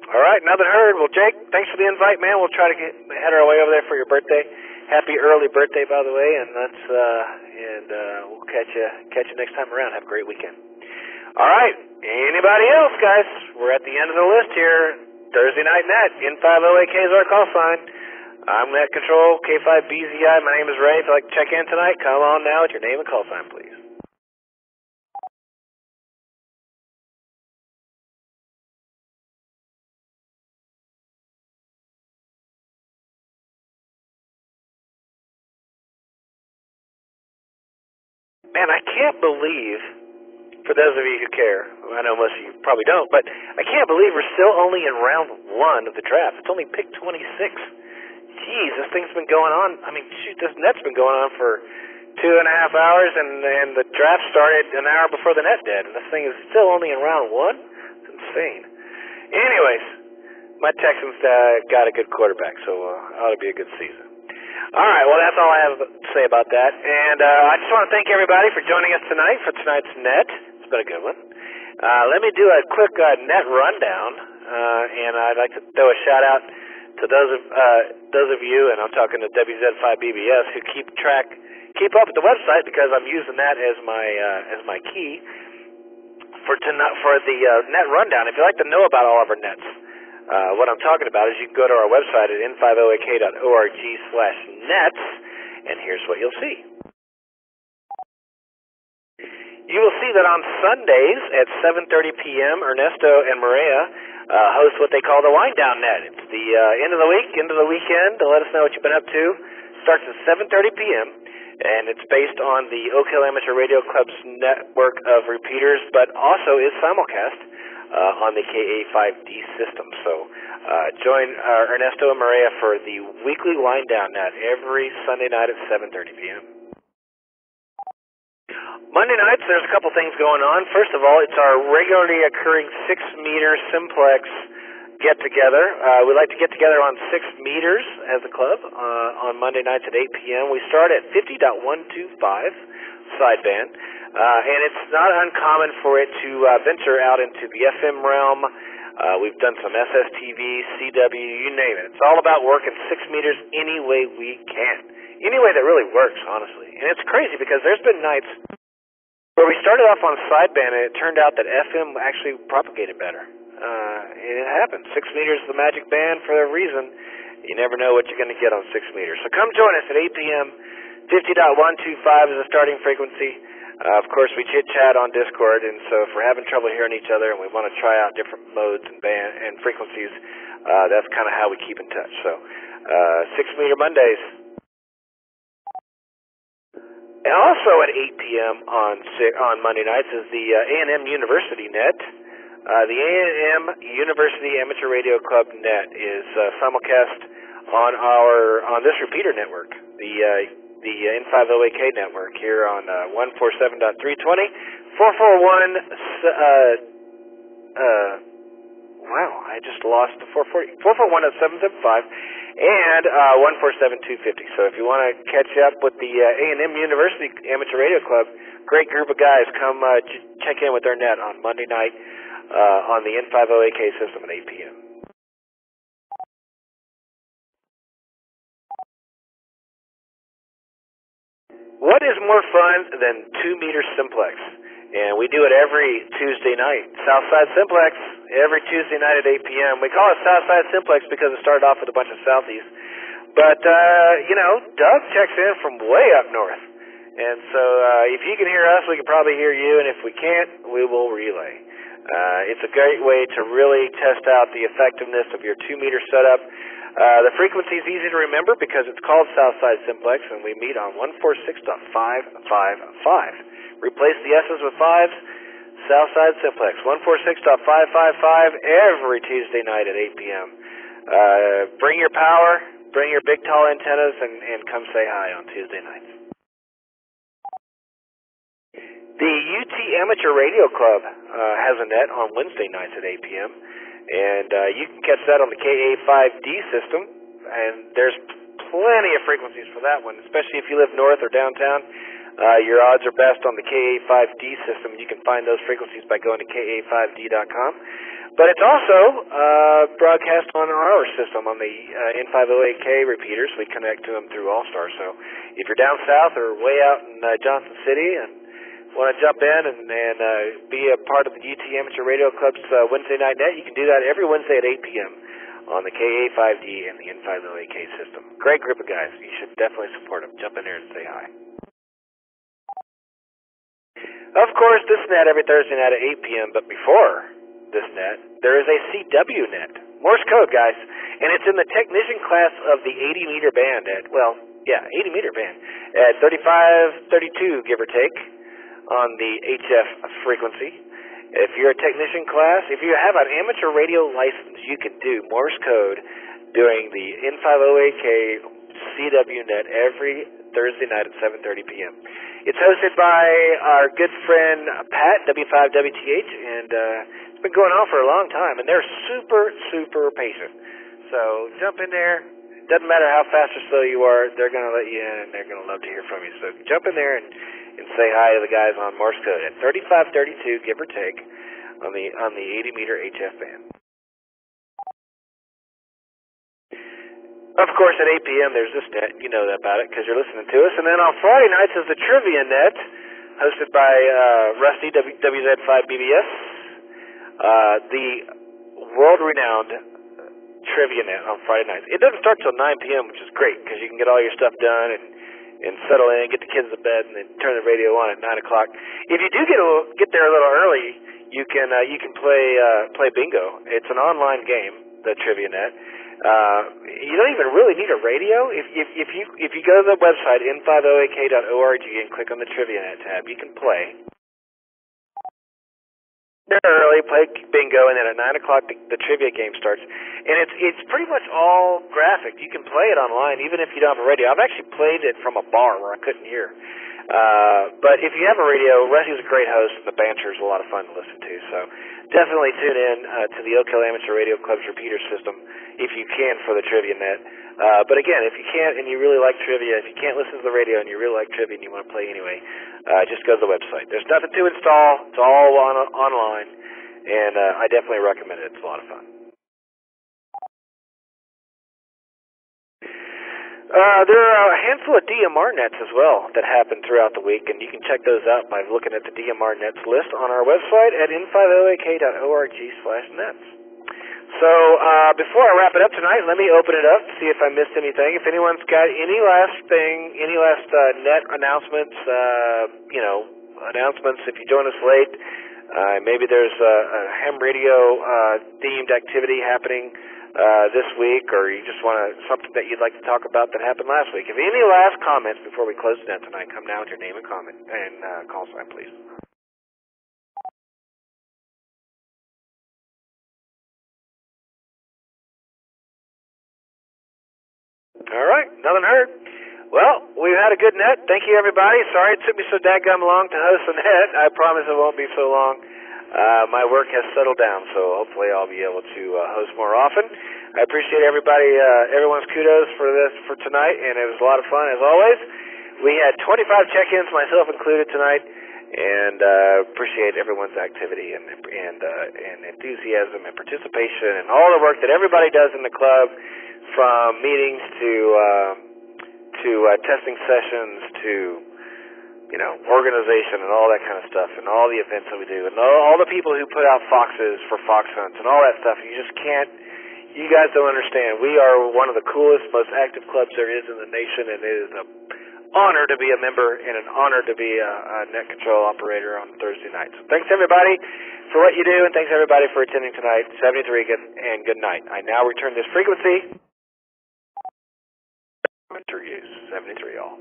All right, nothing heard. Well, Jake, thanks for the invite, man. We'll try to head our way over there for your birthday. Happy early birthday, by the way, and we'll catch you next time around. Have a great weekend. All right, anybody else, guys? We're at the end of the list here. Thursday Night Net, N50AK is our call sign. I'm Net Control, K5BZI. My name is Ray. If you'd like to check in tonight, come on now with your name and call sign, please. Man, I can't believe, for those of you who care, I know most of you probably don't, but I can't believe we're still only in round 1 of the draft. It's only pick 26. Jeez, this thing's been going on. I mean, shoot, this net's been going on for 2.5 hours, and the draft started an hour before the net did, and this thing is still only in round 1? It's insane. Anyways, my Texans got a good quarterback, so it ought to be a good season. All right, well, that's all I have to say about that. And I just want to thank everybody for joining us tonight for tonight's net. It's been a good one. Let me do a quick net rundown, and I'd like to throw a shout-out to those of you, and I'm talking to WZ5BBS, who keep up with the website because I'm using that as my key for the net rundown. If you'd like to know about all of our nets, what I'm talking about is you can go to our website at n50ak.org/nets, and here's what you'll see. You will see that on Sundays at 7:30 p.m., Ernesto and Maria host what they call the Wind Down Net. It's the end of the week, end of the weekend to let us know what you've been up to. Starts at 7:30 p.m., and it's based on the Oak Hill Amateur Radio Club's network of repeaters, but also is simulcast on the KA5D system. So join Ernesto and Maria for the weekly Wind Down Net every Sunday night at 7:30 p.m. Monday nights, there's a couple things going on. First of all, it's our regularly occurring 6-meter simplex get-together. We like to get together on 6 meters as a club on Monday nights at 8 p.m. We start at 50.125 sideband, and it's not uncommon for it to venture out into the FM realm. We've done some SSTV, CW, you name it. It's all about working 6 meters any way we can. Any way that really works, honestly. And it's crazy because there's been nights where we started off on sideband and it turned out that FM actually propagated better. It happens. 6 meters is the magic band for a reason. You never know what you're going to get on 6 meters. So come join us at 8 p.m. 50.125 is the starting frequency. Of course, we chit-chat on Discord, and so if we're having trouble hearing each other and we want to try out different modes and band and frequencies, that's kind of how we keep in touch. So 6-meter Mondays. And also at 8 p.m. on Monday nights is the A&M University Net. The A&M University Amateur Radio Club Net is simulcast on this repeater network, the N50AK network here on 147.320, 441. Wow, I just lost the 441.775. And 147.250. So if you want to catch up with the A&M University Amateur Radio Club, great group of guys. Come check in with their net on Monday night on the N50AK system at 8 p.m. What is more fun than 2-meter simplex? And we do it every Tuesday night. Southside Simplex, every Tuesday night at 8 p.m. We call it Southside Simplex because it started off with a bunch of Southies. But, Doug checks in from way up north. And so if you can hear us, we can probably hear you. And if we can't, we will relay. It's a great way to really test out the effectiveness of your 2-meter setup. The frequency is easy to remember because it's called Southside Simplex, and we meet on 146.555. Replace the S's with 5s, Southside Simplex, 146.555 every Tuesday night at 8 p.m. Bring your power, bring your big tall antennas, and come say hi on Tuesday nights. The UT Amateur Radio Club has a net on Wednesday nights at 8 p.m. And you can catch that on the KA5D system, and there's plenty of frequencies for that one, especially if you live north or downtown. Your odds are best on the KA5D system. You can find those frequencies by going to ka5d.com. But it's also broadcast on our system on the N50AK repeaters. We connect to them through All-Star. So if you're down south or way out in Johnson City and want to jump in and be a part of the UT Amateur Radio Club's Wednesday night net, you can do that every Wednesday at 8 p.m. on the KA5D and the N50AK system. Great group of guys. You should definitely support them. Jump in there and say hi. Of course, this net every Thursday night at 8 p.m., but before this net, there is a CW net. Morse code, guys. And it's in the technician class of the 80-meter band at, 80-meter band at 3532, give or take, on the HF frequency. If you're a technician class, if you have an amateur radio license, you can do Morse code during the N50AK CW net every Thursday night at 7:30 p.m. It's hosted by our good friend Pat, W5WTH, and it's been going on for a long time, and they're super, super patient. So jump in there. Doesn't matter how fast or slow you are, they're going to let you in, and they're going to love to hear from you. So jump in there and say hi to the guys on Morse code at 3532, give or take, on the 80-meter HF band. Of course, at 8 p.m. there's this net. You know about it because you're listening to us. And then on Friday nights is the Trivia Net, hosted by Rusty, WZ5BBS, the world-renowned Trivia Net on Friday nights. It doesn't start till 9 p.m., which is great because you can get all your stuff done and settle in, get the kids to bed, and then turn the radio on at 9 o'clock. If you do get there a little early, you can play bingo. It's an online game, the Trivia Net. You don't even really need a radio. If you go to the website n50ak.org and click on the Trivia Net tab, you can play. Early, play bingo, and then at 9 o'clock the trivia game starts. And it's pretty much all graphic. You can play it online even if you don't have a radio. I've actually played it from a bar where I couldn't hear. But if you have a radio, Rusty's a great host, and the banter is a lot of fun to listen to. So definitely tune in to the Oak Hill Amateur Radio Club's repeater system if you can for the Trivia Net. But again, if you can't and you really like trivia, if you can't listen to the radio and you really like trivia and you want to play anyway, just go to the website. There's nothing to install. It's all online, and I definitely recommend it. It's a lot of fun. There are a handful of DMR nets as well that happen throughout the week, and you can check those out by looking at the DMR nets list on our website at n50ak.org/nets. So before I wrap it up tonight, let me open it up to see if I missed anything. If anyone's got any last net announcements, announcements. If you join us late, maybe there's a ham radio themed activity happening this week, or you just want something that you'd like to talk about that happened last week. If any last comments before we close it down tonight, come down with your name and comment and call sign, please. All right, nothing heard. Well, we've had a good net. Thank you, everybody. Sorry it took me so dadgum long to host the net. I promise it won't be so long. My work has settled down, so hopefully I'll be able to host more often. I appreciate everyone's kudos for tonight, and it was a lot of fun as always. We had 25 check-ins, myself included, tonight, and appreciate everyone's activity and enthusiasm and participation and all the work that everybody does in the club, from meetings to testing sessions to organization and all that kind of stuff, and all the events that we do, and all the people who put out foxes for fox hunts and all that stuff. You guys don't understand. We are one of the coolest, most active clubs there is in the nation, and it is an honor to be a member and an honor to be a net control operator on Thursday night. So thanks everybody for what you do, and thanks everybody for attending tonight. 73 and good night. I now return this frequency. 73 all.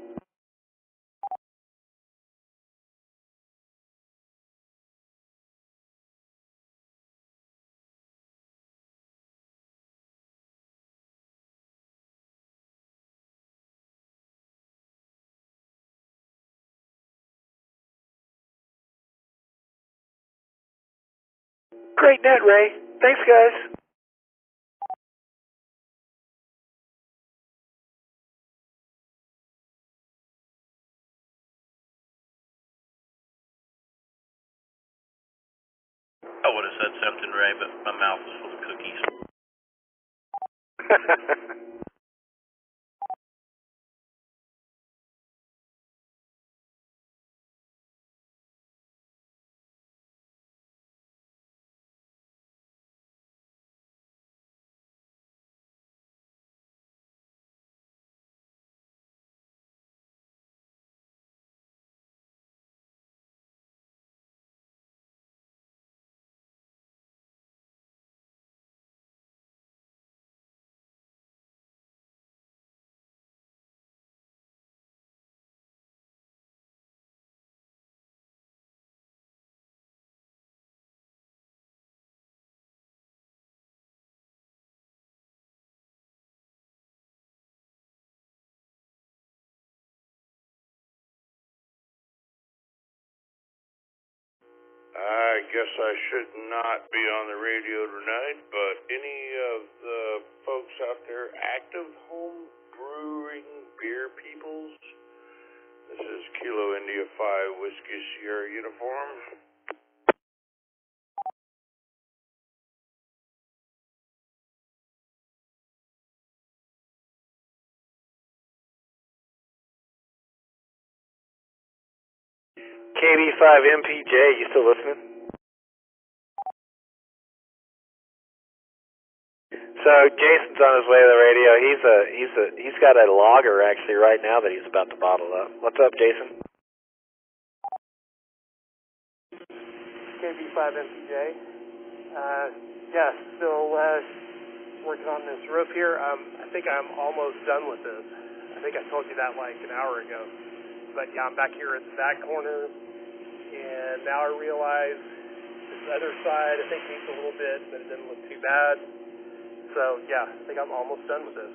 Great net, Ray. Thanks, guys. I would have said something, Ray, but my mouth was full of cookies. I guess I should not be on the radio tonight, but any of the folks out there, active home brewing beer peoples, this is Kilo India 5 Whiskey Sierra Uniform. KB5MPJ, you still listening? So Jason's on his way to the radio. He's got a lager actually right now that he's about to bottle up. What's up, Jason? KB5MPJ. Yeah, still working on this roof here. I think I'm almost done with this. I think I told you that like an hour ago. But yeah, I'm back here at the back corner, and now I realize this other side I think needs a little bit, but it doesn't look too bad. So yeah, I think I'm almost done with this.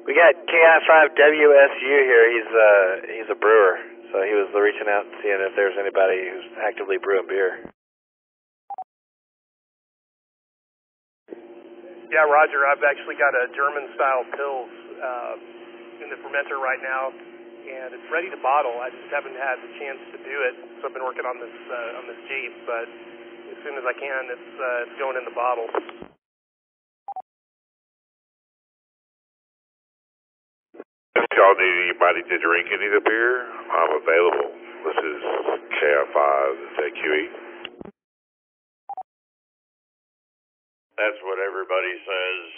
We got KI5WSU here. He's a brewer, so he was reaching out and seeing if there's anybody who's actively brewing beer. Yeah, Roger. I've actually got a German-style Pils in the fermenter right now, and it's ready to bottle. I just haven't had the chance to do it, so I've been working on this Jeep. But as soon as I can, it's going in the bottle. If y'all need anybody to drink any of the beer, I'm available. This is KI5ZQE. That's what everybody says.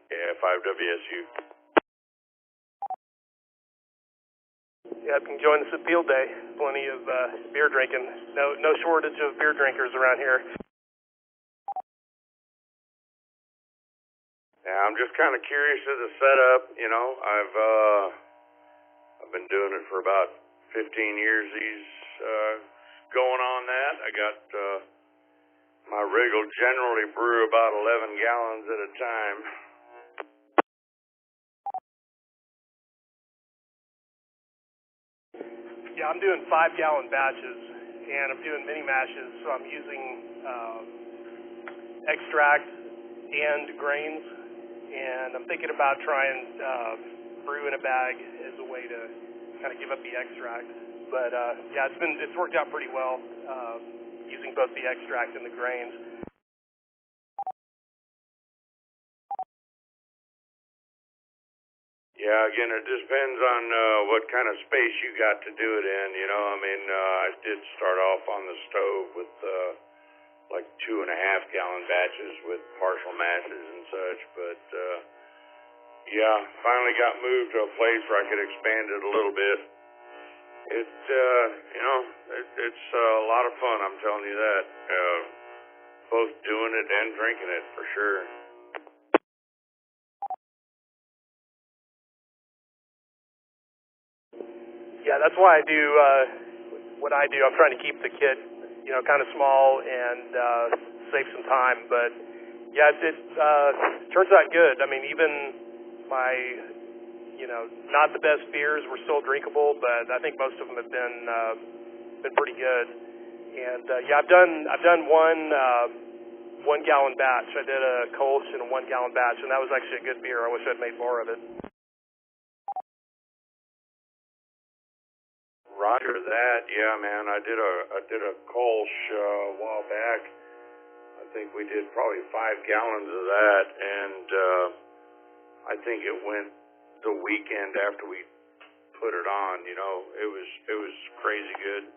Yeah, 5WSU. Yeah, you can join us at Field Day. Plenty of beer drinking. No shortage of beer drinkers around here. Yeah, I'm just kind of curious of the setup. You know, I've been doing it for about 15 years. Going on that. I got my rig will generally brew about 11 gallons at a time. Yeah, I'm doing 5-gallon batches, and I'm doing mini mashes, so I'm using extract and grains, and I'm thinking about trying brew in a bag as a way to kind of give up the extract. But yeah, it's worked out pretty well using both the extract and the grains. Yeah, again, it depends on what kind of space you got to do it in, you know. I mean, I did start off on the stove with like 2.5-gallon batches with partial mashes and such, but yeah, finally got moved to a place where I could expand it a little bit. It's a lot of fun, I'm telling you that. Both doing it and drinking it, for sure. Yeah, that's why I do what I do. I'm trying to keep the kit, you know, kind of small and save some time. But yeah, it turns out good. I mean, even my, you know, not the best beers were still drinkable, but I think most of them have been pretty good. And yeah, I've done one gallon batch. I did a Kolsch and a 1-gallon batch, and that was actually a good beer. I wish I'd made more of it. Roger that. Yeah, man. I did a Kolsch a while back. I think we did probably 5 gallons of that, and I think it went the weekend after we put it on. You know, it was crazy good.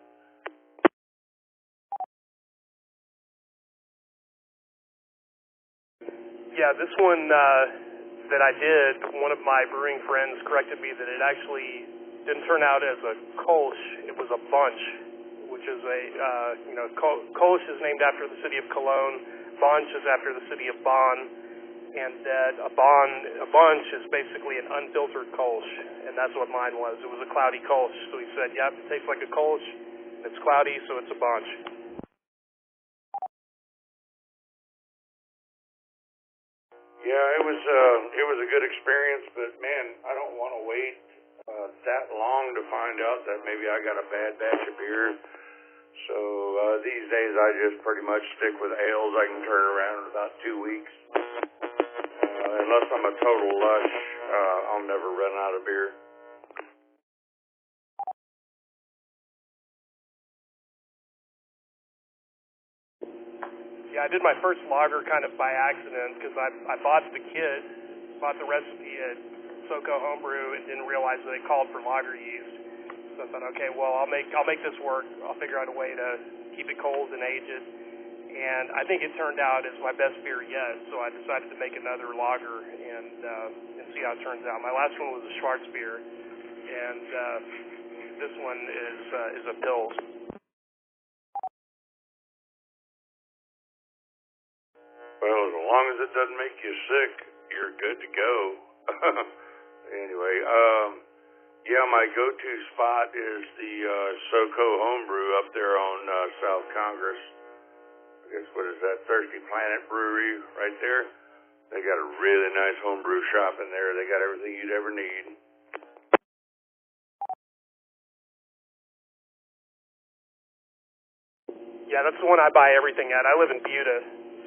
Yeah, this one that I did, one of my brewing friends corrected me that it actually didn't turn out as a Kolsch, it was a bunch, which is Kolsch is named after the city of Cologne, bunch is after the city of Bonn, and that a bunch is basically an unfiltered Kolsch, and that's what mine was. It was a cloudy Kolsch, so he said, yep, it tastes like a Kolsch, it's cloudy, so it's a bunch. Yeah, it was a good experience, but man, I don't want to wait that long to find out that maybe I got a bad batch of beer. So these days I just pretty much stick with ales. I can turn around in about 2 weeks. Unless I'm a total lush, I'll never run out of beer. Yeah, I did my first lager kind of by accident because I bought the kit, bought the recipe at SoCo Homebrew, and didn't realize that they called for lager yeast. So I thought, okay, well, I'll make this work. I'll figure out a way to keep it cold and age it. And I think it turned out as my best beer yet. So I decided to make another lager and see how it turns out. My last one was a Schwarzbier, and this one is a Pils. Well, as long as it doesn't make you sick, you're good to go. Anyway, yeah, my go-to spot is the SoCo Homebrew up there on South Congress. I guess, what is that, Thirsty Planet Brewery right there? They got a really nice homebrew shop in there. They got everything you'd ever need. Yeah, that's the one I buy everything at. I live in Buda,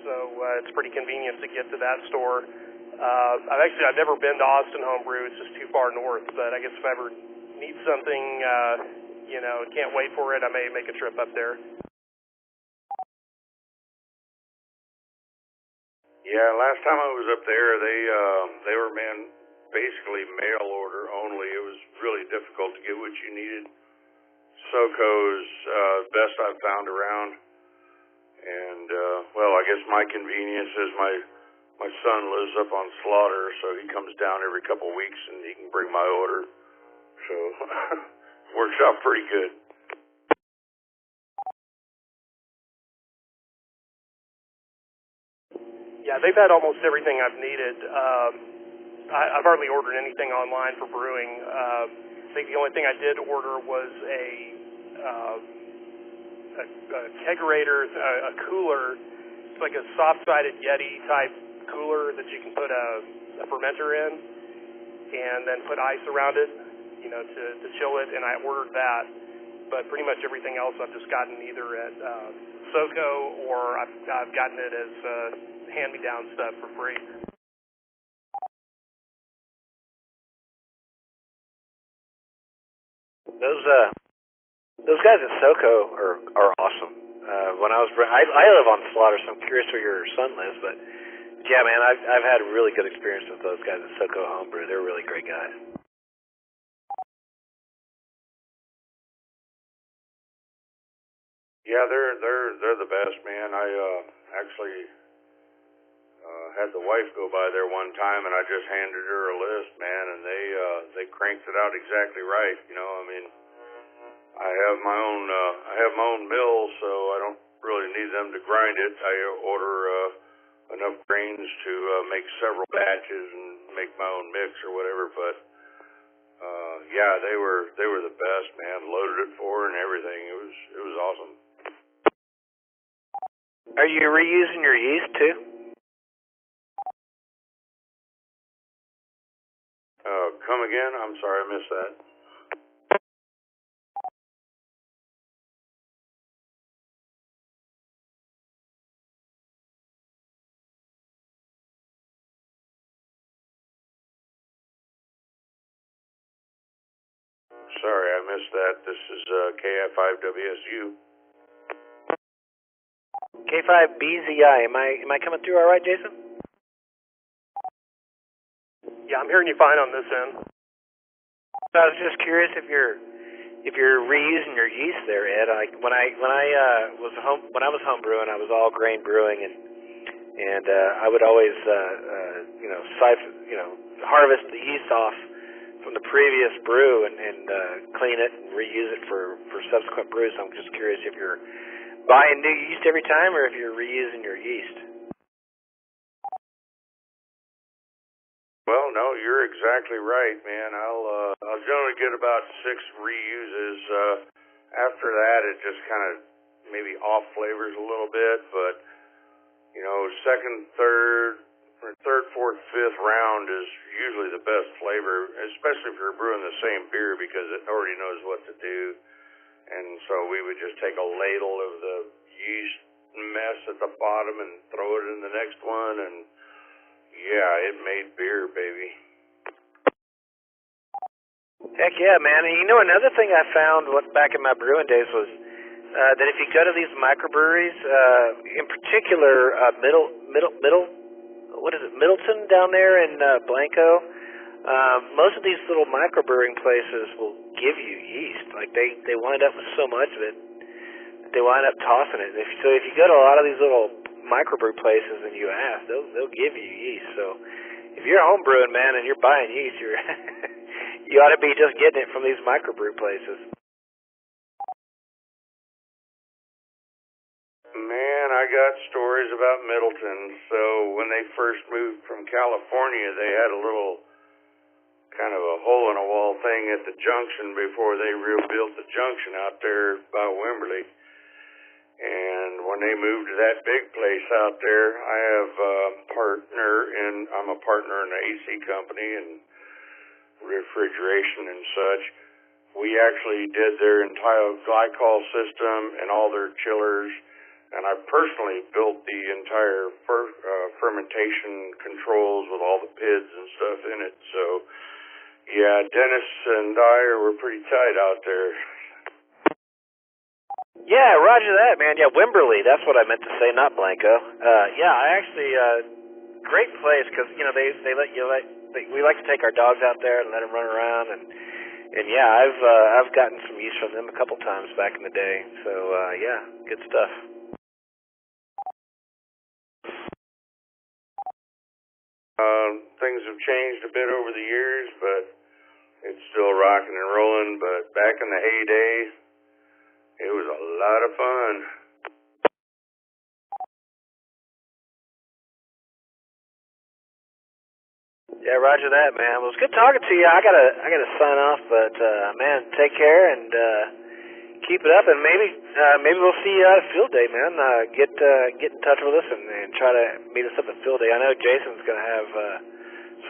so it's pretty convenient to get to that store. I've never been to Austin Homebrew. It's just too far north. But I guess if I ever need something, can't wait for it, I may make a trip up there. Yeah, last time I was up there, they were basically mail order only. It was really difficult to get what you needed. SoCo's best I've found around, and well, I guess my convenience is my son lives up on Slaughter, so he comes down every couple of weeks and he can bring my order. So works out pretty good. Yeah, they've had almost everything I've needed. I've hardly ordered anything online for brewing. I think the only thing I did order was a kegerator, a cooler. It's like a soft-sided Yeti type cooler that you can put a fermenter in and then put ice around it, to chill it, and I ordered that. But pretty much everything else I've just gotten either at SoCo or I've gotten it as hand-me-down stuff for free. Those guys at SoCo are awesome. When I live on Slaughter, so I'm curious where your son lives, but yeah, man, I've had a really good experience with those guys at SoCo Homebrew. They're really great guys. Yeah, they're the best, man. I actually had the wife go by there one time, and I just handed her a list, man, and they cranked it out exactly right. I mean, I have my own mill, so I don't really need them to grind it. I order enough grains to make several batches and make my own mix or whatever. But yeah, they were the best, man. Loaded it for and everything. It was awesome. Are you reusing your yeast too? Come again? I'm sorry, I missed that. Sorry, I missed that. This is KF5WSU. K5BZI. Am I coming through all right, Jason? Yeah, I'm hearing you fine on this end. I was just curious if you're reusing your yeast there, Ed. When I was home brewing, I was all grain brewing, and I would always harvest the yeast off from the previous brew and clean it and reuse it for subsequent brews. So I'm just curious if you're buying new yeast every time or if you're reusing your yeast. Well, no, you're exactly right, man. I'll generally get about 6 reuses. After that, it just kind of maybe off flavors a little bit, but second, third, fourth, fifth round is usually the best flavor, especially if you're brewing the same beer because it already knows what to do. And so we would just take a ladle of the yeast mess at the bottom and throw it in the next one, and yeah, it made beer, baby. Heck yeah, man. And another thing I found back in my brewing days was that if you go to these microbreweries, in particular Middleton down there in Blanco, most of these little microbrewing places will give you yeast. Like they wind up with so much of it, they wind up tossing it. So if you go to a lot of these little microbrew places and you ask, they'll give you yeast. So if you're home brewing, man, and you're buying yeast, you're you ought to be just getting it from these microbrew places. Man, I got stories about Middleton. So when they first moved from California, they had a little kind of a hole-in-a-wall thing at the junction before they rebuilt the junction out there by Wimberley. And when they moved to that big place out there, I have I'm a partner in the AC company and refrigeration and such. We actually did their entire glycol system and all their chillers, and I personally built the entire fermentation controls with all the PIDs and stuff in it. So, yeah, Dennis and I were pretty tight out there. Yeah, roger that, man. Yeah, Wimberley, that's what I meant to say, not Blanco. Yeah, I actually, great place, because, you know, they let you, we like to take our dogs out there and let them run around, and yeah, I've gotten some use from them a couple times back in the day, so, yeah, good stuff. Things have changed a bit over the years, but it's still rocking and rolling, but back in the heyday, it was a lot of fun. Yeah, roger that, man. Well, it's good talking to you. I gotta sign off, but man, take care and keep it up, and maybe we'll see you at a field day, man. Get in touch with us and try to meet us up at field day. I know Jason's gonna have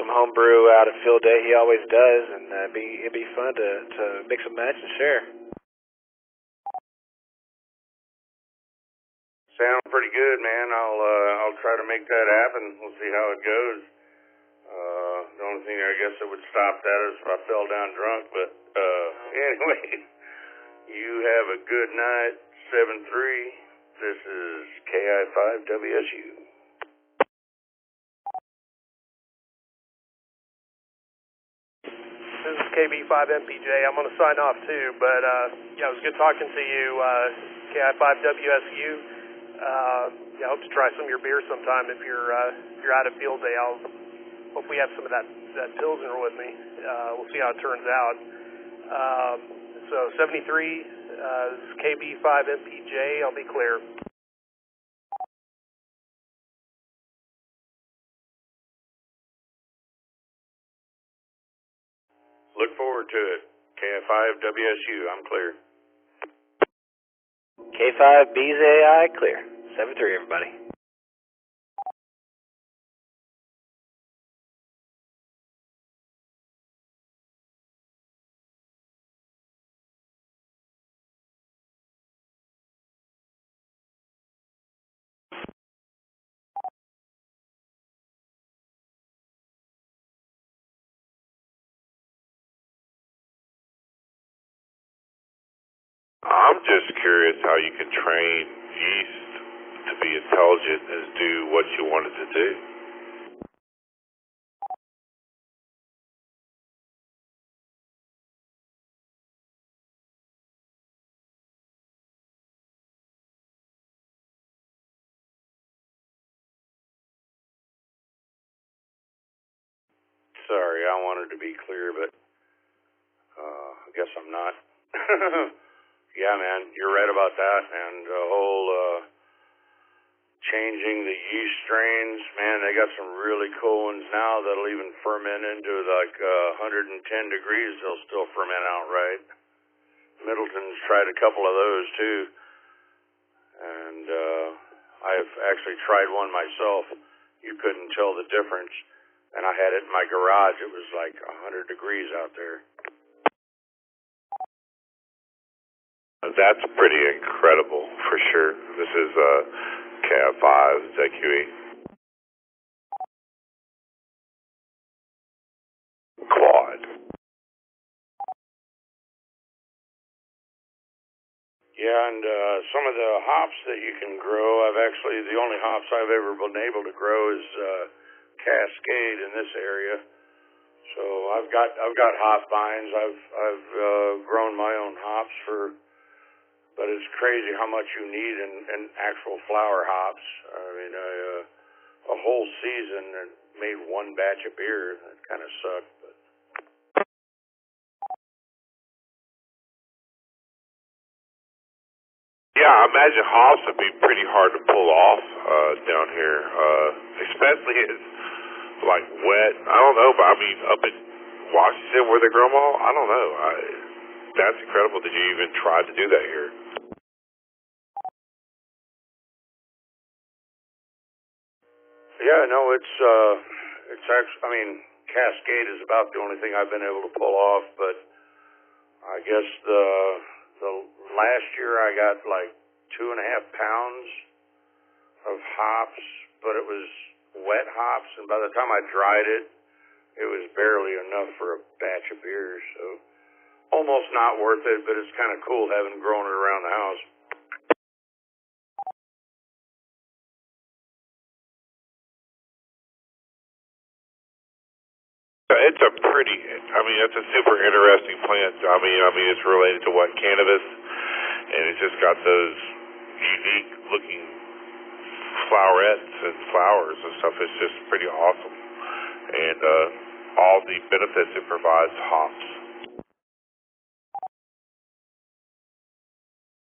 some homebrew out at field day. He always does, and it'd be fun to mix and match and share. Sounds pretty good, man. I'll try to make that happen. We'll see how it goes. The only thing I guess that would stop that is if I fell down drunk, but anyway, you have a good night, 7-3. This is KI5WSU. This is KB5MPJ. I'm going to sign off too, but yeah, it was good talking to you, KI5WSU. Yeah, I hope to try some of your beer sometime if you're out of field day. I'll hopefully have some of that Pilsner with me. We'll see how it turns out. So 73, this is KB5MPJ. I'll be clear. Look forward to it. KI5WSU, I'm clear. K5BZAI, clear. 7-3, everybody. I'm just curious how you can train yeast to be intelligent and do what you want it to do. Sorry, I wanted to be clear, but I guess I'm not. Yeah, man, you're right about that, and the whole changing the yeast strains, man, they got some really cool ones now that'll even ferment into like 110 degrees. They'll still ferment outright. Middleton's tried a couple of those too, and I've actually tried one myself. You couldn't tell the difference, and I had it in my garage. It was like 100 degrees out there. That's pretty incredible, for sure. This is KF5 ZQE. Quad. Yeah, and some of the hops that you can grow, the only hops I've ever been able to grow is Cascade in this area. So I've got hop vines. I've grown my own hops but it's crazy how much you need in actual flower hops. I mean, a whole season and made one batch of beer. That kind of sucked. But. Yeah, I imagine hops would be pretty hard to pull off down here, especially it's like wet. I don't know, but I mean up in Washington where they grow them all, I don't know. That's incredible that you even tried to do that here. Yeah, no, it's actually, I mean, Cascade is about the only thing I've been able to pull off, but I guess the last year I got like 2.5 pounds of hops, but it was wet hops, and by the time I dried it, it was barely enough for a batch of beer, so almost not worth it, but it's kind of cool having grown it around the house. It's a pretty, I mean, it's a super interesting plant. I mean, it's related to what, cannabis, and it's just got those unique looking flowerets and flowers and stuff. It's just pretty awesome, and all the benefits it provides hops.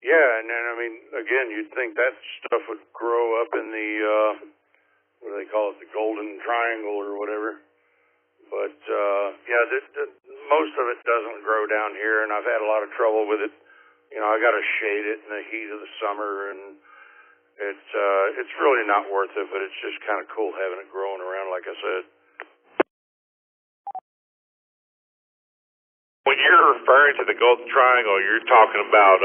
Yeah, and then, I mean, again, you'd think that stuff would grow up in the, what do they call it, the Golden Triangle or whatever. But, yeah, most of it doesn't grow down here, and I've had a lot of trouble with it. You know, I got to shade it in the heat of the summer, and it's really not worth it, but it's just kind of cool having it growing around, like I said. When you're referring to the Golden Triangle, you're talking about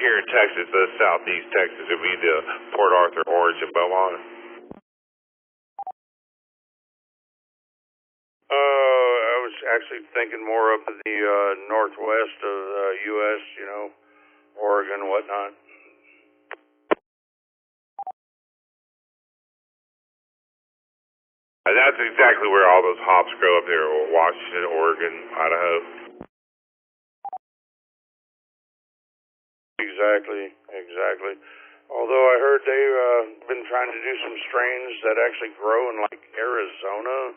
here in Texas, southeast Texas. It'd be the Port Arthur, Orange, and Beaumont. I was actually thinking more up in the northwest of the U.S., you know, Oregon and whatnot. And that's exactly where all those hops grow up there, Washington, Oregon, Idaho. Exactly. Although I heard they've been trying to do some strains that actually grow in, like, Arizona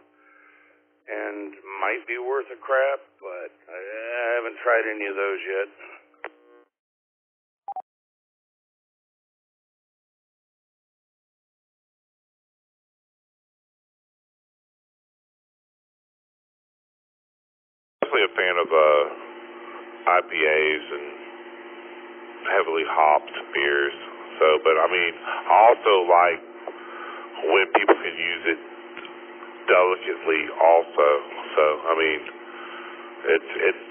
and might be worth a crap, but I haven't tried any of those yet. Definitely a fan of IPAs and heavily hopped beers. So, but I mean, I also like when people can use it delicately also. So, I mean,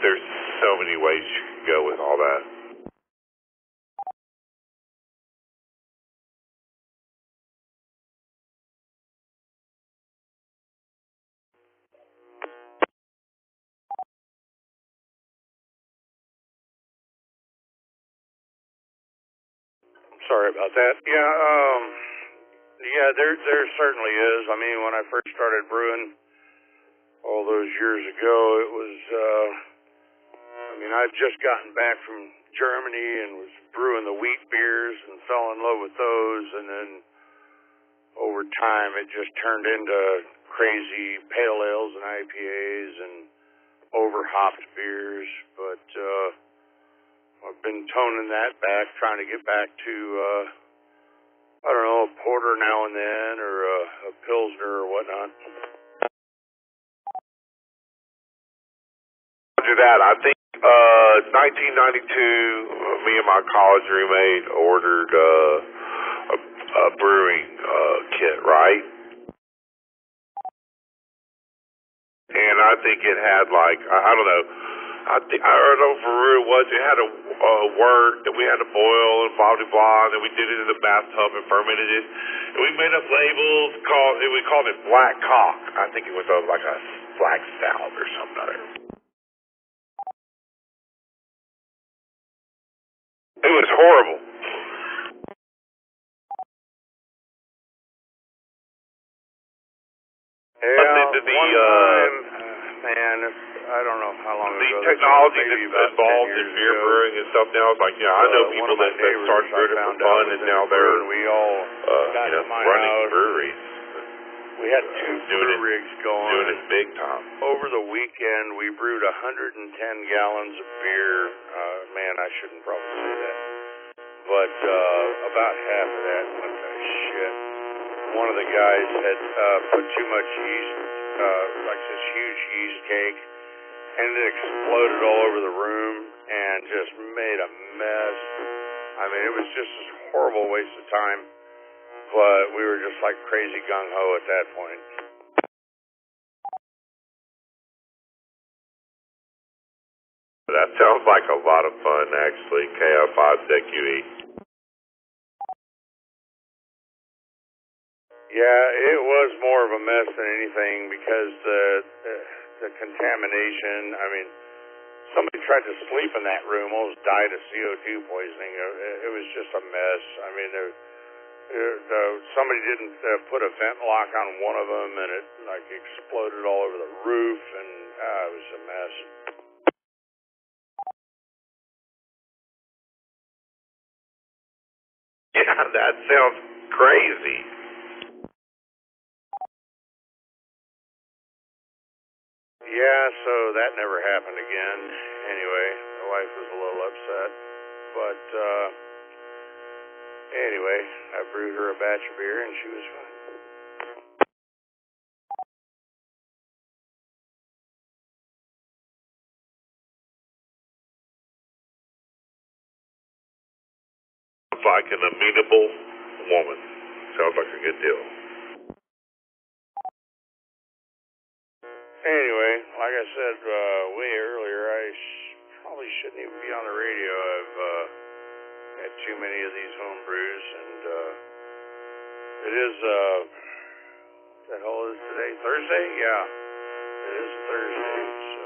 there's so many ways you can go with all that. Sorry about that. Yeah, there certainly is. I mean, when I first started brewing all those years ago, it was, I mean, I'd just gotten back from Germany and was brewing the wheat beers and fell in love with those, and then over time it just turned into crazy pale ales and IPAs and over-hopped beers, but I've been toning that back, trying to get back to, I don't know, a porter now and then, or a pilsner or whatnot. Do that. I think 1992, me and my college roommate ordered a brewing kit, right? And I think it had like, I don't know. I don't know for real what it had a wort that we had to boil and blah blah blah, and then we did it in the bathtub and fermented it. And we made up labels we called it Black Cock. I think it was like a black stout or something other. It was horrible. Yeah, one time I don't know how long The ago. technology maybe that's about 10 involved in years beer ago. brewing and stuff now, it's like, yeah, I know One people of my that neighbors started I brewing it for found fun, out and was now in the they're, brew, and we all got you know, to my running house. breweries. We had two brew rigs going. Doing it big time. Over the weekend, we brewed 110 gallons of beer. Man, I shouldn't probably say that. But about half of that went to shit. One of the guys had put too much yeast, like this huge yeast cake, and it exploded all over the room and just made a mess. I mean, it was just a horrible waste of time, but we were just like crazy gung-ho at that point. That sounds like a lot of fun, actually, KF5ZQE. Yeah, it was more of a mess than anything because the contamination. I mean, somebody tried to sleep in that room, almost died of CO2 poisoning. It was just a mess. I mean, somebody didn't put a vent lock on one of them, and it like exploded all over the roof, and it was a mess. Yeah, that sounds crazy. Yeah, so that never happened again. Anyway, the wife was a little upset. But, anyway, I brewed her a batch of beer and she was fine. Sounds like an amenable woman. Sounds like a good deal. Anyway, like I said way earlier, I probably shouldn't even be on the radio. I've had too many of these home brews, and it is, what the hell is today? Thursday? Yeah, it is Thursday, so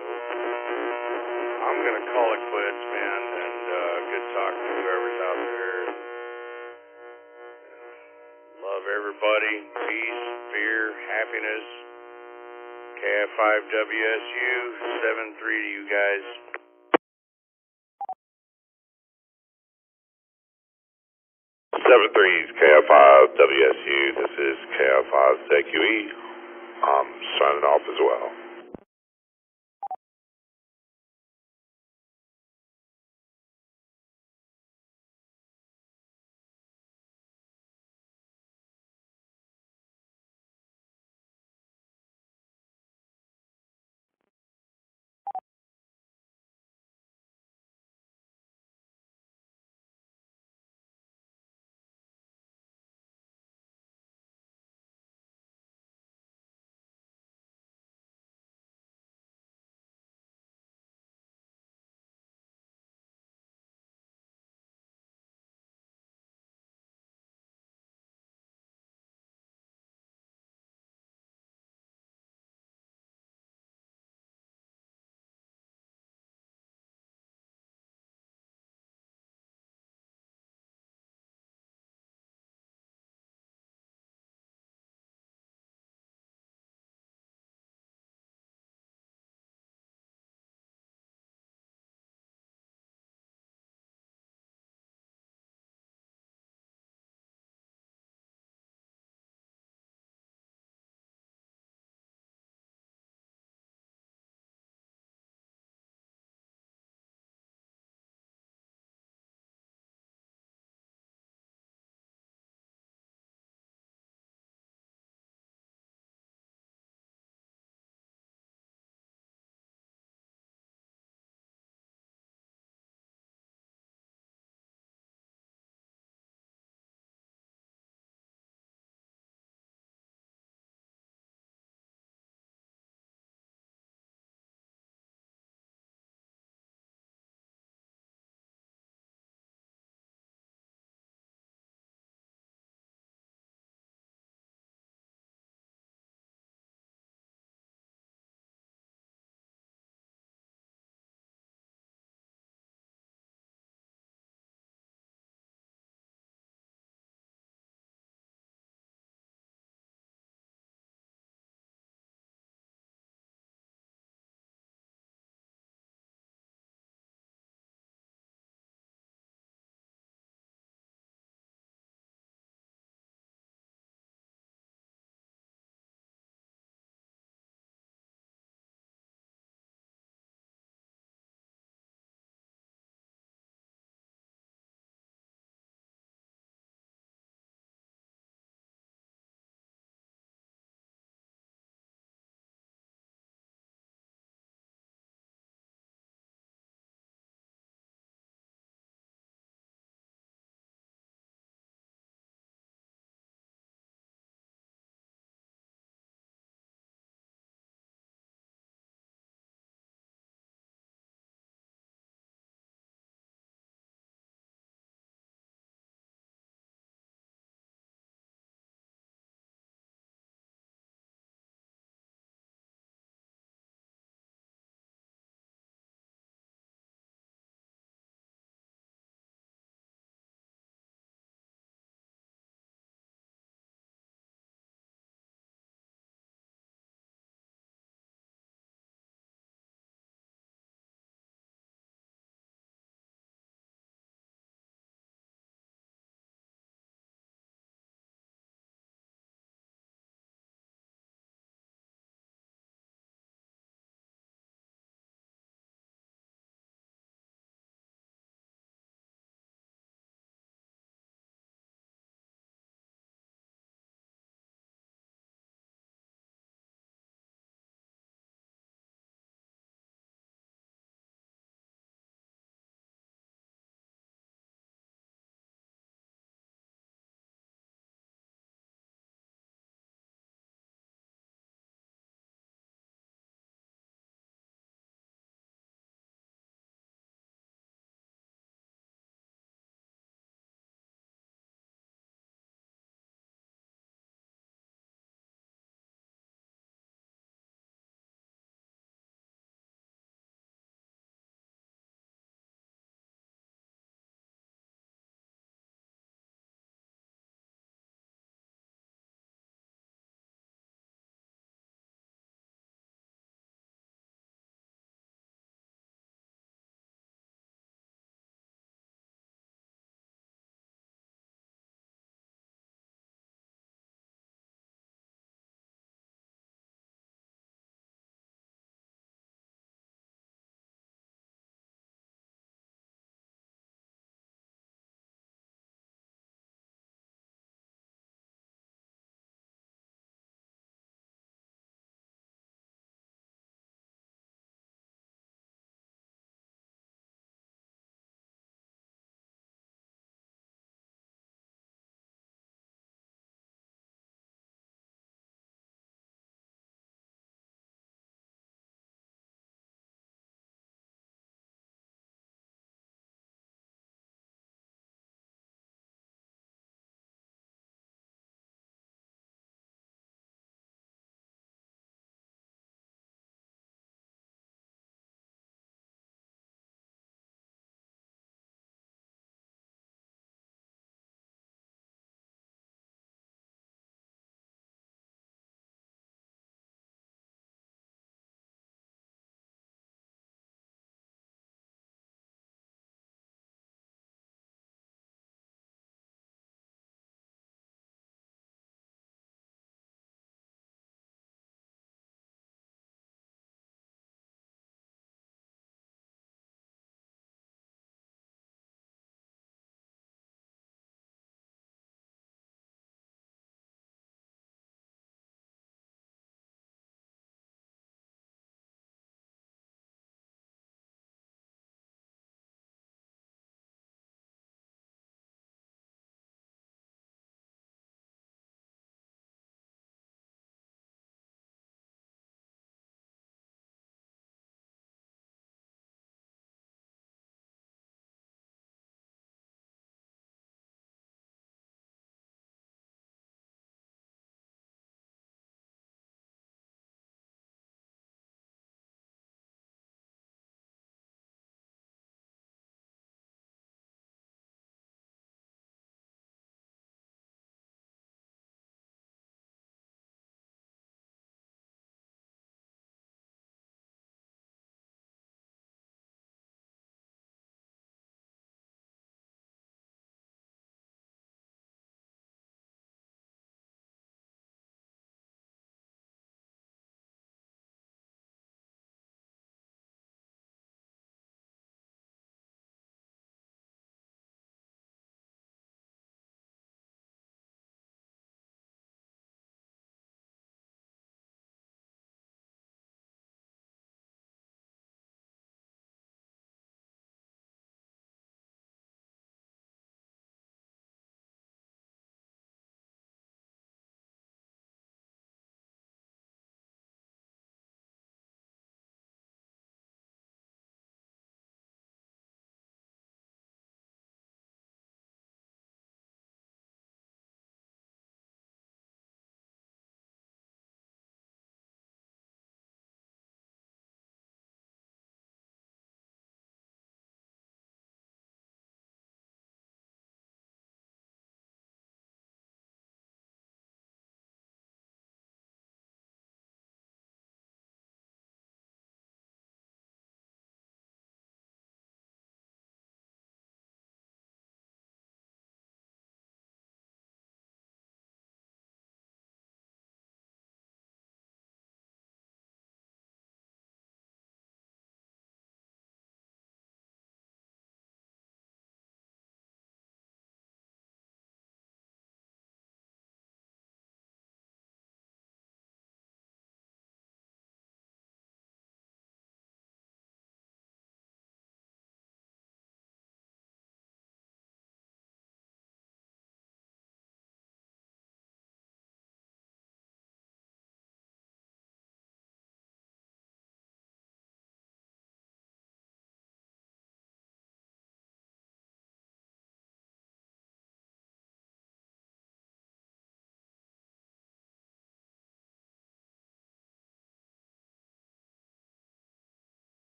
I'm going to call it quits, man, and good talking to whoever's out there. Love everybody. Peace, beer, happiness. KF5WSU, 7-3 to you guys. 7-3 is KF5WSU. This is KF5ZQE. I'm signing off as well.